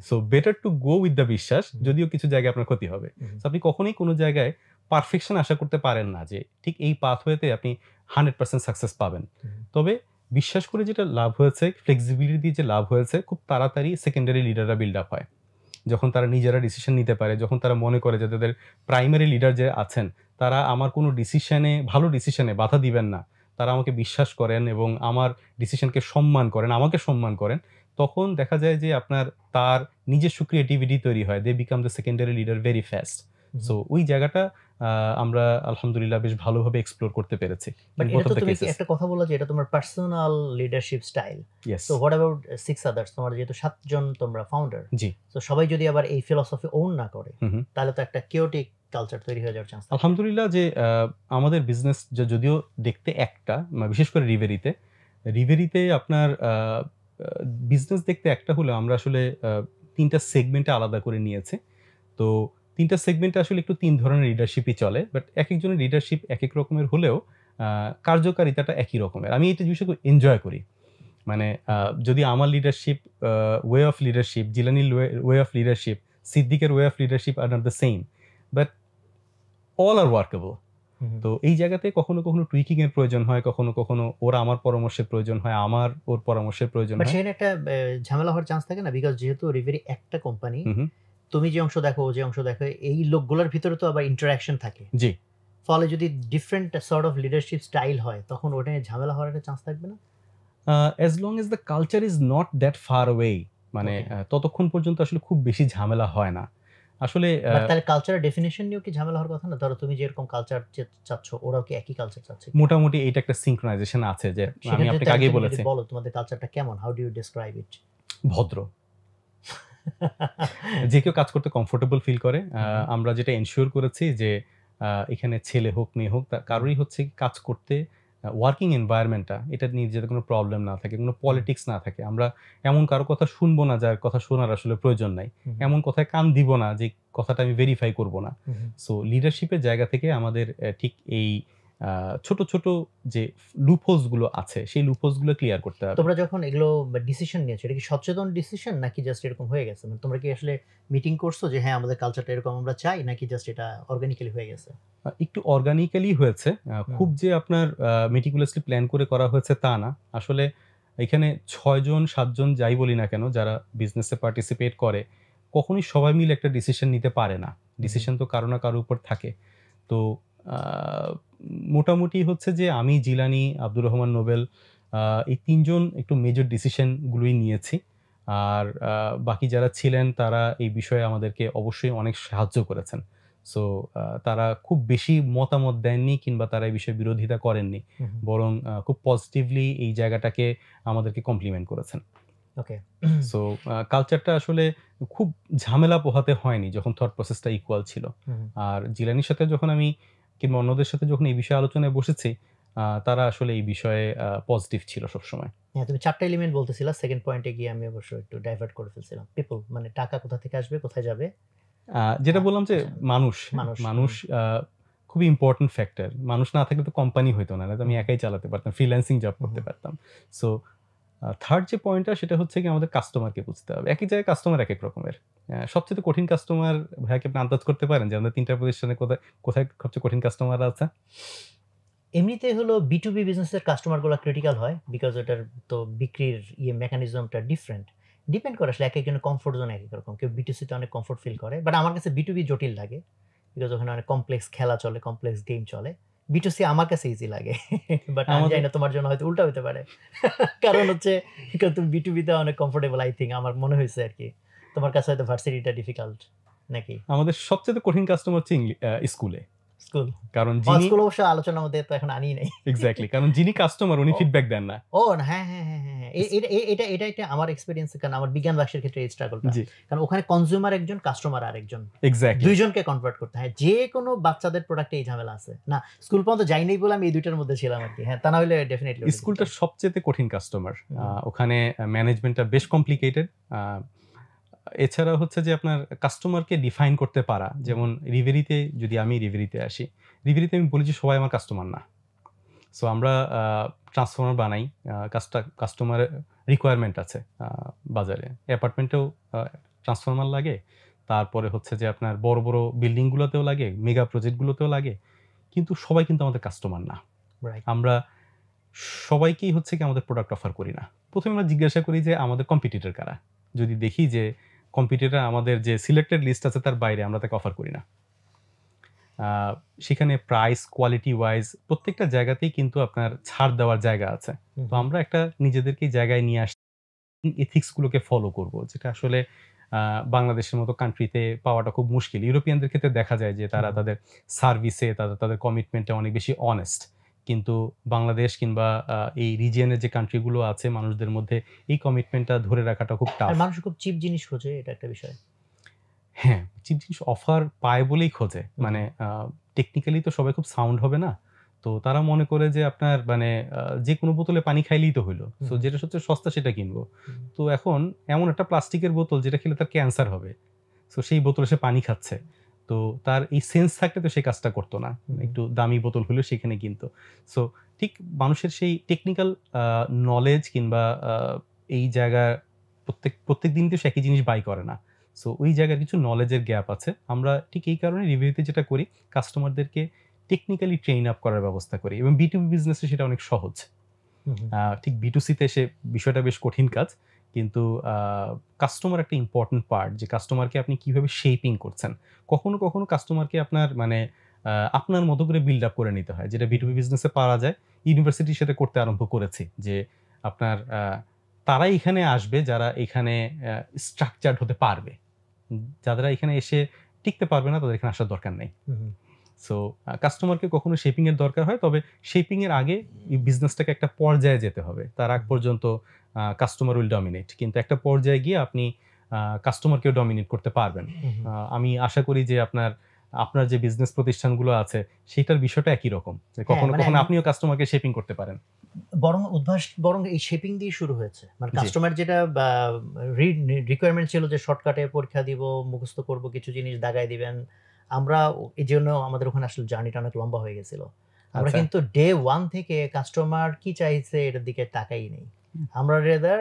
So better to go with the bishwas, যদিও কিছু জায়গায় আপনার ক্ষতি হবে। আপনি কখনোই কোনো জায়গায় পারফেকশন আশা করতে পারেন না যে ঠিক এই পাথওয়েতে আপনি 100% সাকসেস পাবেন। তবে বিশ্বাস করে যেটা লাভ হয়েছে, ফ্লেক্সিবিলিটি দিয়ে যে লাভ হয়েছে, খুব তাড়াতাড়ি সেকেন্ডারি লিডাররা বিল্ড আপ হয়। যখন তারা নিজেরা ডিসিশন নিতে পারে, যখন তারা মনে করে যে তাদের প্রাইমারি লিডার যে আছেন তারা আমার কোনো ডিসিশনে, ভালো ডিসিশনে বাধা দিবেন না, তারা আমাকে বিশ্বাস করেন এবং আমার ডিসিশনকে সম্মান করেন, আমাকে সম্মান করেন, তখন দেখা যায় যে আপনার তার নিজস্ব ক্রিয়েটিভিটি তৈরি হয়। They become the secondary leader very fast. So ওই জায়গাটা আমরা আলহামদুলিল্লাহ বেশ ভালোভাবে এক্সপ্লোর করতে পেরেছি। বাট এটা তো তুমি একটা কথা বললে যে এটা তোমার personal leadership style. Yes. So what about 6 others? তোমার যেহেতু 7 জন তোমরা ফাউন্ডার, জি, তো সবাই যদি আবার এই ফিলসফি ওন না করে তাহলে তো একটা কিওটিক কালচার তৈরি হয়ে যাওয়ার চান্স। আলহামদুলিল্লাহ যে আমাদের বিজনেস যদিও দেখতে একটা, বিশেষ করে রিভেরিতে আপনার বিজনেস দেখতে একটা হলে আমরা আসলে 3টা সেগমেন্টে আলাদা করে নিয়েছি। তো 3টা সেগমেন্টে আসলে একটু 3 ধরনের লিডারশিপই চলে, বাট একেকজনের লিডারশিপ একেক রকমের হলেও কার্যকারিতাটা একই রকমের। আমি এটা জিনিসটা খুব এনজয় করি। মানে যদি আমার লিডারশিপ, ওয়ে অফ লিডারশিপ, জিলানির ওয়ে অফ লিডারশিপ, সিদ্দিকের way of leadership are not the same, but all are workable. তো এই জায়গাতে কখনো কখনো টুইকিং এর প্রয়োজন হয়, কখনো কখনো ওর আমার পরামর্শের প্রয়োজন হয়, আমার ওর পরামর্শের প্রয়োজন হয়। সেখানে একটা ঝামেলা হওয়ার চান্স থাকে না? বিকজ যেহেতু রিভেরি একটা কোম্পানি, তুমি যে অংশ দেখো, ও যে অংশ দেখো, এই লোকগুলোর ভিতরে তো আবার ইন্টারাকশন থাকে। জি। ফলে যদি different sort of leadership style হয় তখন ওটা নিয়ে ঝামেলা হওয়ার একটা চান্স থাকবে না? As long as the culture is not that far away, মানে ততক্ষণ পর্যন্ত আসলে খুব বেশি ঝামেলা হয় না আসলে। তাহলে কালচারের ডেফিনিশন নিয়েও কি ঝামেলা হওয়ার কথা না? ধরো তুমি যেরকম কালচার চাচ্ছ, ওরাও কি একই কালচার চাচ্ছে? মোটামুটি এটা একটা সিনক্রোনাইজেশন আছে, যে আমি আপনাকে আগেই বলেছি। বলো তোমাদের কালচারটা কেমন? হাউ ডু ইউ ডেসক্রাইব ইট? ভদ্র। যে কেউ কাজ করতে কমফোর্টেবল ফিল করে। আমরা যেটা এনশিওর করেছি যে এখানে ছেলে হোক মেয়ে হোক, কারোরই হচ্ছে কাজ করতে ওয়ার্কিং এনভায়রনমেন্টটা, এটা নিয়ে যাতে কোনো প্রবলেম না থাকে, কোনো পলিটিক্স না থাকে। আমরা এমন কারো কথা শুনবো না যার কথা শোনার আসলে প্রয়োজন নাই, এমন কথায় কান দিব না যে কথাটা আমি ভেরিফাই করব না। সো লিডারশিপের জায়গা থেকে আমাদের ঠিক এই ছোট ছোট যে লুপহোলস গুলো আছে, সেই লুপহোলস গুলো ক্লিয়ার করতে হবে। তোমরা যখন এগুলো ডিসিশন নিয়েছো, এটা কি সচেতন ডিসিশন নাকি জাস্ট এরকম হয়ে গেছে? মানে তোমরা কি আসলে মিটিং করছো যে হ্যাঁ আমাদের কালচারটা এরকম আমরা চাই, নাকি জাস্ট এটা অর্গানিক্যালি হয়ে গেছে? একটু অর্গানিক্যালি হয়েছে, খুব যে আপনার মেটিকুলাসলি প্ল্যান করে করা হয়েছে তা না। আসলে এখানে 6 জন 7 জন যাই বলি না কেন যারা বিজনেসে পার্টিসিপেট করে, কখনোই সবাই মিলে একটা ডিসিশন নিতে পারে না। ডিসিশন তো কারো না কারোর উপর থাকে। তো মোটামুটি হচ্ছে যে আমি, জিলানি, আব্দুর রহমান নোবেল, এই 3 জন একটু মেজর ডিসিশনগুলোই নিয়েছি। আর বাকি যারা ছিলেন তারা এই বিষয়ে আমাদেরকে অবশ্যই অনেক সাহায্য করেছেন। সো তারা খুব বেশি মতামত দেননি কিংবা তারা এই বিষয়ে বিরোধিতা করেননি, বরং খুব পজিটিভলি এই জায়গাটাকে আমাদেরকে কমপ্লিমেন্ট করেছেন। ওকে। সো কালচারটা আসলে খুব ঝামেলা পোহাতে হয়নি যখন থট প্রসেসটা ইকুয়াল ছিল। আর জিলানির সাথে যখন আমি কিংবা অন্যদের সাথে যখন এই বিষয়ে আলোচনায় বসেছি, তারা আসলে এই বিষয়ে পজিটিভ ছিল সবসময়। হ্যাঁ, তুমি 4টা এলিমেন্ট বলতেছিলা, সেকেন্ড পয়েন্টে গিয়ে আমি অবশ্য একটু ডাইভার্ট করে ফেলছিলাম। পিপল মানে টাকা কোথা থেকে আসবে, কোথায় যাবে? যেটা বললাম যে মানুষ খুবই ইম্পর্টেন্ট ফ্যাক্টর। মানুষ না থাকলে তো কোম্পানি হইতো না, আমি একাই চালাতে পারতাম, ফ্রিল্যান্সিং জব করতে পারতাম। সো থার্ড যে পয়েন্টটা সেটা হচ্ছে কি আমাদের কাস্টমারকে বুঝতে হবে। একই জায়গায় কাস্টমার এক এক রকমের। সবচেয়ে কঠিন কাস্টমার ভাইয়া কি আপনি আন্দাজ করতে পারেন যে আমাদের 3টা প্রতিষ্ঠানে কোথায় সবচেয়ে কঠিন কাস্টমার আছে? এমনিতে হলো B2B বিজনেসের কাস্টমারগুলো ক্রিটিক্যাল হয়, বিকজ ওটার তো বিক্রির মেকানিজমটা ডিফারেন্ট। ডিপেন্ড করে আসলে একেকজনের কমফোর্ট জোন এক এক রকম। কেউ B2C তে অনেক কমফোর্ট ফিল করে, বাট আমার কাছে B2B জটিল লাগে, বিকজ ওখানে অনেক কমপ্লেক্স খেলা চলে, কমপ্লেক্স গেম চলে। B2C আমার কাছে ইজি লাগে, বাট আমি জানি না তোমার জন্য হয়তো উল্টা হতে পারে। কারণ হচ্ছে তুমি B2B তে অনেক কমফোর্টেবল, আই থিঙ্ক, আমার মনে হয়েছে আর কি। তোমার কাছে হয়তো ভার্সিটিটা ডিফিকাল্ট নাকি? আমাদের সবচেয়ে কঠিন কাস্টমার হচ্ছে স্কুলে। স্কুল, কারণ স্কুল অবশ্য আলোচনার মধ্যে তো এখন আনি নাই। এক্স্যাক্টলি, কারণ যিনি কাস্টমার উনি ফিডব্যাক দেন না। ও হ্যাঁ হ্যাঁ হ্যাঁ হ্যাঁ, এটা আমার এক্সপেরিয়েন্স, কারণ আমার বিজ্ঞান বাক্সের ক্ষেত্রে এই স্ট্রাগলটা, কারণ ওখানে কনজিউমার একজন, কাস্টমার আরেকজন, এক্স্যাক্টলি দুইজনকে কনভার্ট করতে হয়। যে কোনো বাচ্চাদের প্রোডাক্টে এই ঝামেলা আছে না। স্কুল পর্যন্ত যাই নাই বলে আমি এই দুইটার মধ্যে ছিলাম আর কি। হ্যাঁ, তা না হলে ডেফিনেটলি স্কুলটা সবচেয়ে কঠিন কাস্টমার। ওখানে ম্যানেজমেন্টটা বেশ কমপ্লিকেটেড। এছাড়া হচ্ছে যে আপনার কাস্টমারকে ডিফাইন করতে পারা, যেমন রিভেরিতে যদি আমি রিভেরিতে আসি, রিভেরিতে আমি বলি যে সবাই আমার কাস্টমার না। সো আমরা ট্রান্সফর্মার বানাই, কাস্টমার রিকোয়ারমেন্ট আছে বাজারে। অ্যাপার্টমেন্টেও ট্রান্সফর্মার লাগে, তারপরে হচ্ছে যে আপনার বড় বড় বিল্ডিংগুলোতেও লাগে, মেগা প্রজেক্টগুলোতেও লাগে, কিন্তু সবাই কিন্তু আমাদের কাস্টমার না। আমরা সবাইকেই হচ্ছে কি আমাদের প্রোডাক্ট অফার করি না। প্রথমে আমরা জিজ্ঞাসা করি যে আমাদের কম্পিটিটর কারা। যদি দেখি যে কম্পিটিটর আমাদের যে সিলেক্টেড লিস্ট আছে তার বাইরে, আমরা তাকে অফার করি না। সেখানে প্রাইস, কোয়ালিটি ওয়াইজ প্রত্যেকটা জায়গাতেই কিন্তু আপনার ছাড় দেওয়ার জায়গা আছে। তো আমরা একটা নিজেদেরকে জায়গায় নিয়ে আসি, এথিক্সগুলোকে ফলো করব, যেটা আসলে বাংলাদেশের মতো কান্ট্রিতে পাওয়াটা খুব মুশকিল। ইউরোপিয়ানদের ক্ষেত্রে দেখা যায় যে তারা তাদের সার্ভিসে, তাদের কমিটমেন্টে অনেক বেশি অনেস্ট। কিন্তু বাংলাদেশ কিংবা এই রিজিয়নের যে কান্ট্রিগুলো আছে, মানুষদের মধ্যে এই কমিটমেন্টটা ধরে রাখাটা খুব টাফ। আর মানুষ খুব চিপ জিনিস খোঁজে, এটা একটা বিষয়। হ্যাঁ, চিপ জিনিস অফার পায় বলেই খোঁজে। মানে টেকনিক্যালি তো সবাই খুব সাউন্ড হবে না। তো তারা মনে করে যে আপনার মানে যে কোনো বোতলে পানি খাইলেই তো হইলো। সো যেটা সবচেয়ে সস্তা সেটা কিনবো। তো এখন এমন একটা প্লাস্টিকের বোতল যেটা খেলে তার ক্যান্সার হবে। সো সেই বোতলে সে পানি খাচ্ছে। তো তার এই সেন্স থাকলে তো সেই কাজটা করতো না। একটু দামি বোতল হলেও সেখানে কিনতো। সো ঠিক মানুষের সেই টেকনিক্যাল নলেজ কিংবা এই জায়গায় প্রত্যেক দিন তো সে একই জিনিস বাই করে না। সো ওই জায়গায় কিছু নলেজের গ্যাপ আছে। আমরা ঠিক এই কারণে রিভিউতে যেটা করি, কাস্টমারদেরকে টেকনিক্যালি ট্রেন আপ করার ব্যবস্থা করি, এবং বিটুবি বিজনেসে সেটা অনেক সহজ। ঠিক বিটুসিতে সে বিষয়টা বেশ কঠিন কাজ, কিন্তু কাস্টমার একটা ইম্পর্টেন্ট পার্ট, যে কাস্টমারকে আপনি কিভাবে শেপিং করছেন। কখনো কখনো কাস্টমারকে আপনার মানে আপনার মতো করে বিল্ড আপ করে নিতে হয়, যেটা বিটুবি বিজনেসে পারা যায়। ইউনিভার্সিটির সাথে করতে আরম্ভ করেছি, যে আপনার তারাই এখানে আসবে যারা এখানে স্ট্রাকচারড হতে পারবে। যারা এখানে এসে টিকতে পারবে না, তাদের এখানে আসার দরকার নেই। সো কাস্টমারকে কখনো শেপিং এর দরকার হয়, তবে শেপিং এর আগে এই বিজনেসটাকে একটা পর্যায়ে যেতে হবে। তার আগ পর্যন্ত কাস্টমার উইল ডমিনেট, কিন্তু একটা পর্যায়ে গিয়ে আপনি কাস্টমারকেও ডমিনেট করতে পারবেন। আমি আশা করি যে আপনার যে বিজনেস প্রতিষ্ঠানগুলো আছে সেটার বিষয়টা একই রকম, যে কখনো কখনো আপনিও কাস্টমারকে শেপিং করতে পারেন। বরং এই শেপিং দিয়ে শুরু হয়েছে। মানে কাস্টমার যেটা রিকোয়ারমেন্ট ছিল যে শর্টকাটে পরীক্ষা দিব, মুখস্থ করব, কিছু জিনিস দাগায় দিবেন, আমরা এই জন্য আমাদের ওখানে আসলে জার্নিটা অনেক লম্বা হয়ে গেছিল। আমরা কিন্তু ডে 1 থেকে কাস্টমার কি চাইছে এটার দিকে তাকাই নেই। আমরা রেদার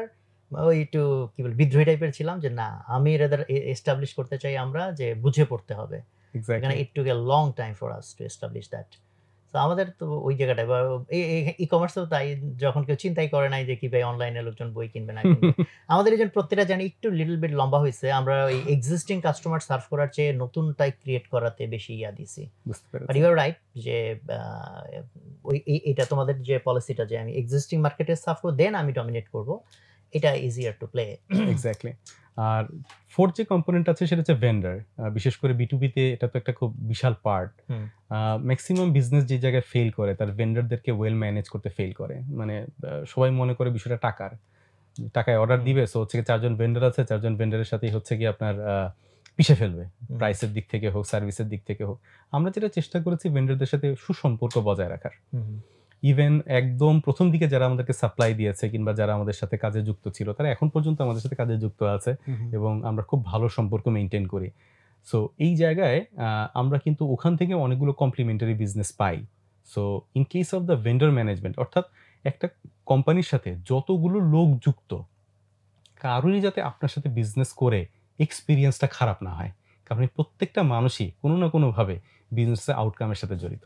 ওই একটু কি বল বিদ্রোহী টাইপের ছিলাম, যে না, আমি রেদার এস্টাবলিশ করতে চাই আমরা যে বুঝে পড়তে হবে। এখানে it took a long time for us to establish that. তো আমাদের তো ওই জায়গাটায় বা ই কমার্সেও তাই, যখন কেউ চিন্তাই করে নাই যে কি ভাই অনলাইনে লোকজন বই কিনবে না কিনবে। আমাদের এই যে প্রত্যেকটা জানি একটু লিটল বিট লম্বা হয়েছে, আমরা ওই এক্সিস্টিং কাস্টমার সার্ভ করার চেয়ে নতুন টাইপ ক্রিয়েট করাতে বেশি ইয়া দিছি। বাট ইউ আর রাইট যে ওই এটা তোমাদের যে পলিসিটা, যে আমি এক্সিস্টিং মার্কেটে সার্ভ করব, দেন আমি ডমিনেট করব, এটা ইজিয়ার টু প্লে। এক্স্যাক্টলি। আর ফোর্থ যে কম্পোনেন্ট আছে সেটা হচ্ছে ভেন্ডার। বিশেষ করে বিটুবিতে এটা তো একটা খুব বিশাল পার্ট। ম্যাক্সিমাম বিজনেস যে জায়গায় ফেল করে, তার ভেন্ডারদেরকে ওয়েল ম্যানেজ করতে ফেল করে। মানে সবাই মনে করে বিষয়টা টাকায় অর্ডার দিবে, সো হচ্ছে 4 জন ভেন্ডার আছে, 4 জন ভেন্ডারের সাথেই হচ্ছে কি আপনার পিষে ফেলবে, প্রাইসের দিক থেকে হোক, সার্ভিসের দিক থেকে হোক। আমরা যেটা চেষ্টা করেছি ভেন্ডারদের সাথে সুসম্পর্ক বজায় রাখার। ইভেন একদম প্রথম দিকে যারা আমাদেরকে সাপ্লাই দিয়েছে কিংবা যারা আমাদের সাথে কাজে যুক্ত ছিল, তারা এখন পর্যন্ত আমাদের সাথে কাজে যুক্ত আছে, এবং আমরা খুব ভালো সম্পর্ক মেনটেন করি। সো এই জায়গায় আমরা কিন্তু ওখান থেকে অনেকগুলো কমপ্লিমেন্টারি বিজনেস পাই। So in case of the vendor management, অর্থাৎ একটা কোম্পানির সাথে যতগুলো লোক যুক্ত, কারোরই যাতে আপনার সাথে বিজনেস করে এক্সপিরিয়েন্সটা খারাপ না হয়, কারণ প্রত্যেকটা মানুষই কোনো না কোনোভাবে বিজনেসের আউটকামের সাথে জড়িত।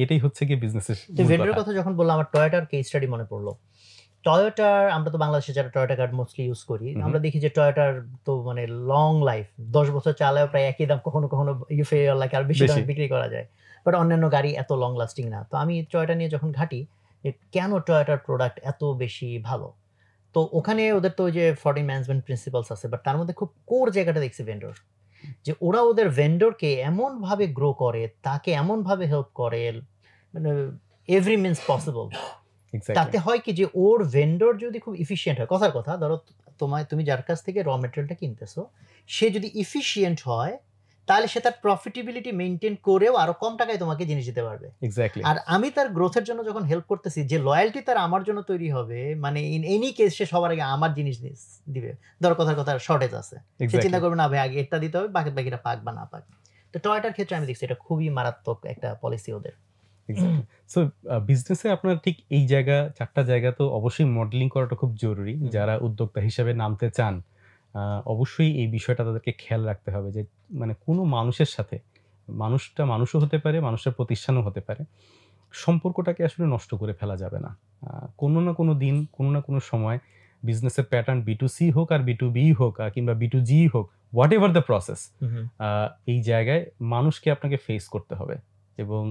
এটাই হচ্ছে কি বিজনেসের। ভেন্ডরের কথা যখন বললাম, আমার টয়োটার কেস স্টাডি মনে পড়লো। টয়োটার, আমরা তো বাংলাদেশে যারা টয়োটা কার্ড মোস্টলি ইউজ করি, আমরা দেখি যে টয়োটার তো মানে লং লাইফ, 10 বছর চালায় প্রায় একই দাম, কখনো কখনো ইউ ফিল লাইক আর বেশি দামে বিক্রি করা যায়। বাট অন্যান্য গাড়ি এত লং লাস্টিং না। তো আমি টয়োটা নিয়ে যখন ঘাটি যে কেন টয়োটার প্রোডাক্ট এত বেশি ভালো, তো ওখানে ওদের তো ওই যে 14 ম্যানেজমেন্ট প্রিন্সিপালস আছে, বাট তার মধ্যে খুব কোর জায়গাটা দেখছি ভেন্ডর, যে ওরা ওদের ভেন্ডরকে এমনভাবে গ্রো করে, তাকে এমনভাবে হেল্প করে, মানে এভরি মিনস পসিবল। তাতে হয় কি যে ওর ভেন্ডর যদি খুব ইফিশিয়েন্ট হয়, কথার কথা ধরো তুমি যার কাছ থেকে র মেটেরিয়ালটা কিনতেছো, সে যদি ইফিশিয়েন্ট হয়, তাহলে সে তার প্রফিটেবিলিটি মেনটেন করেও আরো কম টাকায় তোমাকে জিনিস দিতে পারবে। আর আমি তার গ্রোথের জন্য যখন হেল্প করতেছি, যে লয়্যালটি তার আমার জন্য তৈরি হবে, মানে ইন এনি কেস সে সবার আগে আমার জিনিস দিবে। ধরো কথার কথা শর্টেজ আছে, সে চিন্তা করবে না ভাই আগে এটা দিতে হবে, বাকিটা পাক বা না পাক। তো টয়োটার ক্ষেত্রে আমি দেখছি এটা খুবই মারাত্মক একটা পলিসি ওদের। সো বিজনেসে আপনার ঠিক এই জায়গা, 4টা জায়গা তো অবশ্যই মডেলিং করাটা খুব জরুরি। যারা উদ্যোক্তা হিসেবে নামতে চান, অবশ্যই এই বিষয়টা তাদেরকে খেয়াল রাখতে হবে, যে মানে কোনো মানুষের সাথে, মানুষটা মানুষও হতে পারে, মানুষের প্রতিষ্ঠানও হতে পারে, সম্পর্কটাকে আসলে নষ্ট করে ফেলা যাবে না। কোনো না কোনো দিন, কোনো না কোনো সময় বিজনেসের প্যাটার্ন B2C হোক আর B2B হোক কিংবা B2G হোক, হোয়াট এভার দ্য প্রসেস, এই জায়গায় মানুষকে আপনাকে ফেস করতে হবে এবং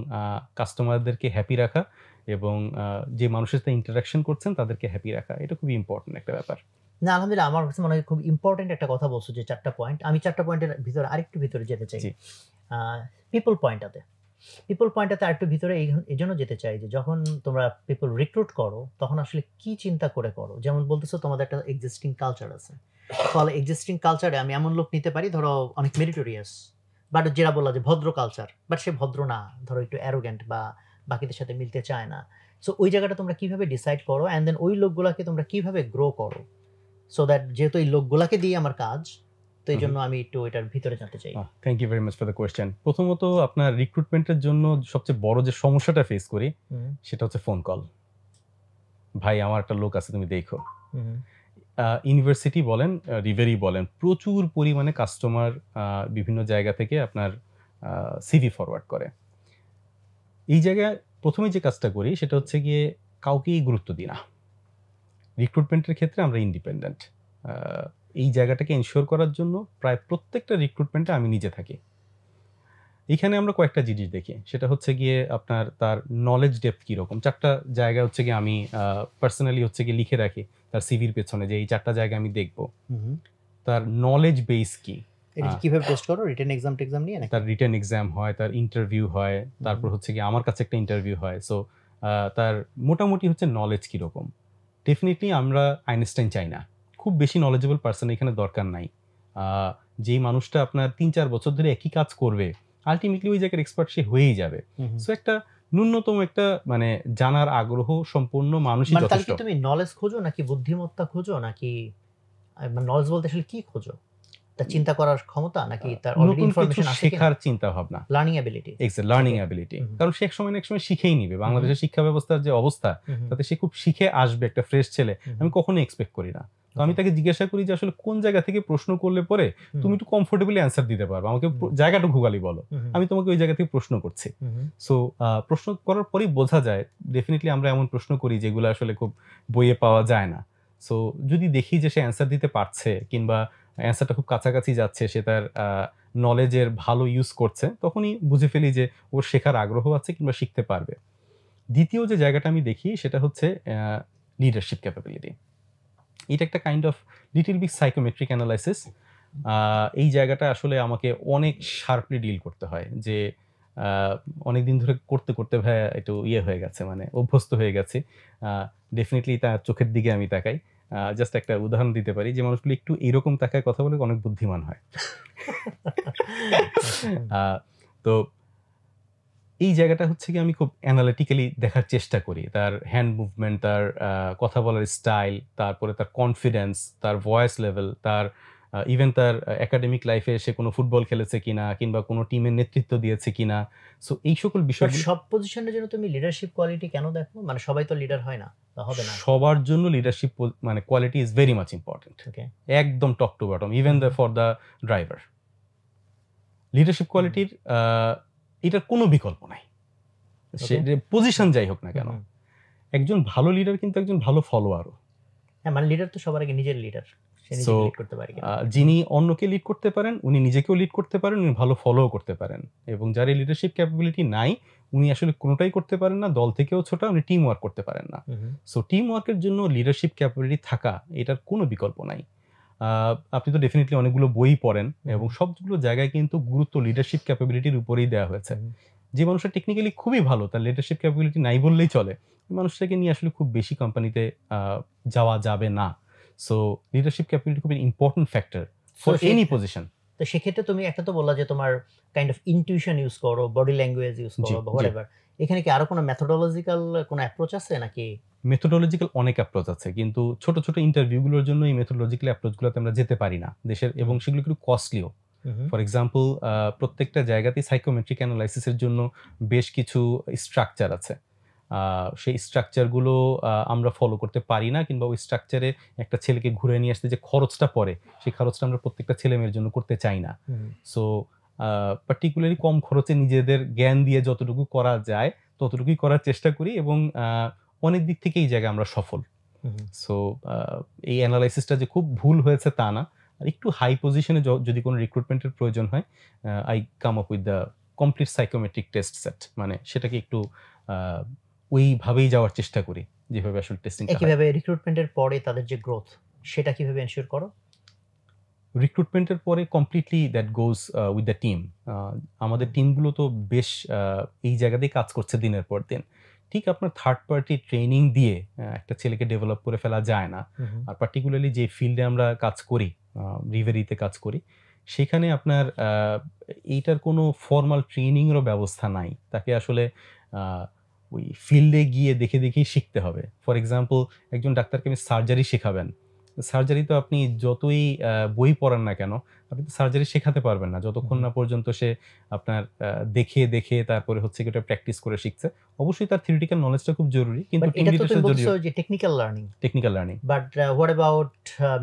কাস্টমারদেরকে হ্যাপি রাখা এবং যে মানুষের সাথে ইন্টারাকশন করছেন তাদেরকে হ্যাপি রাখা, এটা খুবই ইম্পর্টেন্ট একটা ব্যাপার। না, আলহামদুলিল্লাহ, আমার কাছে মনে হয় খুব ইম্পর্টেন্ট একটা কথা বলছো, যে 4টা পয়েন্ট। আমি 4টা পয়েন্টের ভিতরে আরেকটু ভিতরে যেতে চাই। পিপল পয়েন্টটাতে আরেকটু ভিতরে এই জন্য যেতে চাই যে যখন তোমরা পিপল রিক্রুট করো তখন আসলে কি চিন্তা করে করো। যেমন বলতেছো তোমাদের একটা এক্সিস্টিং কালচার আছে, ফলে এক্সিস্টিং কালচারে আমি এমন লোক নিতে পারি, ধরো অনেক মেরিটোরিয়াস, বাট যেটা বললা যে ভদ্র কালচার, বাট সে ভদ্র না, ধরো একটু অ্যারোগ্যান্ট বা বাকিদের সাথে মিলতে চায় না। সো ওই জায়গাটা তোমরা কিভাবে ডিসাইড করো, অ্যান্ড দেন ওই লোকগুলাকে তোমরা কিভাবে গ্রো করো, সো দ্যাট যেহেতু এই লোকগুলাকে দিয়ে আমার কাজ, তো এই জন্য আমি একটু এটার ভিতরে জানতে চাই। Thank you very much for the question. প্রথমত আপনার রিক্রুটমেন্টের জন্য সবচেয়ে বড় যে সমস্যাটা ফেস করি সেটা হচ্ছে ফোন কল। ভাই আমার একটা লোক আছে, তুমি দেখো। ইউনিভার্সিটি বলেন, রিভেরি বলেন, প্রচুর পরিমাণে কাস্টমার বিভিন্ন জায়গা থেকে আপনার সিভি ফরওয়ার্ড করে। এই জায়গায় প্রথমে যে কাজটা করি সেটা হচ্ছে গিয়ে কাউকেই গুরুত্ব দিই না। রিক্রুটমেন্টের ক্ষেত্রে আমরা ইন্ডিপেন্ডেন্ট। এই জায়গাটাকে এনশিওর করার জন্য প্রায় প্রত্যেকটা রিক্রুটমেন্টে আমি নিজে থাকি। এখানে আমরা কয়েকটা জিনিস দেখি, সেটা হচ্ছে গিয়ে আপনার তার নলেজ ডেপথ কীরকম। 4টা জায়গা হচ্ছে গিয়ে আমি পার্সোনালি হচ্ছে গিয়ে লিখে রাখি তার সিভির পেছনে, যে এই 4টা জায়গা আমি দেখব। তার নলেজ বেস কি, কিভাবে টেস্ট করো? রিটেন এক্সাম নিয়ে? তার রিটেন এক্সাম হয়, তার ইন্টারভিউ হয়, তারপর হচ্ছে গিয়ে আমার কাছে একটা ইন্টারভিউ হয়। সো তার মোটামুটি হচ্ছে নলেজ কীরকম। ডেফিনেটলি আমরা আইনস্টাইন চাই না, খুব বেশি নলেজেবল পার্সন এখানে দরকার নাই। যেই মানুষটা আপনার 3-4 বছর ধরে একই কাজ করবে, আলটিমেটলি ওই জায়গার এক্সপার্ট সে হয়েই যাবে। সো একটা ন্যূনতম একটা মানে জানার আগ্রহ সম্পূর্ণ মানুষই যথেষ্ট। তাহলে কি তুমি নলেজ খোঁজো নাকি বুদ্ধিমত্তা খোঁজো, নাকি নলেজ বলতে আসলে কি খোঁজো? তার চিন্তা করার ক্ষমতা, নাকি তার অলরেডি ইনফরমেশন আছে, শেখার চিন্তা ভাবনা, learning ability? Exact, learning ability. কারণ সে এক সময় না এক সময় শিখেই নিবে। বাংলাদেশের শিক্ষা ব্যবস্থার যে অবস্থা, তাতে সে খুব শিখে আসবে একটা ফ্রেশ ছেলে, আমি কখনোই এক্সপেক্ট করি না। তো আমি তাকে জিজ্ঞাসা করি যে আসলে কোন জায়গা থেকে প্রশ্ন করলে পরে তুমি একটু কমফোর্টেবলি অ্যান্সার দিতে পারবে, আমাকে জায়গাটা ঘুগালি বলো, আমি তোমাকে ওই জায়গা থেকে প্রশ্ন করছি। সো প্রশ্ন করার পরেই বোঝা যায় ডেফিনেটলি আমরা এমন প্রশ্ন করি যেগুলো আসলে খুব বইয়ে পাওয়া যায় না। সো যদি দেখি যে সে অ্যান্সার দিতে পারছে কিংবা অ্যান্সারটা খুব কাছাকাছি যাচ্ছে, সে তার নলেজের ভালো ইউজ করছে, তখনই বুঝে ফেলি যে ওর শেখার আগ্রহ আছে কিংবা শিখতে পারবে। দ্বিতীয় যে জায়গাটা আমি দেখি সেটা হচ্ছে লিডারশিপ ক্যাপাবিলিটি। এটা একটা kind of little big psychometric analysis. এই জায়গাটা আসলে আমাকে অনেক শার্পলি ডিল করতে হয়, যে অনেকদিন ধরে করতে করতে ভাই একটু হয়ে গেছে, মানে অভ্যস্ত হয়ে গেছে। ডেফিনেটলি তার চোখের দিকে আমি তাকাই। জাস্ট একটা উদাহরণ দিতে পারি, যে মানুষগুলো একটু এরকম তাকায় কথা বলে অনেক বুদ্ধিমান হয়। তো এই জায়গাটা হচ্ছে কি আমি খুব অ্যানালিটিক্যালি দেখার চেষ্টা করি, তার হ্যান্ড মুভমেন্ট, তার কথা বলার স্টাইল, তারপরে তার কনফিডেন্স, তার ভয়েস লেভেল, তার ইভেন তার একাডেমিক লাইফে সে কোনো ফুটবল খেলেছে কিনা কিংবা কোনো টিমের নেতৃত্ব দিয়েছে কিনা। সো এই সকল বিষয়। সব পজিশনের জন্য তুমি লিডারশিপ কোয়ালিটি কেন দেখো? মানে সবাই তো লিডার হয় না বা হবে না। সবার জন্য লিডারশিপ মানে quality is very much important, একদম top to bottom, even for the driver. Leadership কোয়ালিটির এটার কোনো বিকল্প নাই, সে পজিশন যাই হোক না কেন। একজন ভালো লিডার কিন্তু একজন ভালো ফলোয়ারও। হ্যাঁ, মানে লিডার তো সবার আগে নিজের লিডার। সো যিনি অন্যকে লিড করতে পারেন, উনি নিজেকেও লিড করতে পারেন, উনি ভালো ফলো করতে পারেন। এবং যার লিডারশিপ ক্যাপাবিলিটি নাই, উনি আসলে কোনোটাই করতে পারেন না, দল থেকেও ছোটা, উনি টিম ওয়ার্ক করতে পারেন না। সো টিম ওয়ার্কের জন্য লিডারশিপ ক্যাপাবিলিটি থাকা, এটার কোনো বিকল্প নাই। আপনি তো ডেফিনেটলি অনেকগুলো বই পড়েন এবং সবগুলো জায়গায় কিন্তু গুরুত্ব লিডারশিপ ক্যাপাবিলিটির উপরেই দেওয়া হয়েছে। যে মানুষটা টেকনিক্যালি খুবই ভালো, তার লিডারশিপ ক্যাপাবিলিটি নাই বললেই চলে, ওই মানুষটাকে নিয়ে আসলে খুব বেশি কোম্পানিতে যাওয়া যাবে না। সো লিডারশিপ ক্যাপাবিলিটি খুব important factor for any position. তো সেক্ষেত্রে তুমি একটা তো বললা যে তোমার কাইন্ড অফ ইনটিউশন ইউজ করো, বডি ল্যাঙ্গুয়েজ ইউজ করো, হোয়াটএভার। এখানে কি আরো কোনো মেথোডোলজিক্যাল কোনো অ্যাপ্রোচ আছে নাকি? মেথোডোলজিক্যাল অনেক অ্যাপ্রোচ আছে, কিন্তু ছোট ছোট ইন্টারভিউগুলোর জন্য এই মেথোডোলজিক্যাল অ্যাপ্রোচগুলোতে আমরা যেতে পারি না দেশের, এবং সেগুলো একটু কস্টলিও। ফর এক্সাম্পল, প্রত্যেকটা জায়গাতেই সাইকোমেট্রিক অ্যানালাইসিসের জন্য বেশ কিছু স্ট্রাকচার আছে। সেই স্ট্রাকচারগুলো আমরা ফলো করতে পারি না, কিংবা ওই স্ট্রাকচারে একটা ছেলেকে ঘুরে নিয়ে আসতে যে খরচটা পড়ে, সেই খরচটা আমরা প্রত্যেকটা ছেলে মেয়ের জন্য করতে চাই না। সো পার্টিকুলারলি কম খরচে নিজেদের জ্ঞান দিয়ে যতটুকু করা যায় ততটুকুই করার চেষ্টা করি, এবং অনেক দিক থেকে এই জায়গায় আমরা সফল। সো এই অ্যানালাইসিসটা যে খুব ভুল হয়েছে তা না। আর একটু হাই পজিশনে যদি কোনো রিক্রুটমেন্টের প্রয়োজন হয়, I come up with the complete psychometric test set, মানে সেটাকে একটু ওইভাবেই যাওয়ার চেষ্টা করি যেভাবে আসলে টেস্টিং। কিভাবে রিক্রুটমেন্টের পরে তাদের যে গ্রোথ সেটা কিভাবে এনশিওর করো? রিক্রুটমেন্টের পরে completely that goes with the team. আমাদের টিমগুলো তো বেশ এই জায়গাতেই কাজ করছে দিনের পর দিন। ঠিক আপনার থার্ড পার্টি ট্রেনিং দিয়ে একটা ছেলেকে ডেভেলপ করে ফেলা যায় না। আর পার্টিকুলারলি যে ফিল্ডে আমরা কাজ করি, রিভেরিতে কাজ করি, সেখানে আপনার এইটার কোনো ফর্মাল ট্রেনিংয়েরও ব্যবস্থা নাই। তাকে আসলে ওই ফিল্ডে গিয়ে দেখে দেখেই শিখতে হবে। ফর এক্সাম্পল, একজন ডাক্তারকে আপনি সার্জারি শেখাবেন, সার্জারি তো আপনি যতই বই পড়ান না কেন, আপনি তো সার্জারি শেখাতে পারবেন না যতক্ষণ না পর্যন্ত সে আপনার দেখে দেখে তারপরে হচ্ছে কি ওটা প্র্যাকটিস করে শিখছে। অবশ্যই তার থিওরিটিক্যাল নলেজটা খুব জরুরি, কিন্তু এটা তো তুমি বলছো যে technical learning, but what about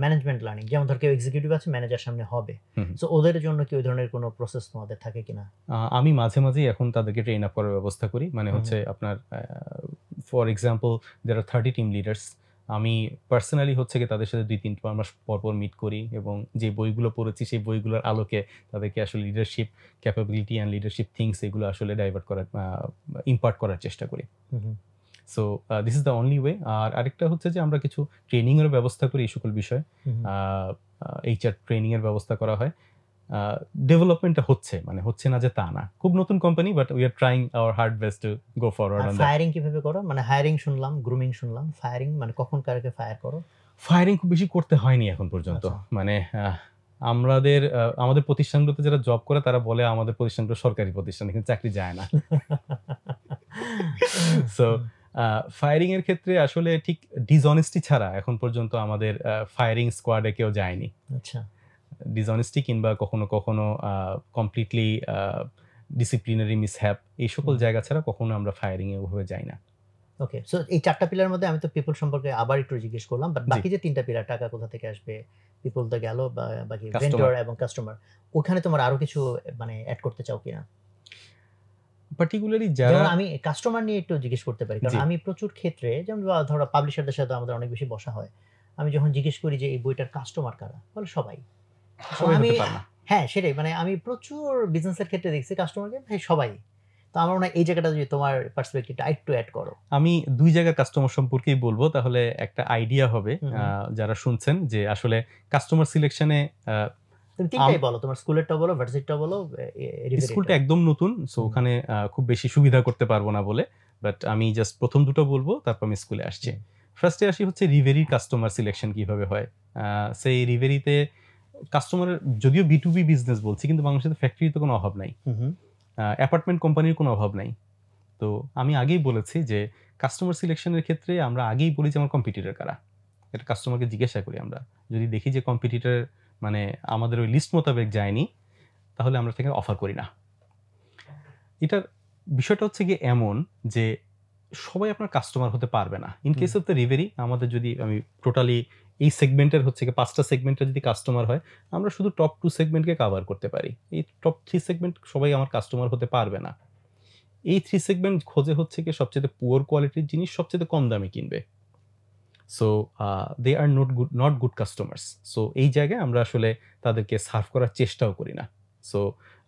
management learning? যেমন ধর কেউ এক্সিকিউটিভ আছে, ম্যানেজার সামনে হবে, সো ওদের জন্য কি ওই ধরনের কোনো প্রসেস তোমাদের থাকে কিনা? আমি মাঝে মাঝেই এখন তাদেরকে ট্রেন আপ করার ব্যবস্থা করি। মানে হচ্ছে আপনার for example there are 30 team leaders. আমি পার্সোনালি হচ্ছে কি তাদের সাথে 2-3 মাস পর মিট করি এবং যে বইগুলো পড়েছি সেই বইগুলোর আলোকে তাদেরকে আসলে leadership capability and leadership things এগুলো আসলে ইম্পার্ট করার চেষ্টা করি। So this is the only way. আর আরেকটা হচ্ছে যে আমরা কিছু ট্রেনিংয়ের ব্যবস্থা করি এই সকল বিষয়ে। এইচআর ট্রেনিংয়ের ব্যবস্থা করা হয়। ডেভেলপমেন্টটা হচ্ছে, মানে হচ্ছে না যে তা না। খুব নতুন company, but we are trying hour hard best to go forward on that. Firing কিভাবে করো? মানে হায়ারিং শুনলাম, গ্রুমিং শুনলাম, ফায়ারিং মানে কখন কারকে ফায়ার করো? ফায়ারিং খুব বেশি করতে হয়নি এখন পর্যন্ত। মানে আমাদের প্রতিষ্ঠানগুলোতে যারা জব করে তারা বলে আমাদের প্রতিষ্ঠানগুলো সরকারি প্রতিষ্ঠান, এখানে চাকরি যায় না। সো ফায়ারিং এর ক্ষেত্রে আসলে ঠিক ডিসঅনেস্টি ছাড়া এখন পর্যন্ত আমাদের ফায়ারিং স্কোয়াডে কেউ যায়নি। আচ্ছা, ডিসঅনেস্টি কিংবা কখনো কখনো কমপ্লিটলি ডিসিপ্লিনারি মিসহ্যাপ, এই সকল জায়গা ছাড়া কখনো আমরা ফায়ারিং এ ওভাবে যাই না। ওকে, সো এই 4টা পিলার মধ্যে আমি তো পিপল সম্পর্কে আবার একটু জিজ্ঞেস করলাম, বাট বাকি যে 3টা পিলার, টাকা কোথা থেকে আসবে, পিপল তো গেল, বাকি ভেন্ডর এবং কাস্টমার, ওখানে তোমার আরো কিছু মানে অ্যাড করতে চাও কিনা? পার্টিকুলারলি যারা, আমি কাস্টমার নিয়ে একটু জিজ্ঞেস করতে পারি, কারণ আমি প্রচুর ক্ষেত্রে, যেমন ধরো পাবলিশারদের সাথে আমাদের অনেক বেশি বসা হয়, আমি যখন জিজ্ঞেস করি যে এই বইটার কাস্টমার কারা, বলে সবাই। আমি হ্যাঁ সেটাই, মানে আমি প্রচুর বিজনেসের ক্ষেত্রে দেখছি কাস্টমারকে ভাই সবাই। তো আমার মনে হয় এই জায়গাটা যদি তোমার পার্সপেক্টিভটা একটু অ্যাড করো। আমি 2 জায়গার কাস্টমার সম্পর্কেই বলবো, তাহলে একটা আইডিয়া হবে যারা শুনছেন যে আসলে কাস্টমার সিলেকশনে। তুমি তিনটাই বলো, তোমার স্কুলেরটা বলো, ভার্সিটিটা বলো। স্কুলটা একদম নতুন, সো ওখানে খুব বেশি সুবিধা করতে পারবো না বলে, বাট আমি জাস্ট প্রথম দুটো বলবো, তারপর আমি স্কুলে আসছি। ফার্স্টে আসি হচ্ছে রিভেরি কাস্টমার সিলেকশন কিভাবে হয়। সেই রিভেরিতে কাস্টমারের, যদিও B2B বিজনেস বলছি, কিন্তু বাংলাদেশে ফ্যাক্টরির তো কোনো অভাব নাই, অ্যাপার্টমেন্ট কোম্পানির কোনো অভাব নাই। তো আমি আগেই বলেছি যে কাস্টমার সিলেকশনের ক্ষেত্রে আমরা আগেই বলি যে আমার কম্পিটিটর কারা, এটা কাস্টমারকে জিজ্ঞাসা করি। আমরা যদি দেখি যে কম্পিটিটর মানে আমাদের ওই লিস্ট মোতাবেক যায়নি, তাহলে আমরা তাকে অফার করি না। এটার বিষয়টা হচ্ছে গিয়ে এমন যে সবাই আপনার কাস্টমার হতে পারবে না। ইন কেস অফ দ্য রিভেরি, আমাদের যদি আমি টোটালি এই সেগমেন্টের হচ্ছে 5টা সেগমেন্টের যদি কাস্টমার হয়, আমরা শুধু টপ 2 সেগমেন্টকে কভার করতে পারি। এই টপ 3 সেগমেন্ট সবাই আমার কাস্টমার হতে পারবে না। এই 3 সেগমেন্ট খোঁজে হচ্ছে কি সবচেয়ে পুয়ার কোয়ালিটির জিনিস সবচেয়ে কম দামে কিনবে। So they are not good customers. So এই জায়গায় আমরা আসলে তাদেরকে সার্ভ করার চেষ্টাও করি না। সো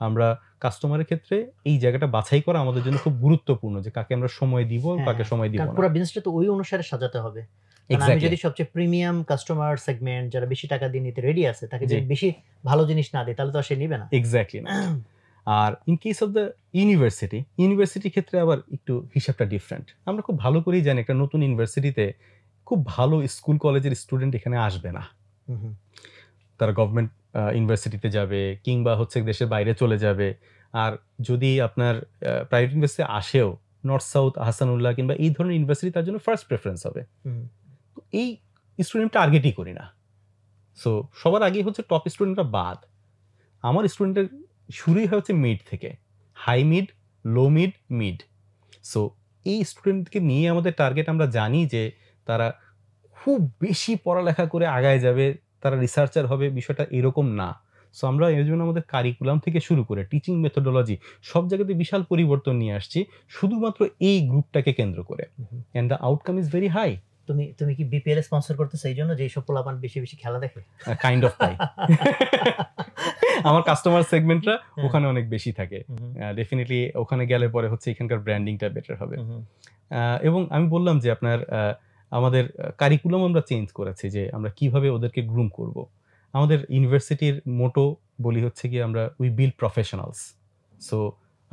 আমরা কাস্টমারের ক্ষেত্রে এই জায়গাটা বাছাই করা আমাদের জন্য খুব গুরুত্বপূর্ণ, যে কাকে আমরা সময় দিব, কাকে সময় দিব না। পুরো বিজনেসটা তো ওই অনুসারে সাজাতে হবে। আমি যদি সবচেয়ে প্রিমিয়াম কাস্টমার সেগমেন্ট, যারা বেশি টাকা দিয়ে নিতে রেডি আছে, তাকে যদি বেশি ভালো জিনিস না দেয়, তাহলে তো সে নিবে না। এক্স্যাক্টলি না। আর ইন কেস অফ দ্য ইউনিভার্সিটির ক্ষেত্রে আবার একটু হিসাবটা ডিফারেন্ট। আমরা খুব ভালো করেই জানি একটা নতুন ইউনিভার্সিটিতে খুব ভালো স্কুল কলেজের স্টুডেন্ট এখানে আসবে না। তারা গভর্নমেন্ট ইউনিভার্সিটিতে যাবে কিংবা হচ্ছে দেশের বাইরে চলে যাবে। আর যদি আপনার প্রাইভেট ইউনিভার্সিটি আসেও, নর্থ সাউথ, আহসানুল্লাহ কিংবা এই ধরনের ইউনিভার্সিটি তার জন্য ফার্স্ট প্রেফারেন্স হবে। এই স্টুডেন্ট টার্গেটই করি না। সো সবার আগে হচ্ছে টপ স্টুডেন্টরা বাদ। আমার স্টুডেন্টের শুরুই হচ্ছে মিড থেকে, high mid, low mid, mid. So এই স্টুডেন্টকে নিয়ে আমাদের টার্গেট। আমরা জানি যে তারা খুব বেশি পড়ালেখা করে আগায় যাবে, তারা রিসার্চার হবে, বিষয়টা এরকম না। সো আমরা এর জন্য আমাদের কারিকুলাম থেকে শুরু করে টিচিং মেথোডোলজি সব জায়গাতে বিশাল পরিবর্তন নিয়ে আসছি শুধুমাত্র এই গ্রুপটাকে কেন্দ্র করে, and the outcome is very high. তুমি কি বিপিএল স্পন্সর করতেছো এই জন্য যে সব পোলাপান বেশি বেশি খেলা দেখে? কাইন্ড অফ তাই। আমার কাস্টমার সেগমেন্টরা ওখানে অনেক বেশি থাকে, ডেফিনেটলি ওখানে গেলে পরে হচ্ছে এখানকার ব্র্যান্ডিংটা বেটার হবে। এবং আমি বললাম যে আপনার আমাদের কারিকুলাম আমরা চেঞ্জ করেছি যে আমরা কিভাবে ওদেরকে গ্রুম করব। আমাদের ইউনিভার্সিটির মোটো বলি হচ্ছে কি আমরা উই বিল্ড প্রফেশনালস। সো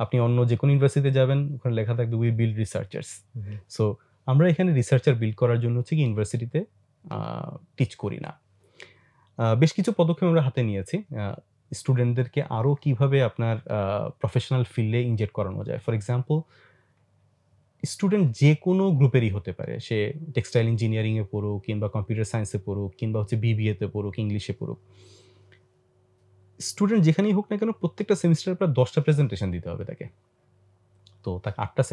আপনি অন্য যে কোনো ইউনিভার্সিটিতে যাবেন ওখানে লেখা থাকবে উই বিল্ড রিসার্চার্স। সো আমরা এখানে রিসার্চার বিল্ড করার জন্য হচ্ছে কি ইউনিভার্সিটিতে টিচ করি না। বেশ কিছু পদক্ষেপ আমরা হাতে নিয়েছি স্টুডেন্টদেরকে আরও কিভাবে আপনার প্রফেশনাল ফিল্ডে ইনজেক্ট করানো যায়। ফর এক্সাম্পল, স্টুডেন্ট যে কোনো গ্রুপেরই হতে পারে, সে টেক্সটাইল ইঞ্জিনিয়ারিংয়ে পড়ুক কিংবা কম্পিউটার সায়েন্সে পড়ুক কিংবা হচ্ছে বিবিএতে পড়ুক, ইংলিশে পড়ুক, স্টুডেন্ট যেখানেই হোক না কেন প্রত্যেকটা সেমিস্টারে প্রায় 10টা প্রেজেন্টেশন দিতে হবে তাকে। তো তাকে 8টা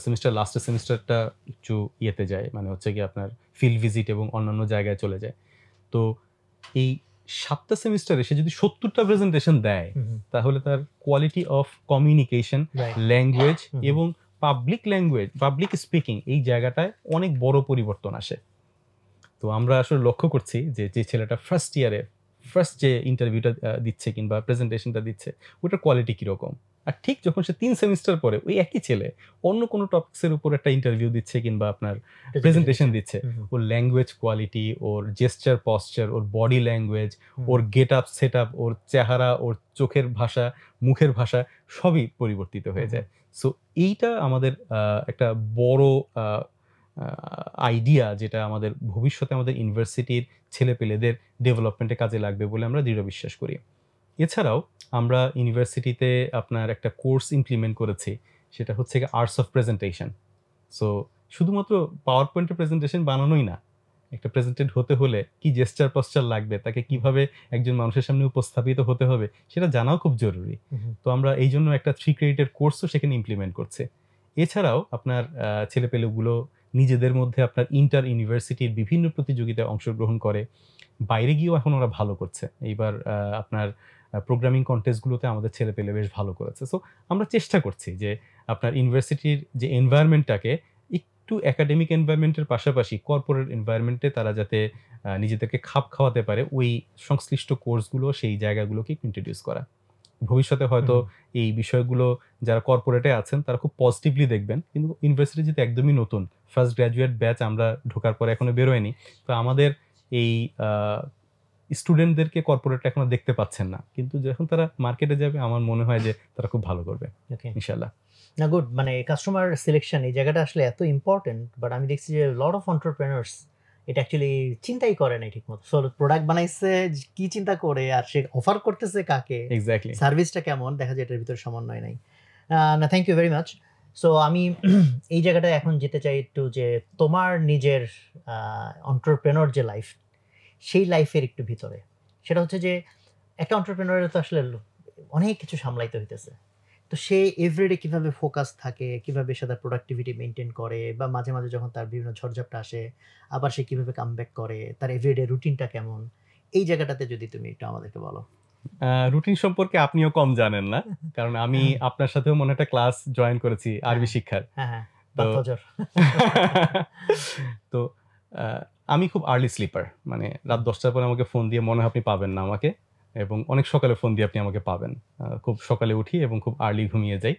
সেমিস্টার লাস্টের সেমিস্টারটা একটু ইয়েতে যায়, মানে হচ্ছে কি আপনার ফিল্ড ভিজিট এবং অন্যান্য জায়গায় চলে যায়। তো এই 7টা সেমিস্টারে সে যদি 70টা প্রেজেন্টেশন দেয় তাহলে তার কোয়ালিটি অফ কমিউনিকেশন, ল্যাঙ্গুয়েজ এবং পাবলিক স্পিকিং এই জায়গাটায় অনেক বড় পরিবর্তন আসে। তো আমরা আসলে লক্ষ্য করছি যে ছেলেটা ফার্স্ট যে ইন্টারভিউটা দিচ্ছে কিংবা প্রেজেন্টেশনটা দিচ্ছে ওটার কোয়ালিটি কীরকম, আর ঠিক যখন সে 3 সেমিস্টার পরে ওই একই ছেলে অন্য কোনো টপিক্সের উপর একটা ইন্টারভিউ দিচ্ছে কিংবা আপনার প্রেজেন্টেশন দিচ্ছে, ওর ল্যাঙ্গুয়েজ কোয়ালিটি, ওর জেস্টার পশ্চার, ওর বডি ল্যাঙ্গুয়েজ, ওর গেট আপ সেট আপ, ওর চেহারা, ওর চোখের ভাষা, মুখের ভাষা সবই পরিবর্তিত হয়ে যায়। সো এইটা আমাদের একটা বড় আইডিয়া, যেটা আমাদের ভবিষ্যতে আমাদের ইউনিভার্সিটির ছেলেপেলেদের ডেভেলপমেন্টে কাজে লাগবে বলে আমরা দৃঢ় বিশ্বাস করি। এছাড়াও আমরা ইউনিভার্সিটিতে আপনার একটা কোর্স ইমপ্লিমেন্ট করেছি, সেটা হচ্ছে আর্টস অফ প্রেজেন্টেশন। সো শুধুমাত্র পাওয়ার পয়েন্টের প্রেজেন্টেশন বানানোই না, একটা প্রেজেন্টেড হতে হলে কি জেস্টার পশ্চার লাগবে, তাকে কিভাবে একজন মানুষের সামনে উপস্থাপিত হতে হবে সেটা জানাও খুব জরুরি। তো আমরা এই জন্য একটা 3 ক্রেডিটের কোর্সও সেখানে ইমপ্লিমেন্ট করছে। এছাড়াও আপনার ছেলেপেলেগুলো নিজেদের মধ্যে আপনার ইন্টার ইউনিভার্সিটির বিভিন্ন প্রতিযোগিতায় অংশগ্রহণ করে, বাইরে গিয়েও এখন ওরা ভালো করছে। এইবার আপনার প্রোগ্রামিং কন্টেস্টগুলোতে আমাদের ছেলেপেলে বেশ ভালো করেছে। সো আমরা চেষ্টা করছি যে আপনার ইউনিভার্সিটির যে এনভায়রনমেন্টটাকে একটু একাডেমিক এনভায়রনমেন্টের পাশাপাশি কর্পোরেট এনভায়রনমেন্টে তারা যাতে নিজেদেরকে খাপ খাওয়াতে পারে, ওই সংশ্লিষ্ট কোর্সগুলো সেই জায়গাগুলোকে ইন্ট্রোডিউস করা। ভবিষ্যতে হয়তো এই বিষয়গুলো যারা কর্পোরেটে আছেন তারা খুব পজিটিভলি দেখবেন, কিন্তু ইউনিভার্সিটি যেহেতু একদমই নতুন, ফার্স্ট গ্র্যাজুয়েট ব্যাচ আমরা ঢোকার পরে এখনো বেরোয়নি, তো আমাদের এই স্টুডেন্টদেরকে কর্পোরেটে এখনো দেখতে পাচ্ছেন না, কিন্তু যখন তারা মার্কেটে যাবে আমার মনে হয় যে তারা খুব ভালো করবে ইনশাআল্লাহ। না, গুড। মানে কাস্টমার সিলেকশন এই জায়গাটা আসলে এত ইম্পর্টেন্ট, বাট আমি দেখছি যে লট অফ এন্টারপ্রেনার্স এটা অ্যাকচুয়ালি চিন্তাই করে না ঠিকমতো। সো প্রোডাক্ট বানাইছে কি চিন্তা করে, আর সে অফার করতেছে কাকে, এক্স্যাক্টলি সার্ভিসটা কেমন, দেখা যায় এটার ভিতরে সমন্বয় নাই। না, thank you very much. So আমি এই জায়গাটায় এখন যেতে চাই একটু যে তোমার নিজের এন্টারপ্রেনার যে লাইফ, সেই লাইফের একটু ভিতরে। সেটা হচ্ছে যে একটা এন্টারপ্রেনারের তো আসলে অনেক কিছু সামলাইতে হইতেছে, তো সে এভরিডে কিভাবে ফোকাস থাকে, কিভাবে সে তার প্রোডাক্টিভিটি মেনটেন করে, বা মাঝে মাঝে যখন তার বিভিন্ন ঝড়ঝাপটা আসে আবার সে কিভাবে কামব্যাক করে, তার এভরিডে রুটিনটা কেমন, এই জায়গাটাতে যদি তুমি একটু আমাদেরকে বলো। রুটিন সম্পর্কে আপনিও কম জানেন না, কারণ আমি আপনার সাথেও মনে একটা ক্লাস জয়েন করেছি আরবি শিক্ষার। তো আমি খুব আর্লি স্লিপার, মানে রাত 10টার পরে আমাকে ফোন দিয়ে মনে হয় আপনি পাবেন না আমাকে, এবং অনেক সকালে ফোন দিয়ে আপনি আমাকে পাবেন। খুব সকালে উঠি এবং খুব আর্লি ঘুমিয়ে যাই।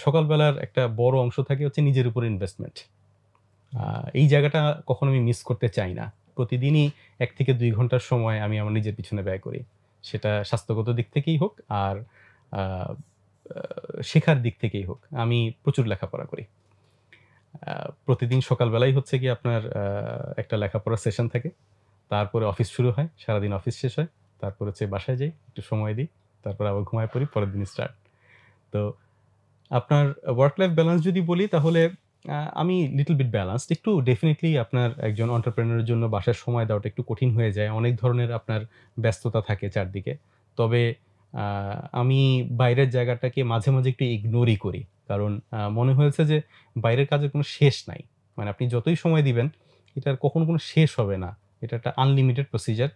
সকালবেলার একটা বড় অংশ থাকে হচ্ছে নিজের উপর ইনভেস্টমেন্ট। এই জায়গাটা কখনো আমি মিস করতে চাই না। প্রতিদিনই 1 থেকে 2 ঘন্টার সময় আমি আমার নিজের পিছনে ব্যয় করি, সেটা স্বাস্থ্যগত দিক থেকেই হোক আর শেখার দিক থেকেই হোক। আমি প্রচুর লেখাপড়া করি। প্রতিদিন সকালবেলাই হচ্ছে কি আপনার একটা লেখাপড়ার সেশন থাকে, তারপরে অফিস শুরু হয়, সারাদিন অফিস শেষ হয়, তারপর হচ্ছে বাসায় যাই, একটু সময় দিই, তারপর আবার ঘুমায় পড়ি, পরের দিন স্টার্ট। তো আপনার ওয়ার্ক লাইফ ব্যালেন্স যদি বলি তাহলে আমি লিটল বিট ব্যালেন্সড। একটু ডেফিনেটলি আপনার একজন এন্টারপ্রেনারের জন্য বাসার সময় দেওয়াটা একটু কঠিন হয়ে যায়, অনেক ধরনের আপনার ব্যস্ততা থাকে চারদিকে। তবে আমি বাইরের জায়গাটাকে মাঝে মাঝে একটু ইগনোরই করি, কারণ মনে হয়েছে যে বাইরের কাজের কোনো শেষ নাই। মানে আপনি যতই সময় দিবেন এটার কখনো কোনো শেষ হবে না, এটা একটা আনলিমিটেড প্রসিজার।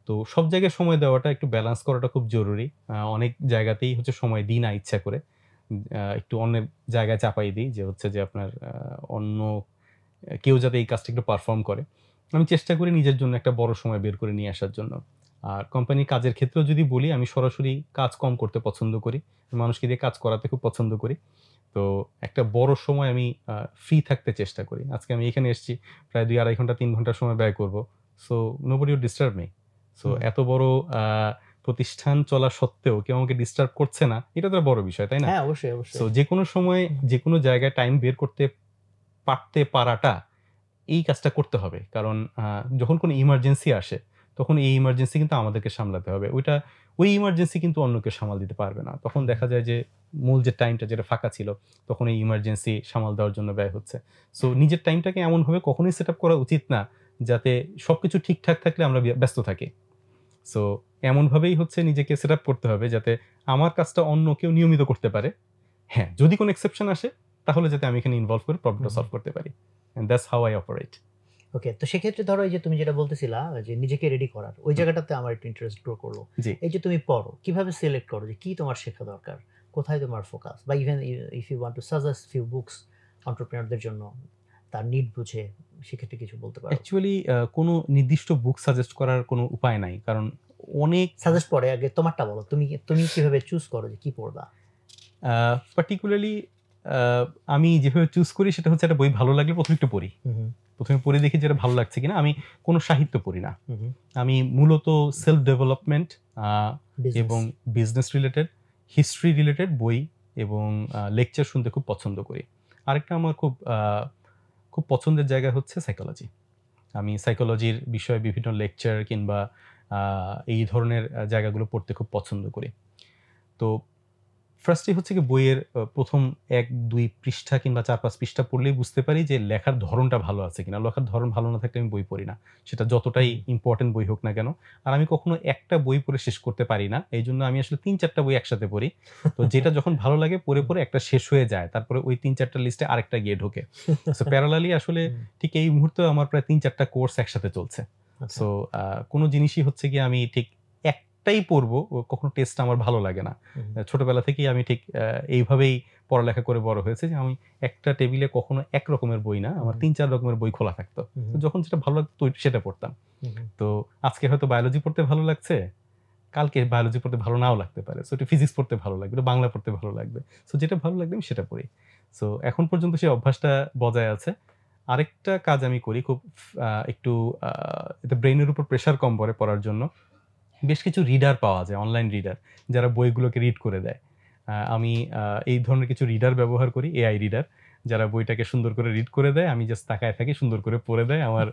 তো সব জায়গায় সময় দেওয়াটা, একটু ব্যালেন্স করাটা খুব জরুরি। অনেক জায়গাতেই হচ্ছে সময় দিই না ইচ্ছা করে। একটু অন্যের জায়গায় চাপাই দিই যে হচ্ছে যে আপনার অন্য কেউ যাতে এই কাজটা একটু পারফর্ম করে। আমি চেষ্টা করি নিজের জন্য একটা বড় সময় বের করে নিয়ে আসার জন্য। আর কোম্পানির কাজের ক্ষেত্রেও যদি বলি, আমি সরাসরি কাজ কম করতে পছন্দ করি। মানুষকে দিয়ে কাজ করাতে খুব পছন্দ করি। তো একটা বড় সময় আমি ফ্রি থাকতে চেষ্টা করি। আজকে আমি এখানে এসেছি, প্রায় ২-২.৫ ঘন্টা ৩ ঘন্টা সময় ব্যয় করব। So nobody would disturb me. So এত বড় প্রতিষ্ঠান চলা সত্ত্বেও কেউ আমাকে ডিস্টার্ব করছে না, এটা তো বড় বিষয়, তাই না? হ্যাঁ, অবশ্যই, অবশ্যই। সো যেকোনো সময় যেকোনো জায়গায় টাইম বের করতে পারাটা, এই কাজটা করতে হবে। কারণ যখন কোনো ইমার্জেন্সি আসে, তখন এই ইমার্জেন্সি কিন্তু আমাদেরকে সামলাতে হবে। ওই ইমার্জেন্সি কিন্তু অন্য কেউ সামাল দিতে পারবে না। তখন দেখা যায় যে মূল যে টাইমটা যেটা ফাঁকা ছিল, তখন এই ইমার্জেন্সি সামাল দেওয়ার জন্য ব্যয় হচ্ছে। সো নিজের টাইমটাকে এমনভাবে কখনোই সেট আপ করা উচিত না যাতে সবকিছু ঠিকঠাক থাকলে আমরা ব্যস্ত থাকি। সো এমনভাবেই হচ্ছে নিজেকে সেট আপ করতে হবে যাতে আমার কাজটা অন্য কেউ নিয়মিত করতে পারে। হ্যাঁ, যদি কোনো এক্সেপশন আসে তাহলে যাতে আমি এখানে ইনভলভ করে প্রবলেমটা সলভ করতে পারি। And that's how I operate. Okay, তো সেক্ষেত্রে ধরো এই যে তুমি যেটা বলতেছিলা যে নিজেকে রেডি করার, ওই জায়গাটাতে আমার একটু ইন্টারেস্ট গ্রো করলো। এই যে তুমি পড়ো, কিভাবে সিলেক্ট করো যে কি তোমার শেখা দরকার, কোথায় তোমার ফোকাস, বা even if you want to suggest few books এন্টারপ্রেনারদের জন্য তার নিড বুঝে, সেক্ষেত্রে কিছু বলতে পারো? অ্যাকচুয়ালি কোনো নির্দিষ্ট বুক সাজেস্ট করার কোনো উপায় নাই, কারণ অনেক সাজেস্ট পড়ে। আগে তোমারটা বলো, তুমি কিভাবে চুজ করো যে কি পড়বা? পার্টিকুলারলি আমি যেভাবে চুজ করি সেটা হচ্ছে একটা বই ভালো লাগলে প্রথমে একটু পড়ি। প্রথমে পড়ে দেখি যেটা ভালো লাগছে কিনা। আমি কোনো সাহিত্য পড়ি না। আমি মূলত সেলফ ডেভেলপমেন্ট এবং বিজনেস রিলেটেড, হিস্ট্রি রিলেটেড বই এবং লেকচার শুনতে খুব পছন্দ করি। আরেকটা আমার খুব পছন্দের জায়গা হচ্ছে সাইকোলজি। আমি সাইকোলজির বিষয়ে বিভিন্ন লেকচার কিংবা এই ধরনের জায়গাগুলো পড়তে খুব পছন্দ করি। তো ফার্স্টে হচ্ছে কি, বইয়ের প্রথম ১-২ পৃষ্ঠা কিংবা ৪-৫ পৃষ্ঠা পড়লেই বুঝতে পারি যে লেখার ধরনটা ভালো আছে কিনা। লেখার ধরন ভালো না থাকলে আমি বই পড়ি না, সেটা যতটাই ইম্পর্টেন্ট বই হোক না কেন। আর আমি কখনো একটা বই পড়ে শেষ করতে পারি না, এই জন্য আমি আসলে ৩-৪টা বই একসাথে পড়ি। তো যেটা যখন ভালো লাগে পড়ে একটা শেষ হয়ে যায়, তারপরে ওই ৩-৪টার লিস্টে আরেকটা গিয়ে ঢোকে। সো প্যারালালি আসলে ঠিক এই মুহূর্তে আমার প্রায় ৩-৪টা কোর্স একসাথে চলছে। সো কোনো জিনিসই হচ্ছে গিয়ে আমি ঠিক একটাই পড়বো, কখনো টেস্ট আমার ভালো লাগে না। ছোটবেলা থেকেই আমি ঠিক এইভাবেই পড়ালেখা করে বড় হয়েছে যে আমি একটা টেবিলে কখনো এক রকমের বই না, আমার ৩-৪ রকমের বই খোলা থাকতো। যখন যেটা ভালো লাগতো সেটা পড়তাম। তো আজকে হয়তো বায়োলজি পড়তে ভালো লাগছে, কালকে বায়োলজি পড়তে ভালো নাও লাগতে পারে। সো এটা ফিজিক্স পড়তে ভালো লাগবে, বাংলা পড়তে ভালো লাগবে। সো যেটা ভালো লাগবে আমি সেটা পড়ি। সো এখন পর্যন্ত সেই অভ্যাসটা বজায় আছে। আরেকটা কাজ আমি করি খুব, একটু এতে ব্রেইনের উপর প্রেশার কম পড়ে পড়ার জন্য। বেশ কিছু রিডার পাওয়া যায়, অনলাইন রিডার, যারা বইগুলোকে রিড করে দেয়। আমি এই ধরনের কিছু রিডার ব্যবহার করি, এআই রিডার, যারা বইটাকে সুন্দর করে রিড করে দেয়, আমি জাস্ট তাকায় থাকি, সুন্দর করে পড়ে দেয়, আমার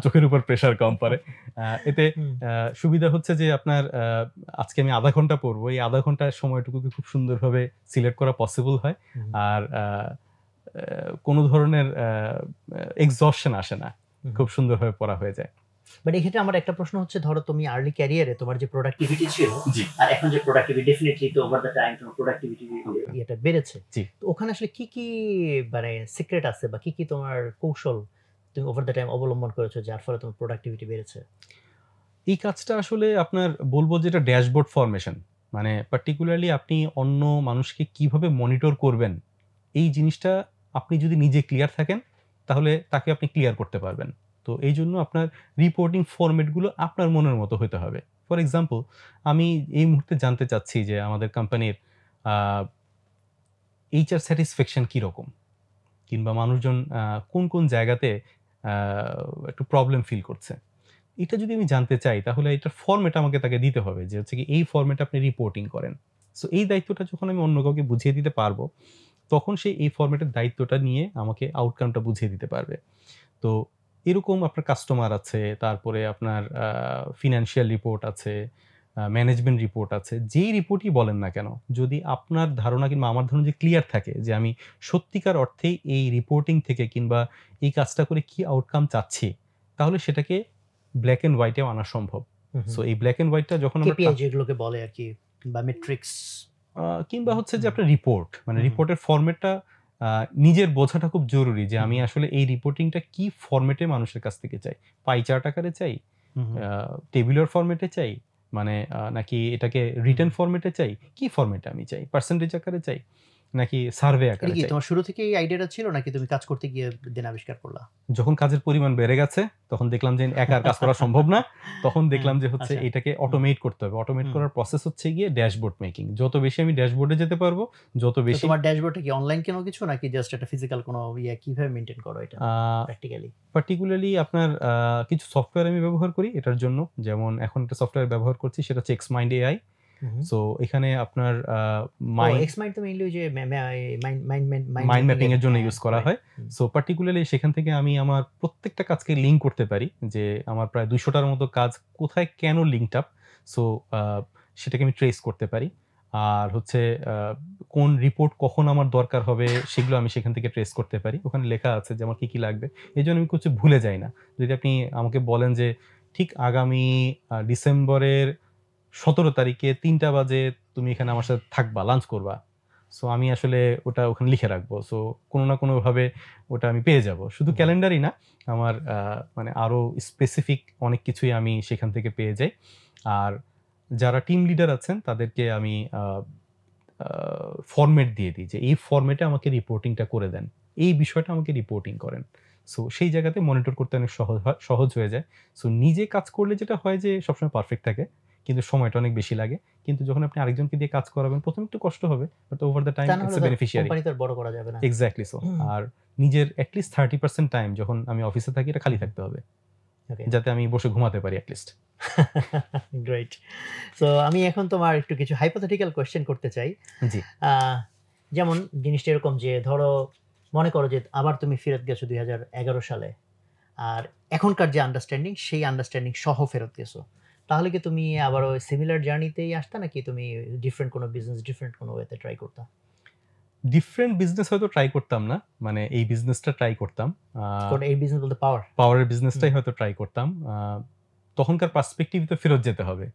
চোখের উপর প্রেশার কম পড়ে। এতে সুবিধা হচ্ছে যে আপনার আজকে আমি আধা ঘন্টা পড়বো, এই আধা ঘন্টার সময়টুকুকে খুব সুন্দরভাবে সিলেক্ট করা পসিবল হয়। আর কোনো ধরনের এক্সজশন আসে না, খুব সুন্দরভাবে পড়া হয়ে যায়। বাট এক্ষেত্রে আমার একটা প্রশ্ন হচ্ছে, ধরো তুমি আর্লি ক্যারিয়ারে তোমার যে প্রোডাক্টিভিটি ছিল আর এখন যে প্রোডাক্টিভিটি, ডেফিনেটলি তো ওভার দ্য টাইম তোমার প্রোডাক্টিভিটি এটা বেড়েছে। তো ওখানে আসলে কি কি মানে সিক্রেট আছে বা কি কি তোমার কৌশল তুমি ওভার দ্য টাইম অবলম্বন করেছো যার ফলে তোমার প্রোডাক্টিভিটি বেড়েছে? এই কাজটা আসলে আপনার বলবো যেটা ড্যাশবোর্ড ফরমেশন, মানে পার্টিকুলারলি আপনি অন্য মানুষকে কিভাবে মনিটর করবেন, এই জিনিসটা আপনি যদি নিজে ক্লিয়ার থাকেন তাহলে তাকে আপনি ক্লিয়ার করতে পারবেন। তো এই জন্য আপনার রিপোর্টিং ফরম্যাটগুলো আপনার মনের মতো হতে হবে। ফর এক্সাম্পল, আমি এই মুহূর্তে জানতে চাচ্ছি যে আমাদের কোম্পানির এইচআর স্যাটিসফ্যাকশন কীরকম, কিংবা মানুষজন কোন কোন জায়গাতে একটু প্রবলেম ফিল করছে। এটা যদি আমি জানতে চাই তাহলে এটার ফরম্যাট আমাকে তাকে দিতে হবে, যে হচ্ছে কি এই ফরম্যাটে আপনি রিপোর্টিং করেন। সো এই দায়িত্বটা যখন আমি অন্য কাউকে বুঝিয়ে দিতে পারবো, তখন সে এই ফরম্যাটের দায়িত্বটা নিয়ে আমাকে আউটকামটা বুঝিয়ে দিতে পারবে। তো এরকম আপনার কাস্টমার আছে, তারপরে আপনার ফিনান্সিয়াল রিপোর্ট আছে, ম্যানেজমেন্ট রিপোর্ট আছে, যেই রিপোর্টই বলেন না কেন, যদি আপনার ধারণা কিংবা আমার ধারণা যে ক্লিয়ার থাকে যে আমি সত্যিকার অর্থেই এই রিপোর্টিং থেকে কিংবা এই কাজটা করে কি আউটকাম চাচ্ছি, তাহলে সেটাকে ব্ল্যাক এন্ড হোয়াইটে আনা সম্ভব। সো এই ব্ল্যাক এন্ড হোয়াইটটা যখন আমরা কেপিআই যেগুলোকে বলে আর কি, বা মেট্রিক্স, কিংবা হচ্ছে যে আপনার রিপোর্ট, মানে রিপোর্টের ফরম্যাটটা নিজের বোঝাটা খুব জরুরি, যে আমি আসলে এই রিপোর্টিংটা কি ফরম্যাটে মানুষের কাছ থেকে চাই। পাই চার্ট আকারে চাই, টেবিউলার ফরম্যাটে চাই, মানে নাকি এটাকে রিটেন ফরম্যাটে চাই, কি ফরম্যাটে আমি চাই, পার্সেন্টেজ আকারে চাই নাকি সার্ভে এটা আকারে কি চাই। তোমার শুরু থেকে এই আইডিয়াটা ছিল নাকি তুমি কাজ করতে গিয়ে দিন আবিষ্কার করলা? যখন কাজের পরিমাণ বেড়ে গেছে তখন দেখলাম যে একা আর কাজ করা সম্ভব না, তখন দেখলাম যে হচ্ছে আচ্ছা। এটাকে অটোমেট করতে হবে। অটোমেট করার প্রসেস হচ্ছে গিয়ে ড্যাশবোর্ড মেকিং। যত বেশি আমি ড্যাশবোর্ডে যেতে পারবো, যত তো বেশি তোমার ড্যাশবোর্ডটা কি অনলাইন কোনো কিছু নাকি জাস্ট একটা ফিজিক্যাল কোনো কিভাবে মেইনটেইন করো এটা প্র্যাকটিক্যালি? পার্টিকুলারলি আপনার কিছু সফটওয়্যার আমি ব্যবহার করি এটার জন্য। যেমন এখন একটা সফটওয়্যার ব্যবহার করছি, সেটা হচ্ছে এক্সমাইন্ড এআই। সো এখানে আপনার এক্সমাইন্ড তো মেইনলি ওই যে মাইন্ড ম্যাপিং এর জন্য ইউজ করা হয়। সো পার্টিকুলারলি সেখান থেকে আমি আমার প্রত্যেকটা কাজকে লিঙ্ক করতে পারি, যে আমার প্রায় 200টার মতো কাজ কোথায় কেন লিঙ্কড আপ, সো সেটাকে আমি ট্রেস করতে পারি। আর হচ্ছে কোন রিপোর্ট কখন আমার দরকার হবে সেগুলো আমি সেখান থেকে ট্রেস করতে পারি। ওখানে লেখা আছে যে আমার কি কি লাগবে, এই জন্য আমি কিছু ভুলে যাই না। যদি আপনি আমাকে বলেন যে ঠিক আগামী ডিসেম্বরের 17 তারিখে 3টা বাজে তুমি এখানে আমার সাথে থাকবা, লাঞ্চ করবা, সো আমি আসলে ওটা ওখানে লিখে রাখবো। সো কোনো না কোনোভাবে ওটা আমি পেয়ে যাব। শুধু ক্যালেন্ডারই না, আমার মানে আরও স্পেসিফিক অনেক কিছুই আমি সেখান থেকে পেয়ে যাই। আর যারা টিম লিডার আছেন তাদেরকে আমি ফরম্যাট দিয়ে দিই যে এই ফরম্যাটে আমাকে রিপোর্টিংটা করে দেন, এই বিষয়টা আমাকে রিপোর্টিং করেন। সো সেই জায়গাতে মনিটর করতে অনেক সহজ হয়ে যায়। সো নিজে কাজ করলে যেটা হয় যে সবসময় পারফেক্ট থাকে, কিন্তু সময়টা অনেক বেশি লাগে। কিন্তু যখন আপনি আরেকজনকে দিয়ে কাজ করাবেন, প্রথমে একটু কষ্ট হবে, but over the time it's a beneficiary. Company তো বড় করা যাবে না। Exactly so. আর নিজের অ্যাটলিস্ট 30% টাইম যখন আমি অফিসে থাকি এটা খালি থাকতে হবে, যাতে আমি বসে ঘুমাতে পারি অ্যাটলিস্ট। গ্রেট। সো আমি এখন তোমার একটু কিছু হাইপোথেটিক্যাল কোয়েশ্চেন করতে চাই। জি। যেমন জিনিসটা এরকম যে ধরো মনে করো যে আবার তুমি ফেরত গেছো 2011 সালে, আর এখনকার যে আন্ডারস্ট্যান্ডিং সেই আন্ডারস্ট্যান্ডিং সহ ফেরত গেছো, তাহলে কি তুমি আবার ওই সিমিলার জার্নিতেই আসতা নাকি তুমি ডিফারেন্ট কোনো বিজনেস ডিফারেন্ট কোনো ওয়েতে ট্রাই করতা? ডিফারেন্ট বিজনেস হয়তো ট্রাই করতাম না, মানে এই বিজনেসটা ট্রাই করতাম। এই বিজনেস বলতে পাওয়ারের বিজনেসটাই হয়তো ট্রাই করতাম। তখনকার পার্সপেক্টিভ তো ফেরত যেতে হবে।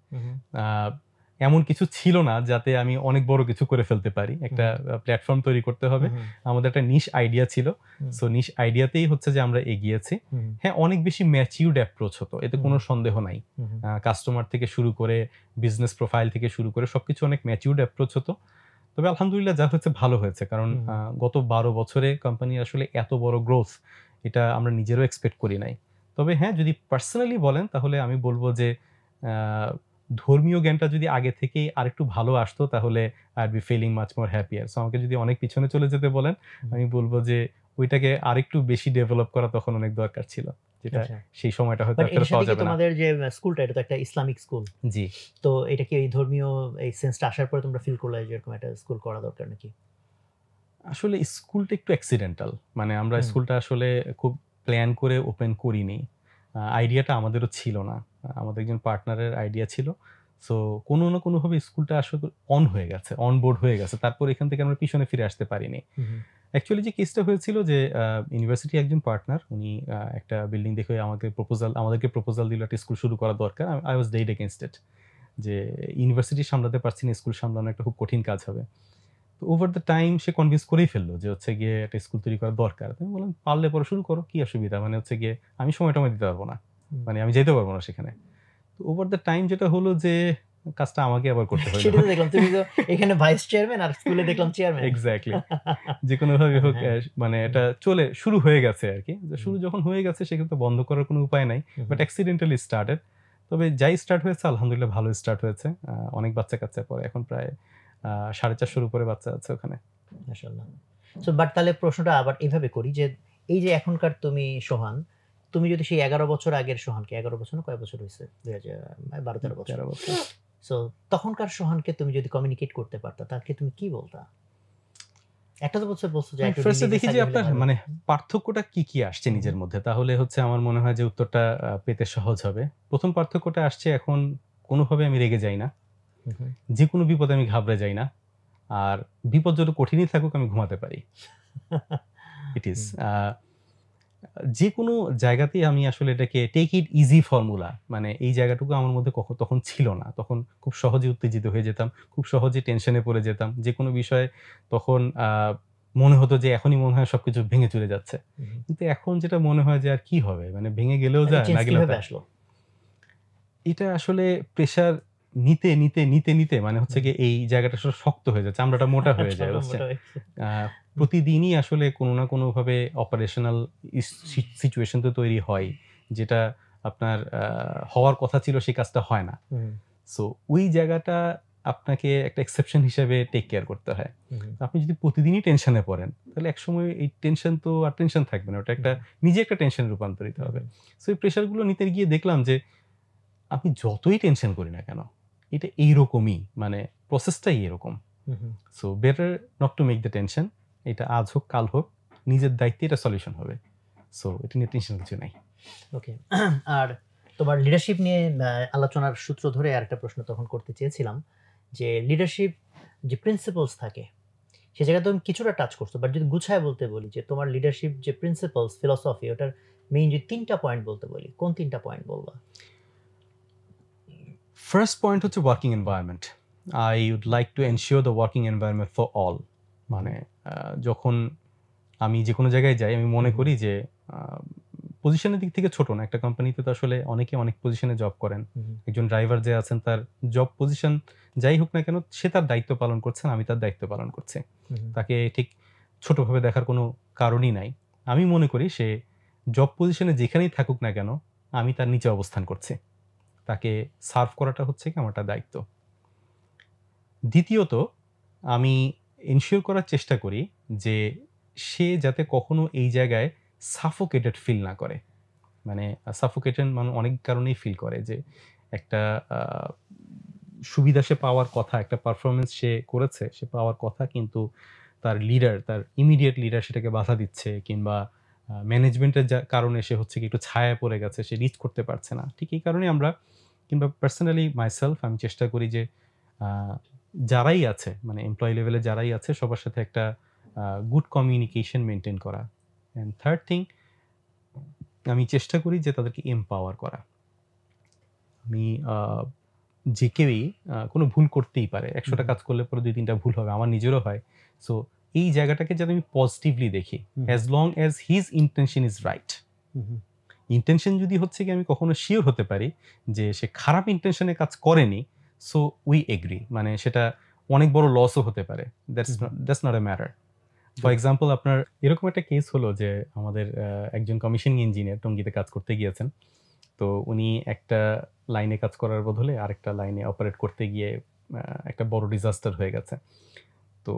এমন কিছু ছিল না যাতে আমি অনেক বড় কিছু করে ফেলতে পারি। একটা প্ল্যাটফর্ম তৈরি করতে হবে। আমাদের একটা নিশ আইডিয়া ছিল। সো নিশ আইডিয়াতেই হচ্ছে যে আমরা এগিয়েছি। হ্যাঁ, অনেক বেশি ম্যাচিউরড অ্যাপ্রোচ হতো, এতে কোনো সন্দেহ নাই। কাস্টমার থেকে শুরু করে বিজনেস প্রোফাইল থেকে শুরু করে সবকিছু অনেক ম্যাচিউরড অ্যাপ্রোচ হতো। তবে আলহামদুলিল্লাহ যা হচ্ছে ভালো হয়েছে, কারণ গত 12 বছরে কোম্পানি আসলে এত বড় গ্রোথ এটা আমরা নিজেরও এক্সপেক্ট করি নাই। তবে হ্যাঁ, যদি পার্সোনালি বলেন তাহলে আমি বলবো যে ধর্মীয় জ্ঞানটা যদি আগে থেকেই আরেকটু ভালো আসতো তাহলে I be feeling much more happier. So আমাকে যদি অনেক পিছনে চলে যেতে বলেন, আমি বলবো যে ওইটাকে আরেকটু বেশি ডেভেলপ করা তখন অনেক দরকার ছিল, যেটা সেই সময়টা হয়তো ফেরত পাওয়া যাবে না। তোমাদের যে স্কুলটা এটা তো একটা ইসলামিক স্কুল। জি। তো এটা কি এই ধর্মীয় এই সেন্সটা আসার পরে তোমরা ফিল করলে যে এরকম একটা স্কুল করা দরকার নাকি? আসলে স্কুলটা একটু অ্যাক্সিডেন্টাল, মানে আমরা স্কুলটা আসলে খুব প্ল্যান করে ওপেন করিনি। আইডিয়াটা আমাদেরও ছিল না, আমাদের একজন পার্টনারের আইডিয়া ছিল। সো কোনো না কোনোভাবে স্কুলটা আসলে অন বোর্ড হয়ে গেছে। তারপর এখান থেকে আমরা পিছনে ফিরে আসতে পারিনি। অ্যাকচুয়ালি যে কেসটা হয়েছিল যে ইউনিভার্সিটি একজন পার্টনার উনি একটা বিল্ডিং দেখে আমাদেরকে প্রপোজাল দিল একটা স্কুল শুরু করা দরকার। আই ওয়াজ ডেড এগেইনস্ট ইট, যে ইউনিভার্সিটি সামলাতে পারছি না, স্কুল সামলানো একটা খুব কঠিন কাজ হবে। তো over the time say convince করেই ফেললো যে হচ্ছে গিয়ে একটা স্কুল তৈরি করা দরকার। আমি বললাম পারলে পরে শুরু করো, কি অসুবিধা, মানে হচ্ছে গিয়ে আমি সময়টা দিতে পারবো না, মানে আমি যেতে পারবো না সেখানে। তো ওভার দ্য টাইম যেটা হলো যে কাজটা আমাকে আবার করতে হলো। সেটা দেখলাম তুমি তো এখানে ভাইস চেয়ারম্যান আর স্কুলে দেখলাম চেয়ারম্যান। এক্স্যাক্টলি। যে কোনো ভাবে হোক মানে এটা শুরু হয়ে গেছে আর কি। শুরু যখন হয়ে গেছে সেক্ষেত্রে বন্ধ করার কোনো উপায় নাই, বাট অ্যাক্সিডেন্টালি স্টার্টেড। তবে যাই স্টার্ট হয়েছে আলহামদুলিল্লাহ ভালো স্টার্ট হয়েছে। অনেক বাচ্চা কাচ্চা পরে, এখন প্রায় 450 উপরে বাচ্চা আছে ওখানে। মাশাআল্লাহ। সো বাট তাহলে প্রশ্নটা আবার এইভাবে করি যে এই যে এখনকার তুমি সোহান, তুমি যদি সেই 11 বছর আগের সোহানকে, 11 বছর না কয় বছর হয়েছে, 12-13 বছর, সো তখনকার সোহানকে তুমি যদি কমিউনিকেট করতে পারতা তাহলে তুমি কি বলতা? একটা তো বলছো যে ফার্স্টে দেখি যে আপনার মানে পার্থক্যটা কি কি আসছে নিজের মধ্যে, তাহলে হচ্ছে আমার মনে হয় যে উত্তরটা পেতে সহজ হবে। প্রথম পার্থক্যটা আসছে এখন কোনোভাবে আমি রেগে যাই না, যে কোনো বিপদে আমি ঘাবড়ে যাই না, আর বিপদ যত কঠিনই থাকুক আমি ঘুমাতে পারি। ইট ইজ যে কোনো জায়গাতেই আমি আসলে এটাকে টেক ইট ইজি ফর্মুলা, মানে এই জায়গাটুকু আমার মধ্যে তখন ছিল না। তখন খুব সহজে উত্তেজিত হয়ে যেতাম, খুব সহজে টেনশনে পড়ে যেতাম। যে কোনো বিষয়ে তখন মনে হতো যে এখনই মনে হয় সবকিছু ভেঙে চলে যাচ্ছে, কিন্তু এখন যেটা মনে হয় যে আর কি হবে, মানে ভেঙে গেলেও যায় না গেলেও যায়। এটা আসলে প্রেশার নিতে নিতে নিতে নিতে মানে হচ্ছে গিয়ে এই জায়গাটা আসলে শক্ত হয়ে যায়, চামড়াটা মোটা হয়ে যায়, বুঝছেন? প্রতিদিনই আসলে কোনো না কোনোভাবে অপারেশনাল সিচুয়েশন তো তৈরি হয়, যেটা আপনার হওয়ার কথা ছিল সেই কাজটা হয় না। সো ওই জায়গাটা আপনাকে একটা এক্সেপশন হিসেবে টেক কেয়ার করতে হয়। আপনি যদি প্রতিদিনই টেনশনে পড়েন তাহলে একসময় এই টেনশন তো আর টেনশন থাকবে না, ওটা একটা নিজে একটা টেনশনে রূপান্তরিত হবে। সো এই প্রেশারগুলো নিতে গিয়ে দেখলাম যে আমি যতই টেনশন করি না কেন এটা এইরকমই, মানে প্রসেসটাই এরকম। So better not to make the tension, এটা আজ হোক কাল হোক নিজের দায়িত্বে এটা সলিউশন হবে। সো এটা নিয়ে টেনশন কিছু নাই। ওকে, আর তোমার লিডারশিপ নিয়ে আলোচনার সূত্র ধরে আরেকটা প্রশ্ন তখন করতে চেয়েছিলাম যে লিডারশিপ যে প্রিন্সিপালস থাকে সে জায়গায় তুমি কিছুটা টাচ করছো, বাট যদি গুছায় বলতে বলি যে তোমার লিডারশিপ যে প্রিন্সিপালস ফিলসফি ওটার মেইন যে 3টা পয়েন্ট বলতে বলি, কোন 3টা পয়েন্ট বলবা? ফার্স্ট পয়েন্ট হচ্ছে working environment. I would like to ensure the working environment for all. মানে যখন আমি যে কোনো জায়গায় যাই আমি মনে করি যে পজিশনের দিক থেকে ছোট না, একটা কোম্পানিতে তো আসলে অনেকে অনেক পজিশনে জব করেন। একজন ড্রাইভার যে আছেন তার জব পজিশন যাই হোক না কেন সে তার দায়িত্ব পালন করছেন, আমি তার দায়িত্ব পালন করছি, তাকে ঠিক ছোটভাবে দেখার কোনো কারণই নাই। আমি মনে করি সে জব পজিশনে যেখানেই থাকুক না কেন আমি তার নিচে অবস্থান করছি, তাকে সার্ভ করাটা হচ্ছে কি আমার দায়িত্ব। দ্বিতীয়ত আমি এনশিওর করার চেষ্টা করি যে সে যাতে কখনো এই জায়গায় সাফোকেটেড ফিল না করে। মানে সাফোকেটেড মানে অনেক কারণেই ফিল করে যে একটা সুবিধা সে পাওয়ার কথা, একটা পারফরমেন্স সে করেছে, সে পাওয়ার কথা, কিন্তু তার লিডার, তার ইমিডিয়েট লিডার সেটাকে বাধা দিচ্ছে, কিংবা ম্যানেজমেন্টের কারণে সে হচ্ছে কি একটু ছায়া পড়ে গেছে, সে রিচ করতে পারছে না। ঠিক এই কারণে আমরা, কিংবা পার্সোনালি মাইসেলফ, আমি চেষ্টা করি যে যারাই আছে মানে এমপ্লয়ি লেভেলে যারাই আছে সবার সাথে একটা গুড কমিউনিকেশন মেনটেন করা। অ্যান্ড থার্ড থিং, আমি চেষ্টা করি যে তাদেরকে এমপাওয়ার করা। আমি যে কেউই কোনো ভুল করতেই পারে, 100টা কাজ করলে পরে 2-3টা ভুল হবে, আমার নিজেরও হয়। সো এই জায়গাটাকে যাতে আমি পজিটিভলি দেখি, as long as his intention is right. Intention যদি হচ্ছে কি আমি কখনো শিওর হতে পারি যে সে খারাপ ইন্টেনশনে কাজ করেনি, সো উই এগ্রি, মানে সেটা অনেক বড় লসও হতে পারে, that's not a matter. For example, আপনার এরকম একটা কেস হলো যে আমাদের একজন কমিশনিং ইঞ্জিনিয়ার টঙ্গীতে কাজ করতে গিয়েছেন। তো উনি একটা লাইনে কাজ করার বদলে আরেকটা লাইনে অপারেট করতে গিয়ে একটা বড় ডিজাস্টার হয়ে গেছে। তো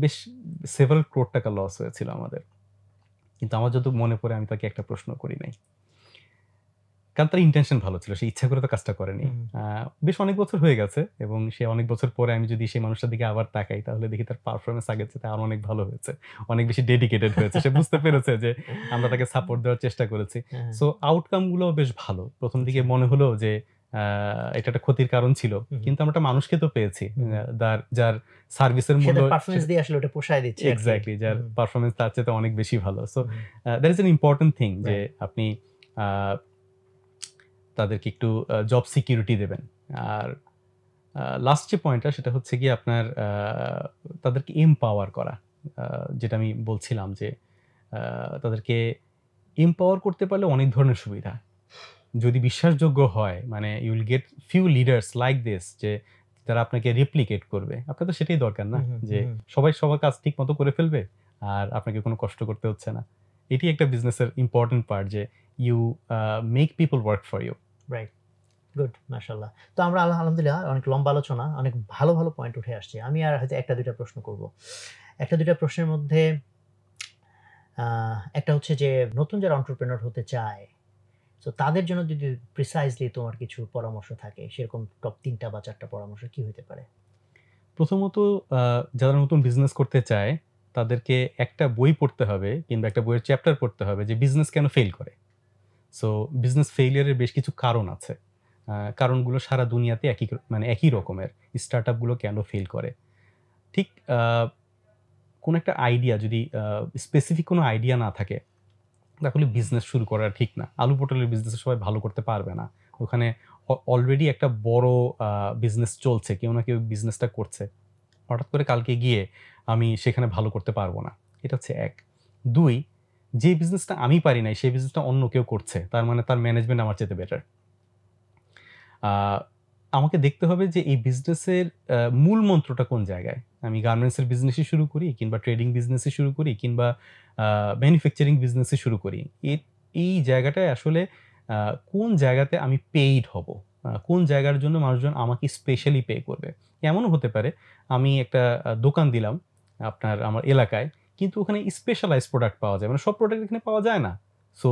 বেশ সেভারাল ক্রোর টাকা লস হয়েছিল আমাদের। কিন্তু আমার যত মনে পড়ে আমি তাকে একটা প্রশ্ন করি নাই, কারণ তার ইন্টেনশন ভালো ছিল, সে ইচ্ছা করে তো কাজটা করেনি। বেশ অনেক বছর হয়ে গেছে এবং সে অনেক বছর পরে আমি যদি সেই মানুষটার দিকে আবার তাকাই তাহলে দেখি তার পারফরমেন্স আগের চেয়ে আরো অনেক ভালো হয়েছে, অনেক বেশি ডেডিকেটেড হয়েছে। সে বুঝতে পেরেছে যে আমরা তাকে সাপোর্ট দেওয়ার চেষ্টা করেছি। সো আউটকাম গুলো বেশ ভালো। প্রথম দিকে মনে হলো যে এটা একটা ক্ষতির কারণ ছিল, কিন্তু আমরা একটা মানুষকে তো পেয়েছি যার সার্ভিসের মূল্য পারফরম্যান্স দিয়ে আসলে ওটা পোষায় দিচ্ছে। এক্স্যাক্টলি, যার পারফরমেন্স তার চেয়ে অনেক বেশি ভালো। So that is an important thing যে আপনি তাদেরকে একটু জব সিকিউরিটি দেবেন। আর লাস্ট যে পয়েন্টটা সেটা হচ্ছে কি আপনার তাদেরকে এমপাওয়ার করা, যেটা আমি বলছিলাম যে তাদেরকে এমপাওয়ার করতে পারলে অনেক ধরনের সুবিধা যদি বিশ্বাসযোগ্য হয়, মানে you will get few leaders like this, যে যারা আপনাকে রেপ্লিকেট করবে। আপনার তো সেটাই দরকার না, যে সবাই সবার কাজ ঠিক মতো করে ফেলবে আর আপনাকে কোনো কষ্ট করতে হচ্ছে না। এটি একটা বিজনেসের ইম্পর্টেন্ট পার্ট, যে you make people work for you. Right, good, মাশাআল্লাহ। তো আমরা আলহামদুলিল্লাহ অনেক লম্বা আলোচনা, অনেক ভালো ভালো পয়েন্ট উঠে আসছে। আমি আর হয়তো একটা দুইটা প্রশ্ন করব। একটা দুইটা প্রশ্নের মধ্যে একটা হচ্ছে যে নতুন যারা এন্টারপ্রেনার হতে চায়, তো তাদের জন্য যদি প্রিসাইজলি তোমার কিছু পরামর্শ থাকে, সেরকম টপ 3টা বা 4টা পরামর্শ কি হতে পারে? প্রথমত, যারা নতুন বিজনেস করতে চায় তাদেরকে একটা বই পড়তে হবে, কিংবা একটা বইয়ের চ্যাপ্টার পড়তে হবে যে বিজনেস কেন ফেল করে। সো বিজনেস ফেইলিয়ারের বেশ কিছু কারণ আছে। কারণগুলো সারা দুনিয়াতে একই রকমের। স্টার্টআপগুলো কেন ফেল করে, ঠিক কোনো একটা আইডিয়া যদি স্পেসিফিক কোনো আইডিয়া না থাকে তাহলে বিজনেস শুরু করা ঠিক না। আলু পটলের বিজনেস সবাই ভালো করতে পারবে না। ওখানে অলরেডি একটা বড় বিজনেস চলছে, কেউ না কেউ বিজনেসটা করছে, হঠাৎ করে কালকে গিয়ে আমি সেখানে ভালো করতে পারবো না। এটা হচ্ছে 1। 2, যে বিজনেসটা আমি পারি নাই সেই বিজনেসটা অন্য কেউ করছে, তার মানে তার ম্যানেজমেন্ট আমার চেয়ে বেটার। আমাকে দেখতে হবে যে এই বিজনেসের মূল মন্ত্রটা কোন জায়গায়। আমি গার্মেন্টসের বিজনেসই শুরু করি, কিংবা ট্রেডিং বিজনেসই শুরু করি, কিংবা ম্যানুফ্যাকচারিং বিজনেসই শুরু করি। এই জায়গাটায় আসলে কোন জায়গাতে আমি পেইড হব, কোন জায়গার জন্য মানুষজন আমাকে স্পেশালি পে করবে। এমনও হতে পারে আমি একটা দোকান দিলাম আমার এলাকায়, কিন্তু ওখানে স্পেশালাইজ প্রোডাক্ট পাওয়া যায়, মানে সব প্রোডাক্ট এখানে পাওয়া যায় না। সো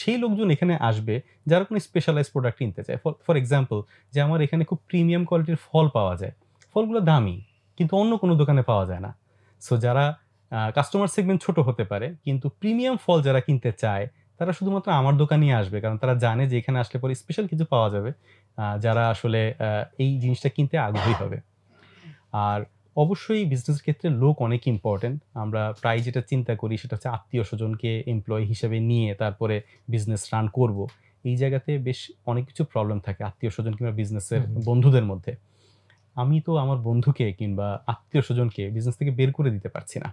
সেই লোকজন এখানে আসবে যারা কোনো স্পেশালাইজ প্রোডাক্ট কিনতে চায়। ফর এক্সাম্পল, যে আমার এখানে খুব প্রিমিয়াম কোয়ালিটির ফল পাওয়া যায়, ফলগুলো দামি, কিন্তু অন্য কোনো দোকানে পাওয়া যায় না। সো যারা কাস্টমার সেগমেন্ট ছোট হতে পারে, কিন্তু প্রিমিয়াম ফল যারা কিনতে চায় তারা শুধুমাত্র আমার দোকানেই আসবে, কারণ তারা জানে যে এখানে আসলে পরে স্পেশাল কিছু পাওয়া যাবে, যারা আসলে এই জিনিসটা কিনতে আগ্রহী হবে। আর অবশ্যই বিজনেসের ক্ষেত্রে লোক অনেক ইম্পর্টেন্ট। আমরা প্রায় যেটা চিন্তা করি সেটা হচ্ছে আত্মীয় স্বজনকে এমপ্লয়ি হিসেবে নিয়ে তারপরে বিজনেস রান করব। এই জায়গাতে বেশ অনেক কিছু প্রবলেম থাকে আত্মীয় স্বজন কিংবা বিজনেসের বন্ধুদের মধ্যে। আমি তো আমার বন্ধুকে কিংবা আত্মীয় স্বজনকে বিজনেস থেকে বের করে দিতে পারছি না,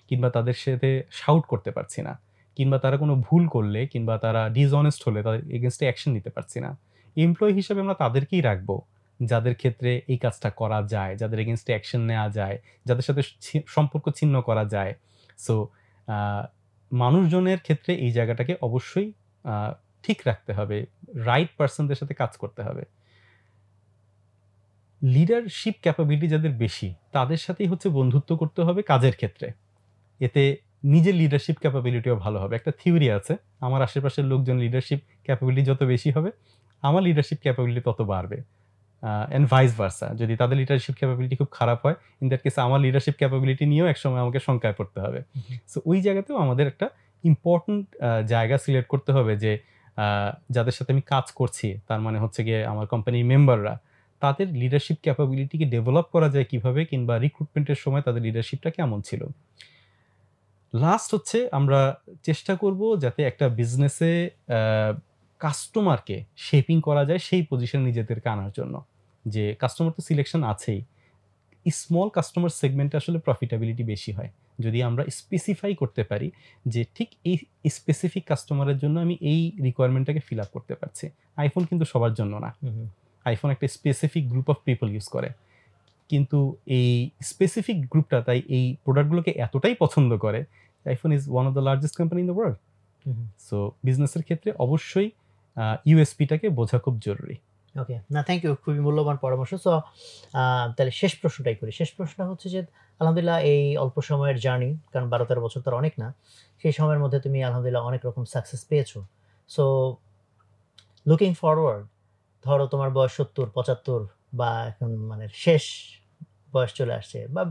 কিংবা তাদের সাথে শাউট করতে পারছি না, কিংবা তারা কোনো ভুল করলে কিংবা তারা ডিসঅনেস্ট হলে তাদের এগেনস্টে অ্যাকশন নিতে পারছি না। এমপ্লয়ি হিসেবে আমরা তাদেরকেই রাখবো যাদের ক্ষেত্রে এই কাজটা করা যায়, যাদের এগেনস্টে অ্যাকশন নেওয়া যায়, যাদের সাথে সম্পর্ক ছিন্ন করা যায়। সো মানুষজনের ক্ষেত্রে এই জায়গাটাকে অবশ্যই ঠিক রাখতে হবে, রাইট পার্সনদের সাথে কাজ করতে হবে। লিডারশিপ ক্যাপাবিলিটি যাদের বেশি তাদের সাথেই হচ্ছে বন্ধুত্ব করতে হবে কাজের ক্ষেত্রে। এতে নিজের লিডারশিপ ক্যাপাবিলিটিও ভালো হবে। একটা থিওরি আছে, আমার আশেপাশের লোকজন লিডারশিপ ক্যাপাবিলিটি যত বেশি হবে, আমার লিডারশিপ ক্যাপাবিলিটি তত বাড়বে, অ্যান্ড ভাইস ভার্সা। যদি তাদের লিডারশিপ ক্যাপাবিলিটি খুব খারাপ হয়, ইন দ্যাট কেসে আমার লিডারশিপ ক্যাপাবিলিটি নিয়েও একসময় আমাকে শঙ্কায় পড়তে হবে। সো ওই জায়গাতেও আমাদের একটা ইম্পর্টেন্ট জায়গা সিলেক্ট করতে হবে যে যাদের সাথে আমি কাজ করছি, তার মানে হচ্ছে গিয়ে আমার কোম্পানির মেম্বাররা, তাদের লিডারশিপ ক্যাপাবিলিটিকে ডেভেলপ করা যায় কিভাবে, কিংবা রিক্রুটমেন্টের সময় তাদের লিডারশিপটা কেমন ছিল। লাস্ট হচ্ছে আমরা চেষ্টা করব যাতে একটা বিজনেসে কাস্টমারকে শেপিং করা যায় সেই পজিশনে নিজেদেরকে আনার জন্য। যে কাস্টমার তো সিলেকশন আছেই, স্মল কাস্টমার সেগমেন্টে আসলে প্রফিটেবিলিটি বেশি হয়। যদি আমরা স্পেসিফাই করতে পারি যে ঠিক এই স্পেসিফিক কাস্টমারের জন্য আমি এই রিকোয়ারমেন্টটাকে ফিল আপ করতে পারছি। আইফোন কিন্তু সবার জন্য না, আইফোন একটা specific group of people use করে, কিন্তু এই স্পেসিফিক গ্রুপটা তাই এই প্রোডাক্টগুলোকে এতটাই পছন্দ করে, iPhone is one of the largest company in the world. So বিজনেসের ক্ষেত্রে অবশ্যই ইউএসপিটাকে বোঝা খুব জরুরি। ওকে, না থ্যাংক ইউ, খুবই মূল্যবান পরামর্শ। সো তাহলে শেষ প্রশ্নটাই করি। শেষ প্রশ্নটা হচ্ছে যে আলহামদুলিল্লাহ এই অল্প সময়ের জার্নি, কারণ 12-13 বছর তো অনেক না, সেই সময়ের মধ্যে তুমি আলহামদুলিল্লাহ অনেক রকম সাকসেস পেয়েছো। সো লুকিং ফরওয়ার্ড, ধরো তোমার বয়স 70-75 বা এখন মানে শেষ বয়স চলে আসছে, বা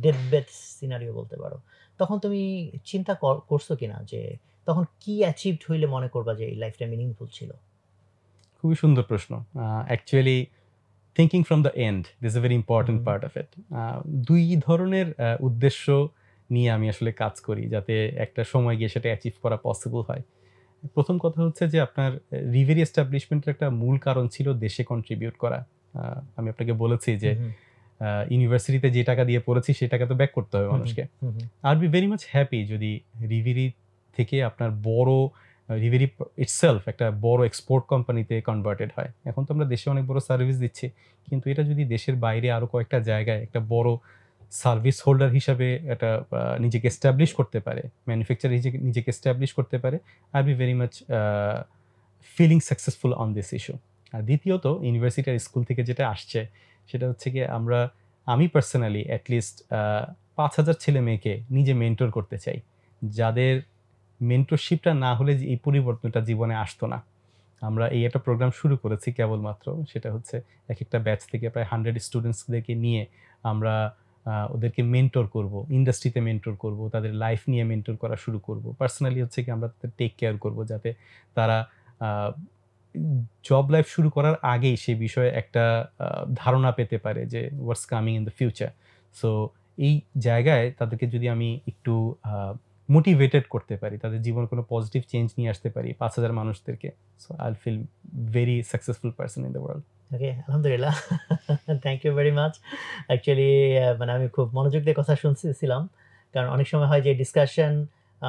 ডেথ বেথ সিনারিও বলতে পারো, তখন তুমি চিন্তা করছো কিনা যে তখন কি অ্যাচিভড হইলে মনে করবা যে এই লাইফটা মিনিংফুল ছিল? খুবই সুন্দর প্রশ্ন। Actually thinking from the end is a very important part of it. দুই ধরনের উদ্দেশ্য নিয়ে আমি আসলে কাজ করি যাতে একটা সময় গিয়ে সেটা অ্যাচিভ করা পসিবল হয়। প্রথম কথা হচ্ছে যে আপনার রিভেরি এস্টাবলিশমেন্টের একটা মূল কারণ ছিল দেশে কন্ট্রিবিউট করা। আমি আপনাকে বলেছি যে ইউনিভার্সিটিতে যে টাকা দিয়ে পড়েছি সেই টাকা তো ব্যাক করতে হবে মানুষকে। আর বি ভেরি মাচ হ্যাপি যদি রিভেরি থেকে আপনার বড় রিভেরি ইটসেলফ একটা বড় এক্সপোর্ট কোম্পানিতে কনভার্টেড হয়। এখন তো আমরা দেশে অনেক বড় সার্ভিস দিচ্ছি, কিন্তু এটা যদি দেশের বাইরে আরও কয়েকটা জায়গায় একটা বড় সার্ভিস হোল্ডার হিসাবে এটা নিজেকে এস্টাবলিশ করতে পারে, ম্যানুফ্যাকচার নিজেকে এস্টাবলিশ করতে পারে, I be very much feeling successful on this issue. আর দ্বিতীয়ত ইউনিভার্সিটি আর স্কুল থেকে যেটা আসছে সেটা হচ্ছে কি আমি পার্সোনালি অ্যাটলিস্ট 5,000 ছেলে মেয়েকে নিজে মেন্টর করতে চাই, যাদের মেন্টরশিপটা না হলে এই পরিবর্তনটা জীবনে আসতো না। আমরা এই একটা প্রোগ্রাম শুরু করেছি কেবলমাত্র, সেটা হচ্ছে এক একটা ব্যাচ থেকে প্রায় 100 স্টুডেন্টসদেরকে নিয়ে আমরা ওদেরকে মেন্টর করব, ইন্ডাস্ট্রিতে মেন্টর করব, তাদের লাইফ নিয়ে মেন্টর করা শুরু করব। পার্সোনালি হচ্ছে কি আমরা তাদের টেক কেয়ার করব যাতে তারা জব লাইফ শুরু করার আগেই সেই বিষয়ে একটা ধারণা পেতে পারে যে what's coming in the future. So এই জায়গায় তাদেরকে যদি আমি একটু মোটিভেটেড করতে পারি, তাদের জীবনে কোনো পজিটিভ চেঞ্জ নিয়ে আসতে পারি 5,000 মানুষদেরকে, so I will feel very successful person in the world. Okay, আলহামদুলিল্লাহ, thank you very much. Actually মানে আমি খুব মনোযোগ দিয়ে কথা শুনছিলাম, কারণ অনেক সময় হয় যে ডিসকাশন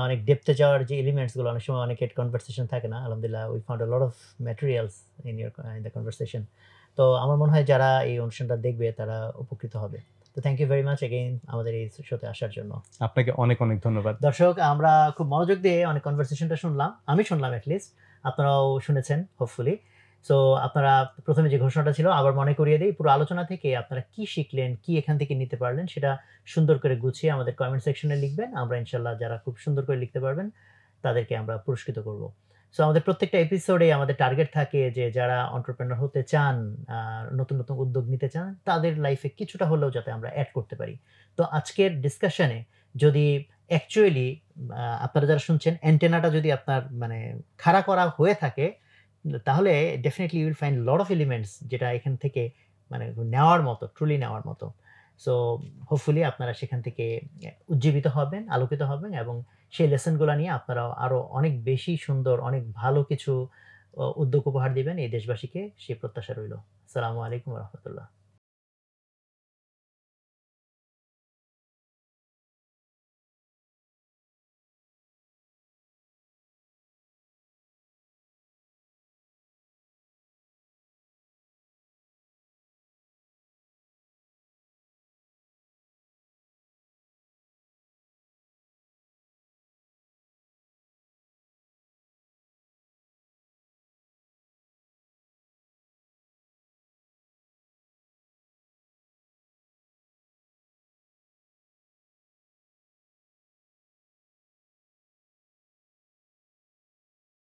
অনেক ডেপথে যাওয়ার যে এলিমেন্টসগুলো অনেক সময় অনেকের কনভারসেশন থাকে না। আলহামদুলিল্লাহ we found a lot of materials in the conversation. তো আমার মনে হয় যারা এই অনুষ্ঠানটা দেখবে তারা উপকৃত হবে। তো thank you very much again আমাদের এই শোতে আসার জন্য। আপনাকে অনেক, অনেক ধন্যবাদ। দর্শক, আমরা খুব মনোযোগ দিয়ে অনেক কনভারসেশনটা শুনলাম। আমি শুনলাম এট লিস্ট। আপনারাও শুনেছেন হোপফুলি। সো আপনারা প্রথমে যে ঘোষণাটা ছিল আবার মনে করিয়ে দেই, পুরো আলোচনা থেকে আপনারা কি শিখলেন, কি এখান থেকে নিতে পারলেন সেটা সুন্দর করে গুছিয়ে আমাদের কমেন্ট সেকশনে লিখবেন। আমরা ইনশাআল্লাহ যারা খুব সুন্দর করে লিখতে পারবেন তাদেরকে আমরা পুরস্কৃত করব। সো আমাদের প্রত্যেকটা এপিসোডে আমাদের টার্গেট থাকে যে যারা এন্টারপ্রেনার হতে চান, নতুন, নতুন উদ্যোগ নিতে চান, তাদের লাইফে কিছুটা হলেও যাতে আমরা এড করতে পারি। তো আজকের ডিসকাশনে যদি অ্যাকচুয়ালি আপনারা যারা শুনছেন অ্যান্টেনাটা যদি আপনার মানে খাড়া করা হয়ে থাকে, তাহলে definitely you will find lot of elements যেটা এখান থেকে মানে নেওয়ার মতো, ট্রুলি নেওয়ার মতো। সো হোপফুলি আপনারা সেখান থেকে উজ্জীবিত হবেন, আলোকিত হবেন এবং সেই লেসনগুলা নিয়ে আপনারা আরো অনেক বেশি সুন্দর, অনেক ভালো কিছু উদ্যোগ উপহার দিবেন এই দেশবাসীকে, সেই প্রত্যাশা রইল। আসসালামু আলাইকুম ওয়া রাহমাতুল্লাহ।